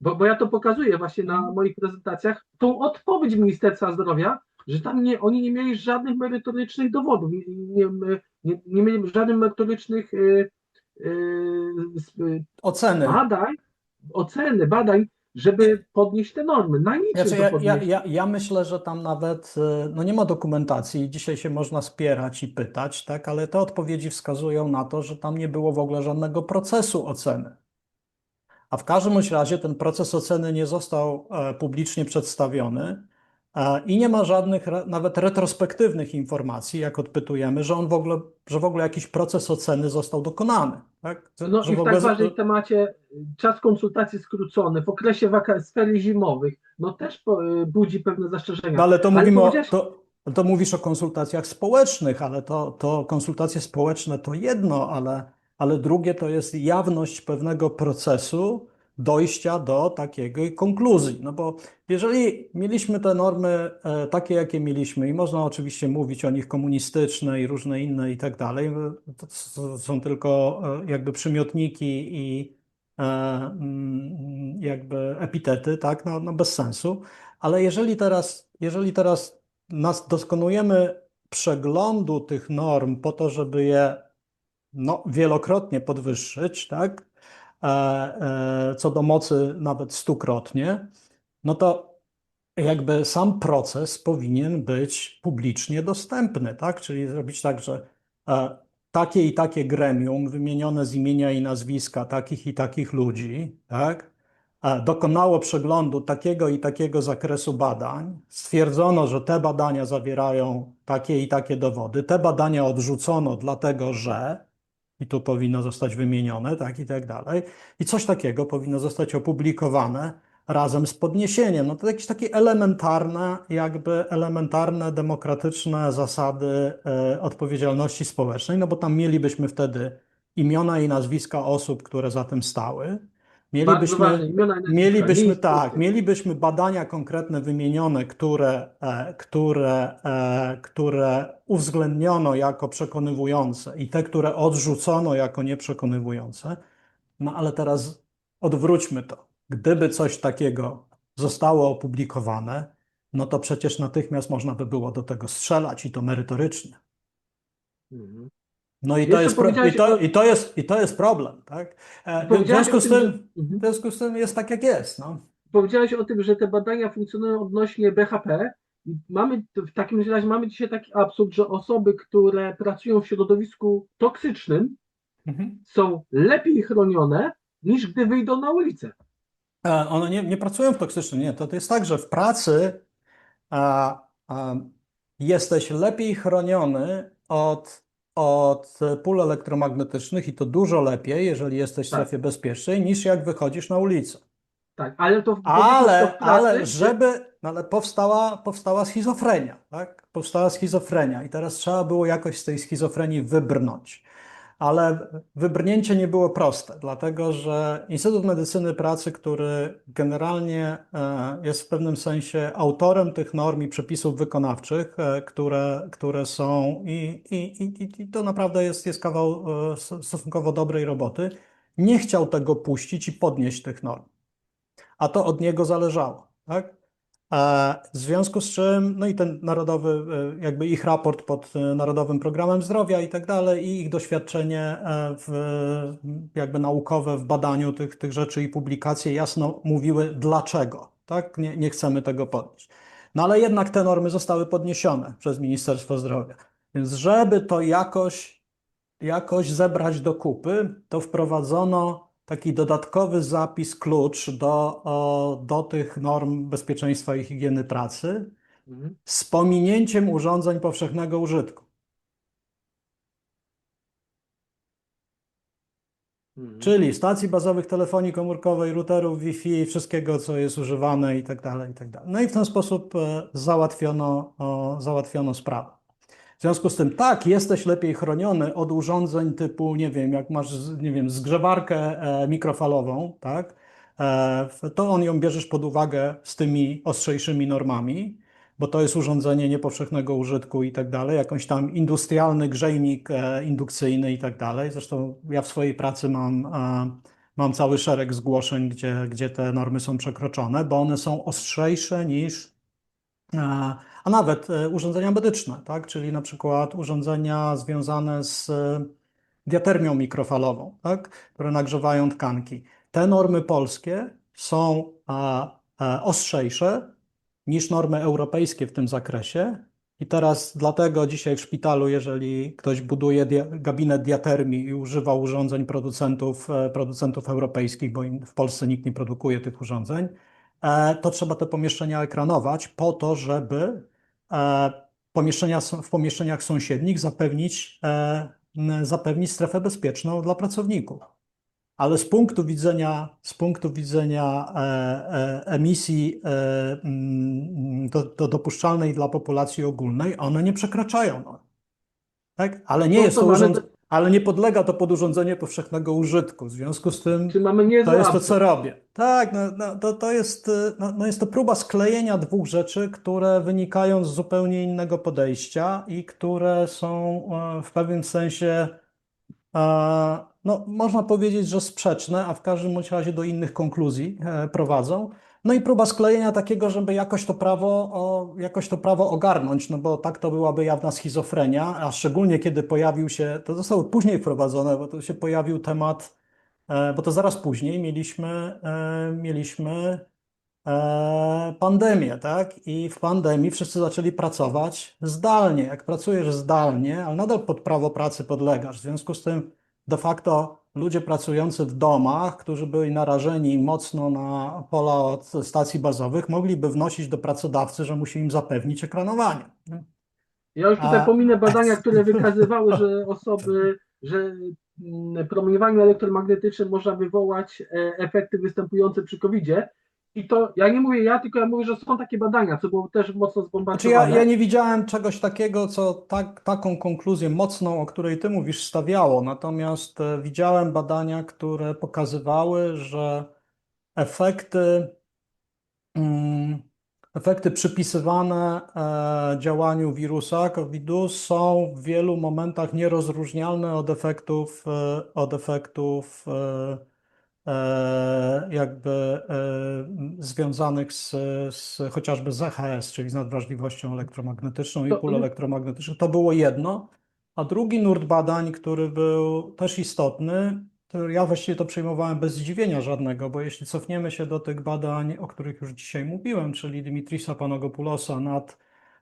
bo ja to pokazuję właśnie na moich prezentacjach, tą odpowiedź Ministerstwa Zdrowia, że tam oni nie mieli żadnych merytorycznych dowodów, nie mieli żadnych merytorycznych Oceny. badań, oceny badań, żeby podnieść te normy. Na niczym Znaczy, to podnieść. ja myślę, że tam nawet no nie ma dokumentacji. Dzisiaj się można spierać i pytać, tak, ale te odpowiedzi wskazują na to, że tam nie było w ogóle żadnego procesu oceny. A w każdym bądź razie ten proces oceny nie został publicznie przedstawiony i nie ma żadnych nawet retrospektywnych informacji, jak odpytujemy, że w ogóle jakiś proces oceny został dokonany. Tak? No Że i w w ogóle. tak ważnym temacie czas konsultacji skrócony w okresie wakacji zimowych, no też budzi pewne No zastrzeżenia. ale to Ale mówimy powiedziałeś, to mówisz o konsultacjach społecznych, ale to konsultacje społeczne to jedno, ale drugie to jest jawność pewnego procesu dojścia do takiej konkluzji. No bo jeżeli mieliśmy te normy takie, jakie mieliśmy, i można oczywiście mówić o nich komunistyczne i różne inne i tak dalej, to są tylko jakby przymiotniki i jakby epitety, tak, no bez sensu. Ale jeżeli teraz dokonujemy przeglądu tych norm po to, żeby je no, wielokrotnie podwyższyć, tak, co do mocy nawet stukrotnie, no to jakby sam proces powinien być publicznie dostępny, tak? Czyli zrobić tak, że takie i takie gremium wymienione z imienia i nazwiska takich i takich ludzi, tak? Dokonało przeglądu takiego i takiego zakresu badań, stwierdzono, że te badania zawierają takie i takie dowody, te badania odrzucono dlatego, że i tu powinno zostać wymienione, tak i tak dalej. I coś takiego powinno zostać opublikowane razem z podniesieniem. No to jakieś takie elementarne, demokratyczne zasady odpowiedzialności społecznej, no bo tam mielibyśmy wtedy imiona i nazwiska osób, które za tym stały. Bardzo ważne, Mielibyśmy, imiona i nazwiska, mielibyśmy miejsce, tak, mielibyśmy badania konkretne wymienione, które uwzględniono jako przekonywujące i te, które odrzucono jako nieprzekonywujące. No ale teraz odwróćmy to. Gdyby coś takiego zostało opublikowane, no to przecież natychmiast można by było do tego strzelać i to merytorycznie. Mhm. No i to Jeszcze jest, pro- powiedziałeś o, i to jest problem, tak? W powiedziałeś o związku z tym, że tym, w związku z tym jest tak, jak jest, no. powiedziałeś o tym, że te badania funkcjonują odnośnie BHP. Mamy, w takim razie mamy dzisiaj taki absurd, że osoby, które pracują w środowisku toksycznym, Mhm. są lepiej chronione niż gdy wyjdą na ulicę. One nie pracują w toksycznym, nie. To jest tak, że w pracy a, a, jesteś lepiej chroniony od pól elektromagnetycznych i to dużo lepiej, jeżeli jesteś w Tak, strefie bezpiecznej, niż jak wychodzisz na ulicę. tak, ale to powiedzmy, że to w Ale pracy, no ale powstała schizofrenia, tak? Powstała schizofrenia i teraz trzeba było jakoś z tej schizofrenii wybrnąć. Ale wybrnięcie nie było proste, dlatego że Instytut Medycyny Pracy, który generalnie jest w pewnym sensie autorem tych norm i przepisów wykonawczych, które są, i to naprawdę jest kawał stosunkowo dobrej roboty, nie chciał tego puścić i podnieść tych norm, a to od niego zależało, tak? W związku z czym, no i ten narodowy, jakby ich raport pod Narodowym Programem Zdrowia i tak dalej, i ich doświadczenie jakby naukowe w badaniu tych rzeczy i publikacje jasno mówiły dlaczego, tak? Nie chcemy tego podnieść. No ale jednak te normy zostały podniesione przez Ministerstwo Zdrowia. Więc żeby to jakoś zebrać do kupy, to wprowadzono taki dodatkowy zapis, klucz do tych norm bezpieczeństwa i higieny pracy mhm, z pominięciem urządzeń powszechnego użytku. mhm. Czyli stacji bazowych telefonii komórkowej, routerów Wi-Fi, wszystkiego, co jest używane i tak dalej, i tak dalej. No i w ten sposób załatwiono sprawę. W związku z tym, tak, jesteś lepiej chroniony od urządzeń typu, nie wiem, jak masz, nie wiem, zgrzewarkę mikrofalową, tak, to on ją bierzesz pod uwagę z tymi ostrzejszymi normami, bo to jest urządzenie niepowszechnego użytku i tak dalej, jakąś tam industrialny grzejnik indukcyjny i tak dalej. Zresztą ja w swojej pracy mam cały szereg zgłoszeń, gdzie te normy są przekroczone, bo one są ostrzejsze niż a nawet urządzenia medyczne, tak? Czyli na przykład urządzenia związane z diatermią mikrofalową, tak? Które nagrzewają tkanki. Te normy polskie są ostrzejsze niż normy europejskie w tym zakresie. I teraz dlatego dzisiaj w szpitalu, jeżeli ktoś buduje gabinet diatermii i używa urządzeń producentów europejskich, bo w Polsce nikt nie produkuje tych urządzeń, to trzeba te pomieszczenia ekranować po to, żeby w pomieszczeniach sąsiednich zapewnić strefę bezpieczną dla pracowników. Ale z punktu widzenia emisji dopuszczalnej dla populacji ogólnej, one nie przekraczają norm. Tak? Ale nie To, jest to to mamy, ale nie podlega to pod urządzenie powszechnego użytku. W związku z tym czy mamy to niezły jest to, co absurd. robię. Tak, jest to próba sklejenia dwóch rzeczy, które wynikają z zupełnie innego podejścia i które są w pewnym sensie, no, można powiedzieć, że sprzeczne, a w każdym bądź razie do innych konkluzji prowadzą. No i próba sklejenia takiego, żeby jakoś to prawo ogarnąć, no bo tak to byłaby jawna schizofrenia, a szczególnie kiedy pojawił się, to zostało później wprowadzone, bo to się pojawił temat, bo to zaraz później mieliśmy pandemię, tak? I w pandemii wszyscy zaczęli pracować zdalnie. Jak pracujesz zdalnie, ale nadal pod prawo pracy podlegasz, w związku z tym de facto ludzie pracujący w domach, którzy byli narażeni mocno na pola od stacji bazowych, mogliby wnosić do pracodawcy, że musi im zapewnić ekranowanie. Ja już tutaj A, pominę badania, które wykazywały, że promieniowaniem elektromagnetycznym można wywołać efekty występujące przy COVID-zie. I to ja nie mówię ja, tylko ja mówię, że są takie badania, co było też mocno Znaczy ja zbombardowane. nie widziałem czegoś takiego, co taką konkluzję mocną, o której ty mówisz, stawiało. Natomiast widziałem badania, które pokazywały, że efekty, mm, efekty przypisywane działaniu wirusa COVID-u są w wielu momentach nierozróżnialne od efektów jakby związanych z chociażby z EHS, czyli z nadwrażliwością elektromagnetyczną i To, pól elektromagnetycznych. To było jedno. A drugi nurt badań, który był też istotny, to ja właściwie to przyjmowałem bez zdziwienia żadnego, bo jeśli cofniemy się do tych badań, o których już dzisiaj mówiłem, czyli Dimitrisa Panagopoulosa nad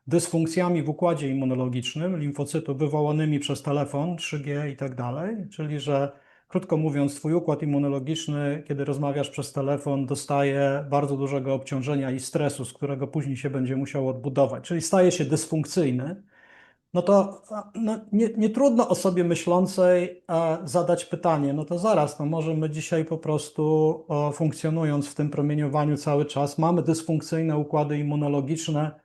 dysfunkcjami w układzie immunologicznym, limfocytów wywołanymi przez telefon, 3G i tak dalej, czyli że krótko mówiąc, twój układ immunologiczny, kiedy rozmawiasz przez telefon, dostaje bardzo dużego obciążenia i stresu, z którego później się będzie musiał odbudować, czyli staje się dysfunkcyjny. No to no, nie trudno osobie myślącej zadać pytanie, no to zaraz, no może my dzisiaj po prostu funkcjonując w tym promieniowaniu cały czas, mamy dysfunkcyjne układy immunologiczne,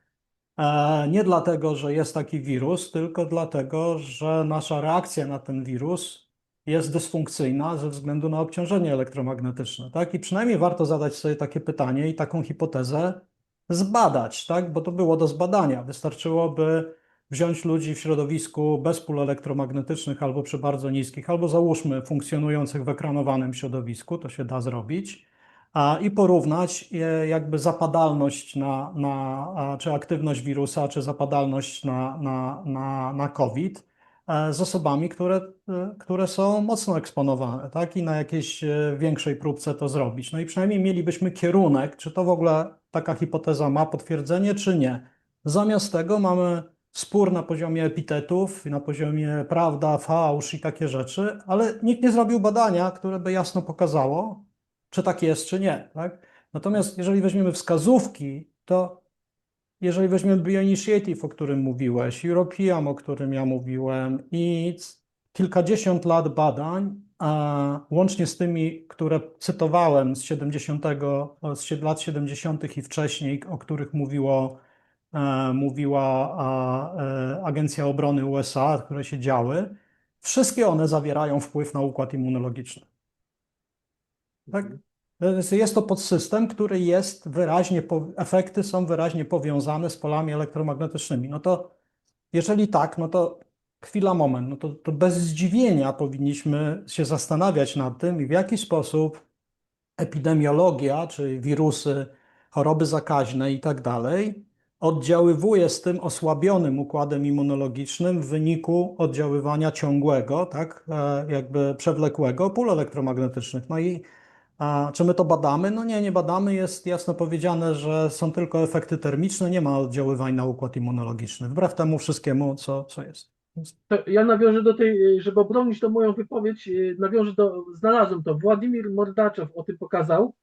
nie dlatego, że jest taki wirus, tylko dlatego, że nasza reakcja na ten wirus jest dysfunkcyjna ze względu na obciążenie elektromagnetyczne, tak? I przynajmniej warto zadać sobie takie pytanie i taką hipotezę zbadać, tak? Bo to było do zbadania. Wystarczyłoby wziąć ludzi w środowisku bez pól elektromagnetycznych albo przy bardzo niskich, albo załóżmy funkcjonujących w ekranowanym środowisku, to się da zrobić i porównać jakby zapadalność czy aktywność wirusa, czy zapadalność na COVID z osobami, które są mocno eksponowane, tak? I na jakiejś większej próbce to zrobić. No i przynajmniej mielibyśmy kierunek, czy to w ogóle taka hipoteza ma potwierdzenie, czy nie. Zamiast tego mamy spór na poziomie epitetów, na poziomie prawda, fałsz i takie rzeczy, ale nikt nie zrobił badania, które by jasno pokazało, czy tak jest, czy nie, tak? Natomiast jeżeli weźmiemy wskazówki, to jeżeli weźmiemy Bioinitiative, o którym mówiłeś, European, o którym ja mówiłem i kilkadziesiąt lat badań, a łącznie z tymi, które cytowałem z lat 70. i wcześniej, o których mówiła Agencja Obrony USA, które się działy, wszystkie one zawierają wpływ na układ immunologiczny. Tak? Mhm. Jest to podsystem, który jest wyraźnie, efekty są wyraźnie powiązane z polami elektromagnetycznymi. No to jeżeli tak, no to chwila, moment, no to bez zdziwienia powinniśmy się zastanawiać nad tym, w jaki sposób epidemiologia, czyli wirusy, choroby zakaźne i tak dalej, oddziaływuje z tym osłabionym układem immunologicznym w wyniku oddziaływania ciągłego, tak, jakby przewlekłego pól elektromagnetycznych. No i czy my to badamy? No nie badamy. Jest jasno powiedziane, że są tylko efekty termiczne, nie ma oddziaływań na układ immunologiczny, wbrew temu wszystkiemu, co jest. To ja nawiążę do tej, żeby obronić tą moją wypowiedź, nawiążę znalazłem to. Władimir Mordaczew o tym pokazał.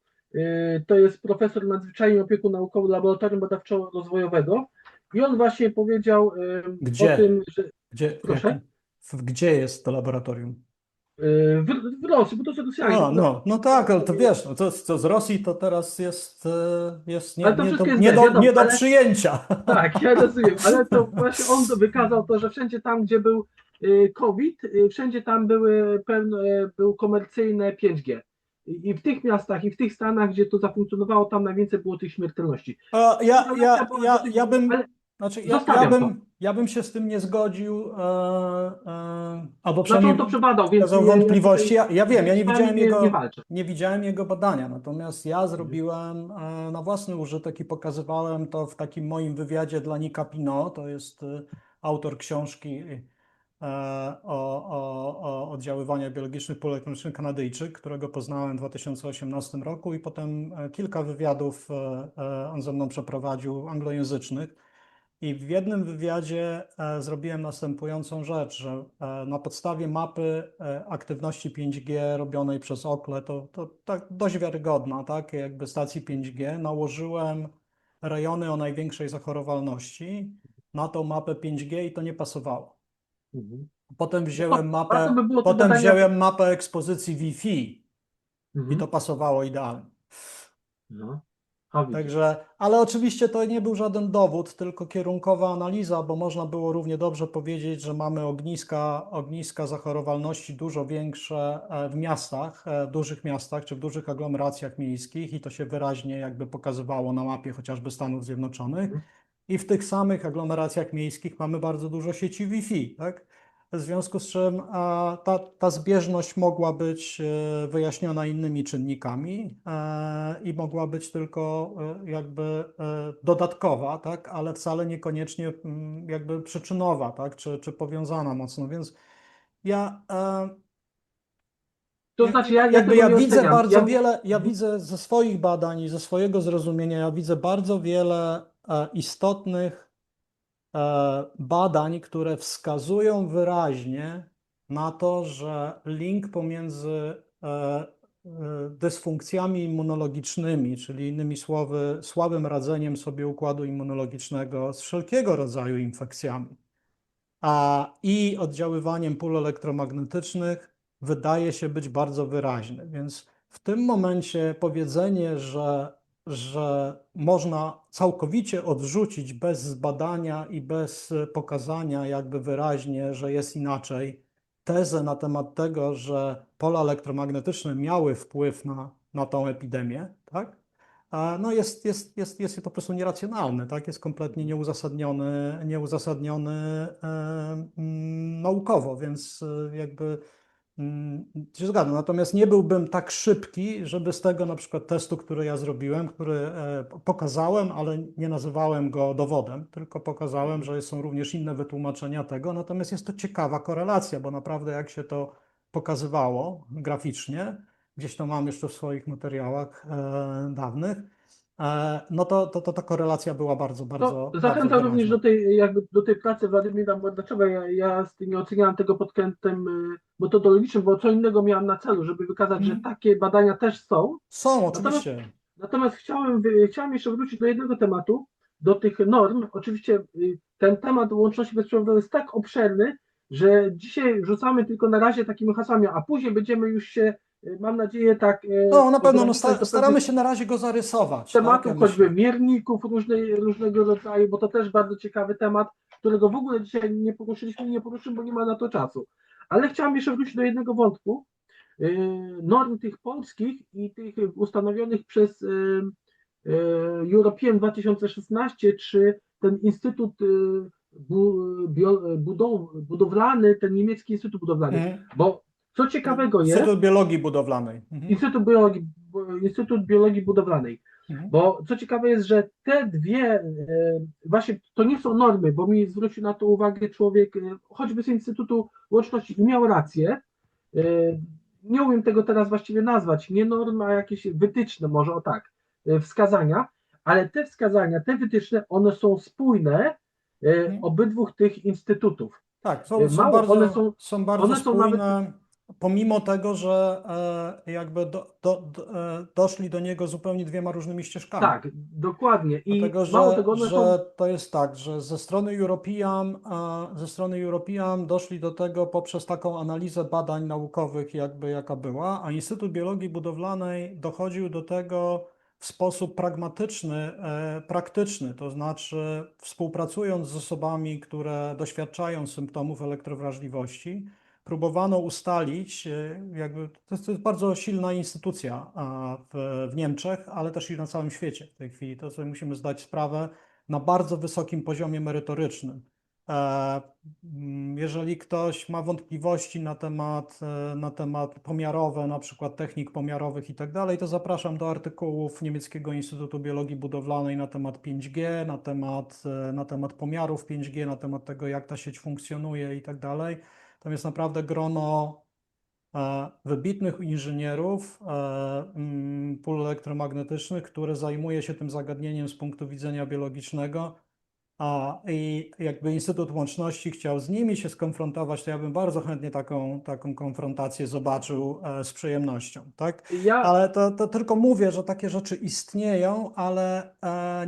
To jest profesor nadzwyczajny opiekun naukowy Laboratorium Badawczo-Rozwojowego i on właśnie powiedział o Gdzie? tym, że Gdzie, proszę, gdzie jest to laboratorium? w Rosji, bo to są Rosjanie, to No tak, ale to wiesz, no to z Rosji to teraz jest ale to wszystko jest wiadomo, nie do ale przyjęcia. tak, ja rozumiem, ale to właśnie on wykazał to, że wszędzie tam, gdzie był COVID, wszędzie tam był komercyjne 5G. I w tych miastach, i w tych stanach, gdzie to zafunkcjonowało, tam najwięcej było tych śmiertelności. A Korelacja była dosyć, ja bym, ale znaczy zostawiam to. ja bym się z tym nie zgodził, albo Znaczy on to przynajmniej przebadał, więc wskazał ja wątpliwości. tutaj Ja wiem, ja z wami nie walczę. nie widziałem jego badania, natomiast ja Mhm. zrobiłem na własny użytek i pokazywałem to w takim moim wywiadzie dla Nika Pino, to jest autor książki o oddziaływaniach biologicznych pól elektronicznych, Kanadyjczyk, którego poznałem w 2018 roku i potem kilka wywiadów on ze mną przeprowadził anglojęzycznych. I w jednym wywiadzie zrobiłem następującą rzecz, że na podstawie mapy aktywności 5G robionej przez Okle, to tak dość wiarygodna, tak, jakby stacji 5G, nałożyłem rejony o największej zachorowalności na tą mapę 5G i to nie pasowało. Mhm. No, warto by było te Potem badania. wziąłem mapę ekspozycji Wi-Fi i Mhm. to pasowało idealnie. No. A widzisz. Także, ale oczywiście to nie był żaden dowód, tylko kierunkowa analiza, bo można było równie dobrze powiedzieć, że mamy ogniska zachorowalności dużo większe w miastach, w dużych miastach czy w dużych aglomeracjach miejskich i to się wyraźnie jakby pokazywało na mapie chociażby Stanów Zjednoczonych. Mhm. I w tych samych aglomeracjach miejskich mamy bardzo dużo sieci Wi-Fi, tak? W związku z czym ta zbieżność mogła być wyjaśniona innymi czynnikami i mogła być tylko jakby dodatkowa, tak? Ale wcale niekoniecznie jakby przyczynowa, tak? Czy powiązana mocno. Więc ja To znaczy, ja jakby tego ja nie widzę oceniam. bardzo wiele, ja Mhm. widzę ze swoich badań i ze swojego zrozumienia, ja widzę bardzo wiele istotnych badań, które wskazują wyraźnie na to, że link pomiędzy dysfunkcjami immunologicznymi, czyli innymi słowy, słabym radzeniem sobie układu immunologicznego z wszelkiego rodzaju infekcjami, i oddziaływaniem pól elektromagnetycznych wydaje się być bardzo wyraźny. Więc w tym momencie powiedzenie, że można całkowicie odrzucić bez zbadania i bez pokazania jakby wyraźnie, że jest inaczej, tezę na temat tego, że pola elektromagnetyczne miały wpływ na tą epidemię, tak? No jest po prostu nieracjonalny, tak? Jest kompletnie nieuzasadniony naukowo, więc jakby się zgadzam. Natomiast nie byłbym tak szybki, żeby z tego na przykład testu, który ja zrobiłem, który pokazałem, ale nie nazywałem go dowodem, tylko pokazałem, że są również inne wytłumaczenia tego. Natomiast jest to ciekawa korelacja, bo naprawdę jak się to pokazywało graficznie, gdzieś to mam jeszcze w swoich materiałach dawnych, no to ta korelacja była bardzo, To bardzo, bardzo zachęcam również wyraźna. do tej, jakby do tej pracy Władimira Mordaczowa. Ja nie oceniałem tego pod kątem metodologicznym, bo co innego miałem na celu, żeby wykazać, że Mhm. takie badania też są. Są, Natomiast, oczywiście. natomiast chciałem jeszcze wrócić do jednego tematu, do tych norm. Oczywiście ten temat łączności bezprzewodowej jest tak obszerny, że dzisiaj rzucamy tylko na razie takimi hasłami, a później będziemy już się, mam nadzieję, tak No, na pewno no, ograniczać do staramy pewnych się na razie go zarysować, tak? Ja tematów, choćby myślę. mierników różnego rodzaju, bo to też bardzo ciekawy temat, którego w ogóle dzisiaj nie poruszyliśmy i nie poruszymy, bo nie ma na to czasu. Ale chciałem jeszcze wrócić do jednego wątku, norm tych polskich i tych ustanowionych przez European 2016, czy ten Instytut Budowlany, ten niemiecki Instytut Budowlany. Mhm. Bo co ciekawego Instytut jest, Biologii Budowlanej. Mhm. Instytut Biologii Budowlanej. Mhm. Bo co ciekawe jest, że te dwie, właśnie to nie są normy, bo mi zwrócił na to uwagę człowiek, choćby z Instytutu Łączności i miał rację. e, Nie umiem tego teraz właściwie nazwać, nie normy, a jakieś wytyczne, może o tak, wskazania, ale te wskazania, te wytyczne, one są spójne Mhm. obydwu tych instytutów. Tak, Mało, są bardzo one są nawet spójne, pomimo tego, że jakby doszli do niego zupełnie dwiema różnymi ścieżkami. tak, dokładnie. I Dlatego, mało tego, one są. że to jest tak, że ze strony European doszli do tego poprzez taką analizę badań naukowych, jakby jaka była, a Instytut Biologii Budowlanej dochodził do tego w sposób pragmatyczny, praktyczny, to znaczy współpracując z osobami, które doświadczają symptomów elektrowrażliwości, próbowano ustalić, jakby to jest bardzo silna instytucja w Niemczech, ale też i na całym świecie w tej chwili. To sobie musimy zdać sprawę na bardzo wysokim poziomie merytorycznym. E, Jeżeli ktoś ma wątpliwości na temat pomiarowe, na przykład technik pomiarowych i tak dalej, to zapraszam do artykułów Niemieckiego Instytutu Biologii Budowlanej na temat 5G, na temat pomiarów 5G, na temat tego, jak ta sieć funkcjonuje i tak dalej. Tam jest naprawdę grono wybitnych inżynierów pól elektromagnetycznych, które zajmuje się tym zagadnieniem z punktu widzenia biologicznego. I jakby Instytut Łączności chciał z nimi się skonfrontować, to ja bym bardzo chętnie taką konfrontację zobaczył z przyjemnością, tak? Ja, Ale to tylko mówię, że takie rzeczy istnieją, ale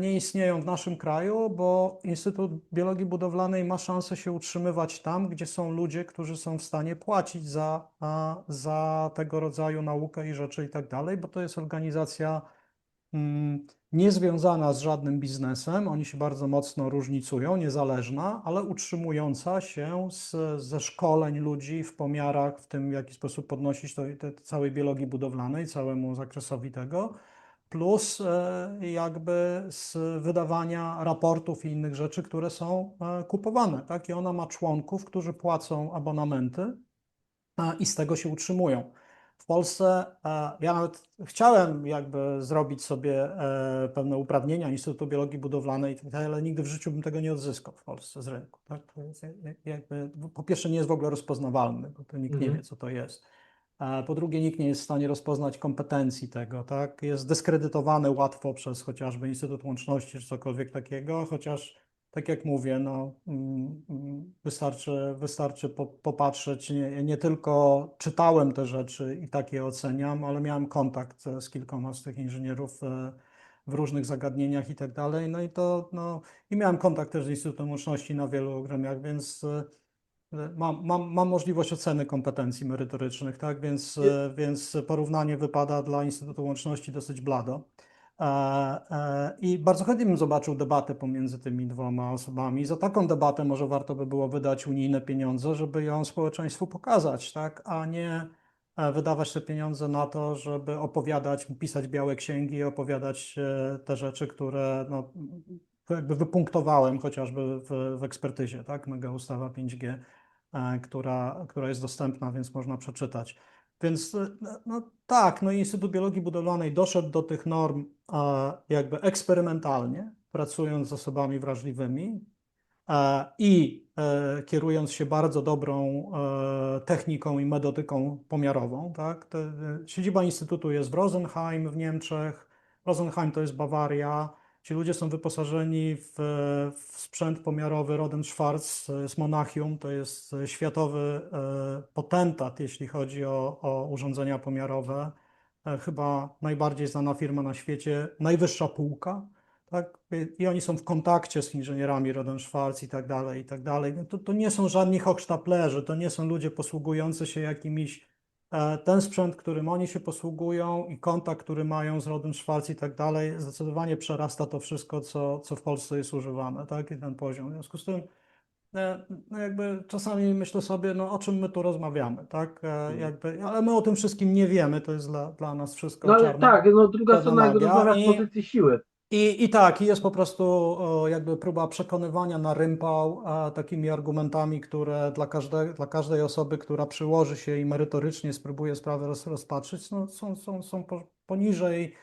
nie istnieją w naszym kraju, bo Instytut Biologii Budowlanej ma szansę się utrzymywać tam, gdzie są ludzie, którzy są w stanie płacić za tego rodzaju naukę i rzeczy i tak dalej, bo to jest organizacja niezwiązana z żadnym biznesem, oni się bardzo mocno różnicują, niezależna, ale utrzymująca się ze szkoleń ludzi w pomiarach, w tym w jaki sposób podnosić te całej biologii budowlanej, całemu zakresowi tego, plus jakby z wydawania raportów i innych rzeczy, które są kupowane, tak? I ona ma członków, którzy płacą abonamenty i z tego się utrzymują. W Polsce ja nawet chciałem jakby zrobić sobie pewne uprawnienia Instytutu Biologii Budowlanej, ale nigdy w życiu bym tego nie odzyskał w Polsce z rynku. Tak? To jest jakby, po pierwsze nie jest w ogóle rozpoznawalny, bo to nikt nie wie, co to jest. Po drugie, nikt nie jest w stanie rozpoznać kompetencji tego, tak? Jest dyskredytowany łatwo przez chociażby Instytut Łączności czy cokolwiek takiego, chociaż tak jak mówię, no, wystarczy popatrzeć. Nie tylko czytałem te rzeczy i tak je oceniam, ale miałem kontakt z kilkoma z tych inżynierów w różnych zagadnieniach i tak dalej. No i to, no, i miałem kontakt też z Instytutem Łączności na wielu gremiach, więc mam możliwość oceny kompetencji merytorycznych, tak? Więc porównanie wypada dla Instytutu Łączności dosyć blado. I bardzo chętnie bym zobaczył debatę pomiędzy tymi dwoma osobami. Za taką debatę może warto by było wydać unijne pieniądze, żeby ją społeczeństwu pokazać, tak? A nie wydawać te pieniądze na to, żeby opowiadać, pisać białe księgi i opowiadać te rzeczy, które no, jakby wypunktowałem chociażby w ekspertyzie, tak? Mega ustawa 5G, która jest dostępna, więc można przeczytać. Więc no tak, no Instytut Biologii Budowlanej doszedł do tych norm jakby eksperymentalnie, pracując z osobami wrażliwymi i kierując się bardzo dobrą techniką i metodyką pomiarową. Tak? Siedziba Instytutu jest w Rosenheim w Niemczech. Rosenheim to jest Bawaria. Ci ludzie są wyposażeni w sprzęt pomiarowy Rohde & Schwarz z Monachium. To jest światowy potentat, jeśli chodzi o urządzenia pomiarowe. Chyba najbardziej znana firma na świecie, najwyższa półka. Tak? I oni są w kontakcie z inżynierami Rohde & Schwarz i tak dalej, i tak dalej. No to nie są żadni hochsztaplerzy, to nie są ludzie posługujący się jakimiś ten sprzęt, którym oni się posługują i kontakt, który mają z Rohde & Schwarz i tak dalej, zdecydowanie przerasta to wszystko, co w Polsce jest używane, tak? I ten poziom. W związku z tym no jakby czasami myślę sobie, no o czym my tu rozmawiamy, tak? Jakby, ale my o tym wszystkim nie wiemy, to jest dla nas No wszystko ale tak, no druga czarna strona jakby magia rozmawia z pozycji siły. i tak, jest po prostu jakby próba przekonywania na rympał takimi argumentami, które dla każdej osoby, która przyłoży się i merytorycznie spróbuje sprawę rozpatrzyć, no, są poniżej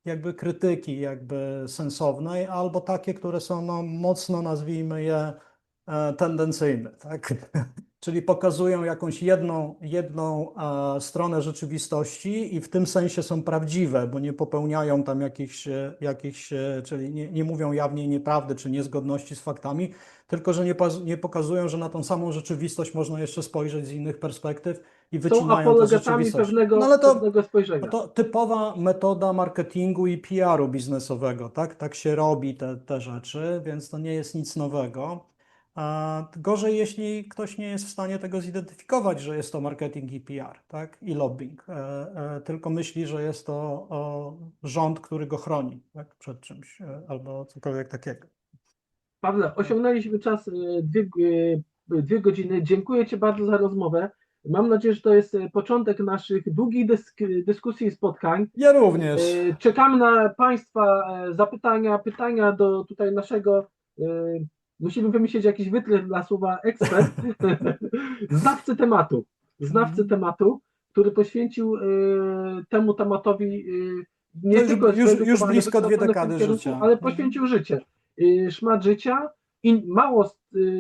jakby krytyki jakby sensownej, albo takie, które są no, mocno, nazwijmy je, tendencyjne, tak? Czyli pokazują jakąś jedną stronę rzeczywistości i w tym sensie są prawdziwe, bo nie popełniają tam jakichś czyli nie mówią jawnie nieprawdy czy niezgodności z faktami, tylko że nie pokazują, że na tą samą rzeczywistość można jeszcze spojrzeć z innych perspektyw i Są wycinają te z apologetami rzeczywistości. No pewnego, ale pewnego no spojrzenia. to typowa metoda marketingu i PR-u biznesowego, tak? Tak się robi te rzeczy, więc to nie jest nic nowego. Gorzej, jeśli ktoś nie jest w stanie tego zidentyfikować, że jest to marketing i PR, tak? I lobbying, tylko myśli, że jest to rząd, który go chroni, tak? Przed czymś albo cokolwiek takiego. Pawle, osiągnęliśmy czas 2 godziny. Dziękuję Ci bardzo za rozmowę. Mam nadzieję, że to jest początek naszych długich dyskusji i spotkań. Ja również. Czekamy na Państwa zapytania, pytania do tutaj naszego, musimy wymyślić jakiś wytrych dla słowa ekspert, znawcy tematu, który poświęcił temu tematowi nie To tylko już wyedukowane, blisko 2 wykształcone w tym dekady kierunku, życia. ale poświęcił życie. Szmat życia i mało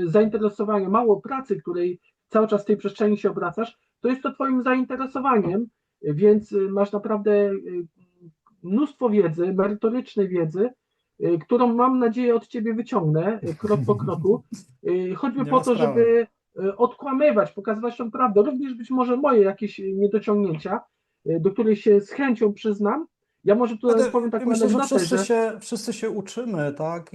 zainteresowania, mało pracy, której cały czas w tej przestrzeni się obracasz, to jest to Twoim zainteresowaniem, więc masz naprawdę mnóstwo wiedzy, merytorycznej wiedzy, którą mam nadzieję od Ciebie wyciągnę krok po kroku, choćby Nie po ma to, sprawy. żeby odkłamywać, pokazywać tą prawdę, również być może moje jakieś niedociągnięcia, do których się z chęcią przyznam. Ja może tutaj powiem taką Myślę, że anegdotę, że wszyscy się uczymy, tak?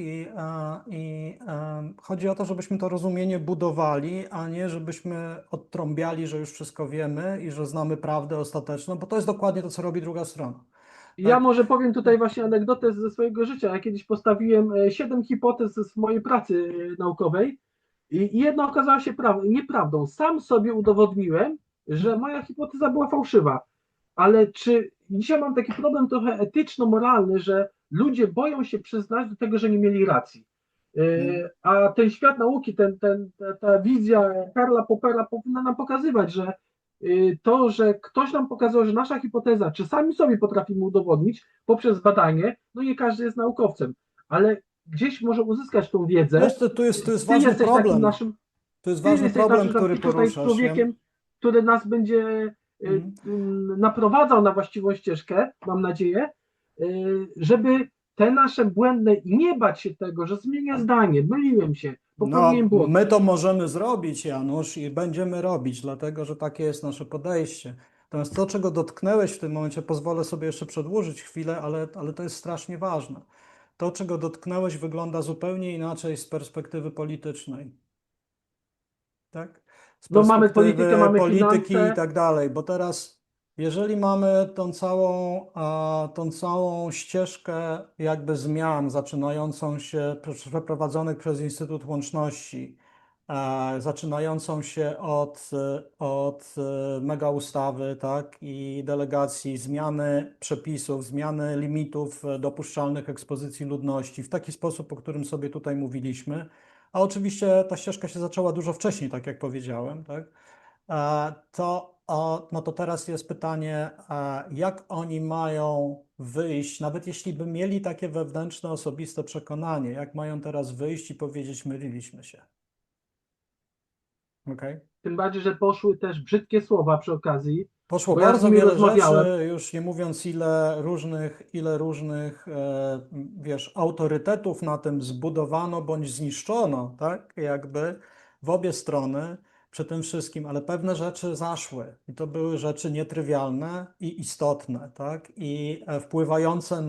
Chodzi o to, żebyśmy to rozumienie budowali, a nie żebyśmy odtrąbiali, że już wszystko wiemy i że znamy prawdę ostateczną, bo to jest dokładnie to, co robi druga strona. Ja Tak? może powiem tutaj właśnie anegdotę ze swojego życia. Ja kiedyś postawiłem 7 hipotez z mojej pracy naukowej i jedna okazała się nieprawdą. Sam sobie udowodniłem, że moja hipoteza była fałszywa. Ale czy dzisiaj mam taki problem trochę etyczno-moralny, że ludzie boją się przyznać do tego, że nie mieli racji. A ten świat nauki, ta wizja Karla Poppera powinna nam pokazywać, że to, że ktoś nam pokazał, że nasza hipoteza, czy sami sobie potrafimy udowodnić poprzez badanie, no nie każdy jest naukowcem, ale gdzieś może uzyskać tą wiedzę. Wiesz, to jest Ty ważny jesteś takim problem. naszym, To jest ty ważny jesteś problem, naszym który tutaj poruszasz. człowiekiem, który nas będzie Mhm. naprowadzał na właściwą ścieżkę, mam nadzieję, żeby te nasze błędne i nie bać się tego, że zmienię zdanie, myliłem się, popełniłem No, błąd. my to możemy zrobić, Janusz, i będziemy robić, dlatego że takie jest nasze podejście. Natomiast to, czego dotknęłeś w tym momencie, pozwolę sobie jeszcze przedłużyć chwilę, ale to jest strasznie ważne. To, czego dotknęłeś, wygląda zupełnie inaczej z perspektywy politycznej, tak? Z No mamy politykę, perspektywy mamy polityki i finanse. tak dalej, bo teraz, jeżeli mamy tą całą ścieżkę jakby zmian zaczynającą się, przeprowadzonych przez Instytut Łączności, zaczynającą się od mega ustawy, tak, i delegacji, zmiany przepisów, zmiany limitów dopuszczalnych ekspozycji ludności w taki sposób, o którym sobie tutaj mówiliśmy, a oczywiście ta ścieżka się zaczęła dużo wcześniej, tak jak powiedziałem, tak? No to teraz jest pytanie, jak oni mają wyjść, nawet jeśli by mieli takie wewnętrzne, osobiste przekonanie, jak mają teraz wyjść i powiedzieć, myliliśmy się. Okay? Tym bardziej, że poszły też brzydkie słowa przy okazji, Poszło bo ja z bardzo nimi wiele rozmawiałem. rzeczy, już nie mówiąc ile różnych, wiesz, autorytetów na tym zbudowano bądź zniszczono, tak, jakby w obie strony przy tym wszystkim, ale pewne rzeczy zaszły i to były rzeczy nietrywialne i istotne, tak, i wpływające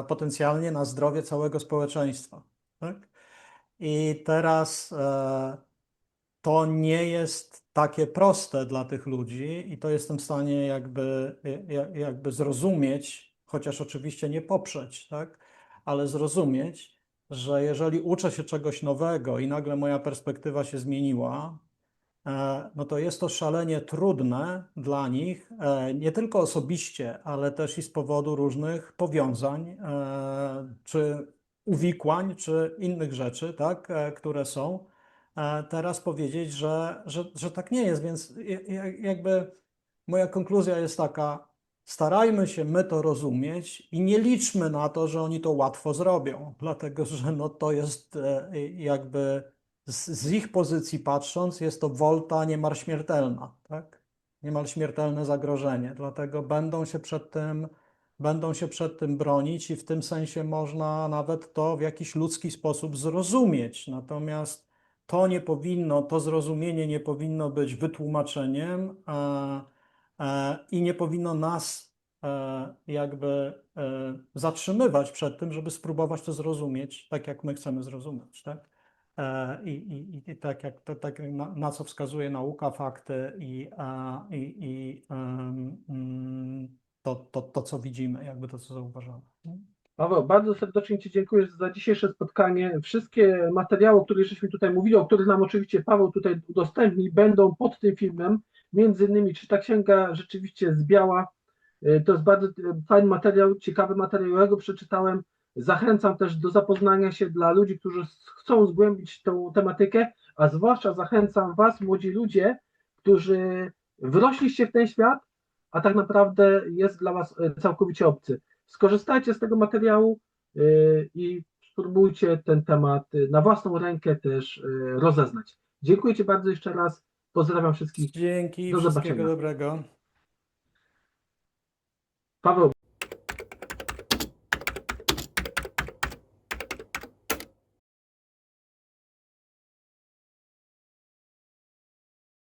potencjalnie na zdrowie całego społeczeństwa, tak. I teraz to nie jest takie proste dla tych ludzi i to jestem w stanie jakby zrozumieć, chociaż oczywiście nie poprzeć, tak? Ale zrozumieć, że jeżeli uczę się czegoś nowego i nagle moja perspektywa się zmieniła, no to jest to szalenie trudne dla nich, nie tylko osobiście, ale też i z powodu różnych powiązań, czy uwikłań, czy innych rzeczy, tak, które są. Teraz powiedzieć, że tak nie jest, więc jakby moja konkluzja jest taka, starajmy się my to rozumieć i nie liczmy na to, że oni to łatwo zrobią, dlatego że no to jest jakby z ich pozycji patrząc, jest to wolta niemal śmiertelna, tak? Niemal śmiertelne zagrożenie, dlatego będą się przed tym bronić i w tym sensie można nawet to w jakiś ludzki sposób zrozumieć. Natomiast to zrozumienie nie powinno być wytłumaczeniem i nie powinno nas jakby zatrzymywać przed tym, żeby spróbować to zrozumieć tak, jak my chcemy zrozumieć, tak? I tak jak na co wskazuje nauka, fakty to, co widzimy, jakby to, co zauważamy. Paweł, bardzo serdecznie Ci dziękuję za dzisiejsze spotkanie. Wszystkie materiały, o których żeśmy tutaj mówili, o których nam oczywiście Paweł tutaj udostępni, będą pod tym filmem. Między innymi, czy ta księga rzeczywiście zbiała. To jest bardzo fajny materiał, ciekawy materiał. Ja go przeczytałem. Zachęcam też do zapoznania się dla ludzi, którzy chcą zgłębić tą tematykę, a zwłaszcza zachęcam Was, młodzi ludzie, którzy wrośliście w ten świat, a tak naprawdę jest dla Was całkowicie obcy. Skorzystajcie z tego materiału i spróbujcie ten temat na własną rękę też rozeznać. Dziękuję Ci bardzo jeszcze raz. Pozdrawiam wszystkich. Dzięki, Do wszystkiego zobaczenia. dobrego. Paweł,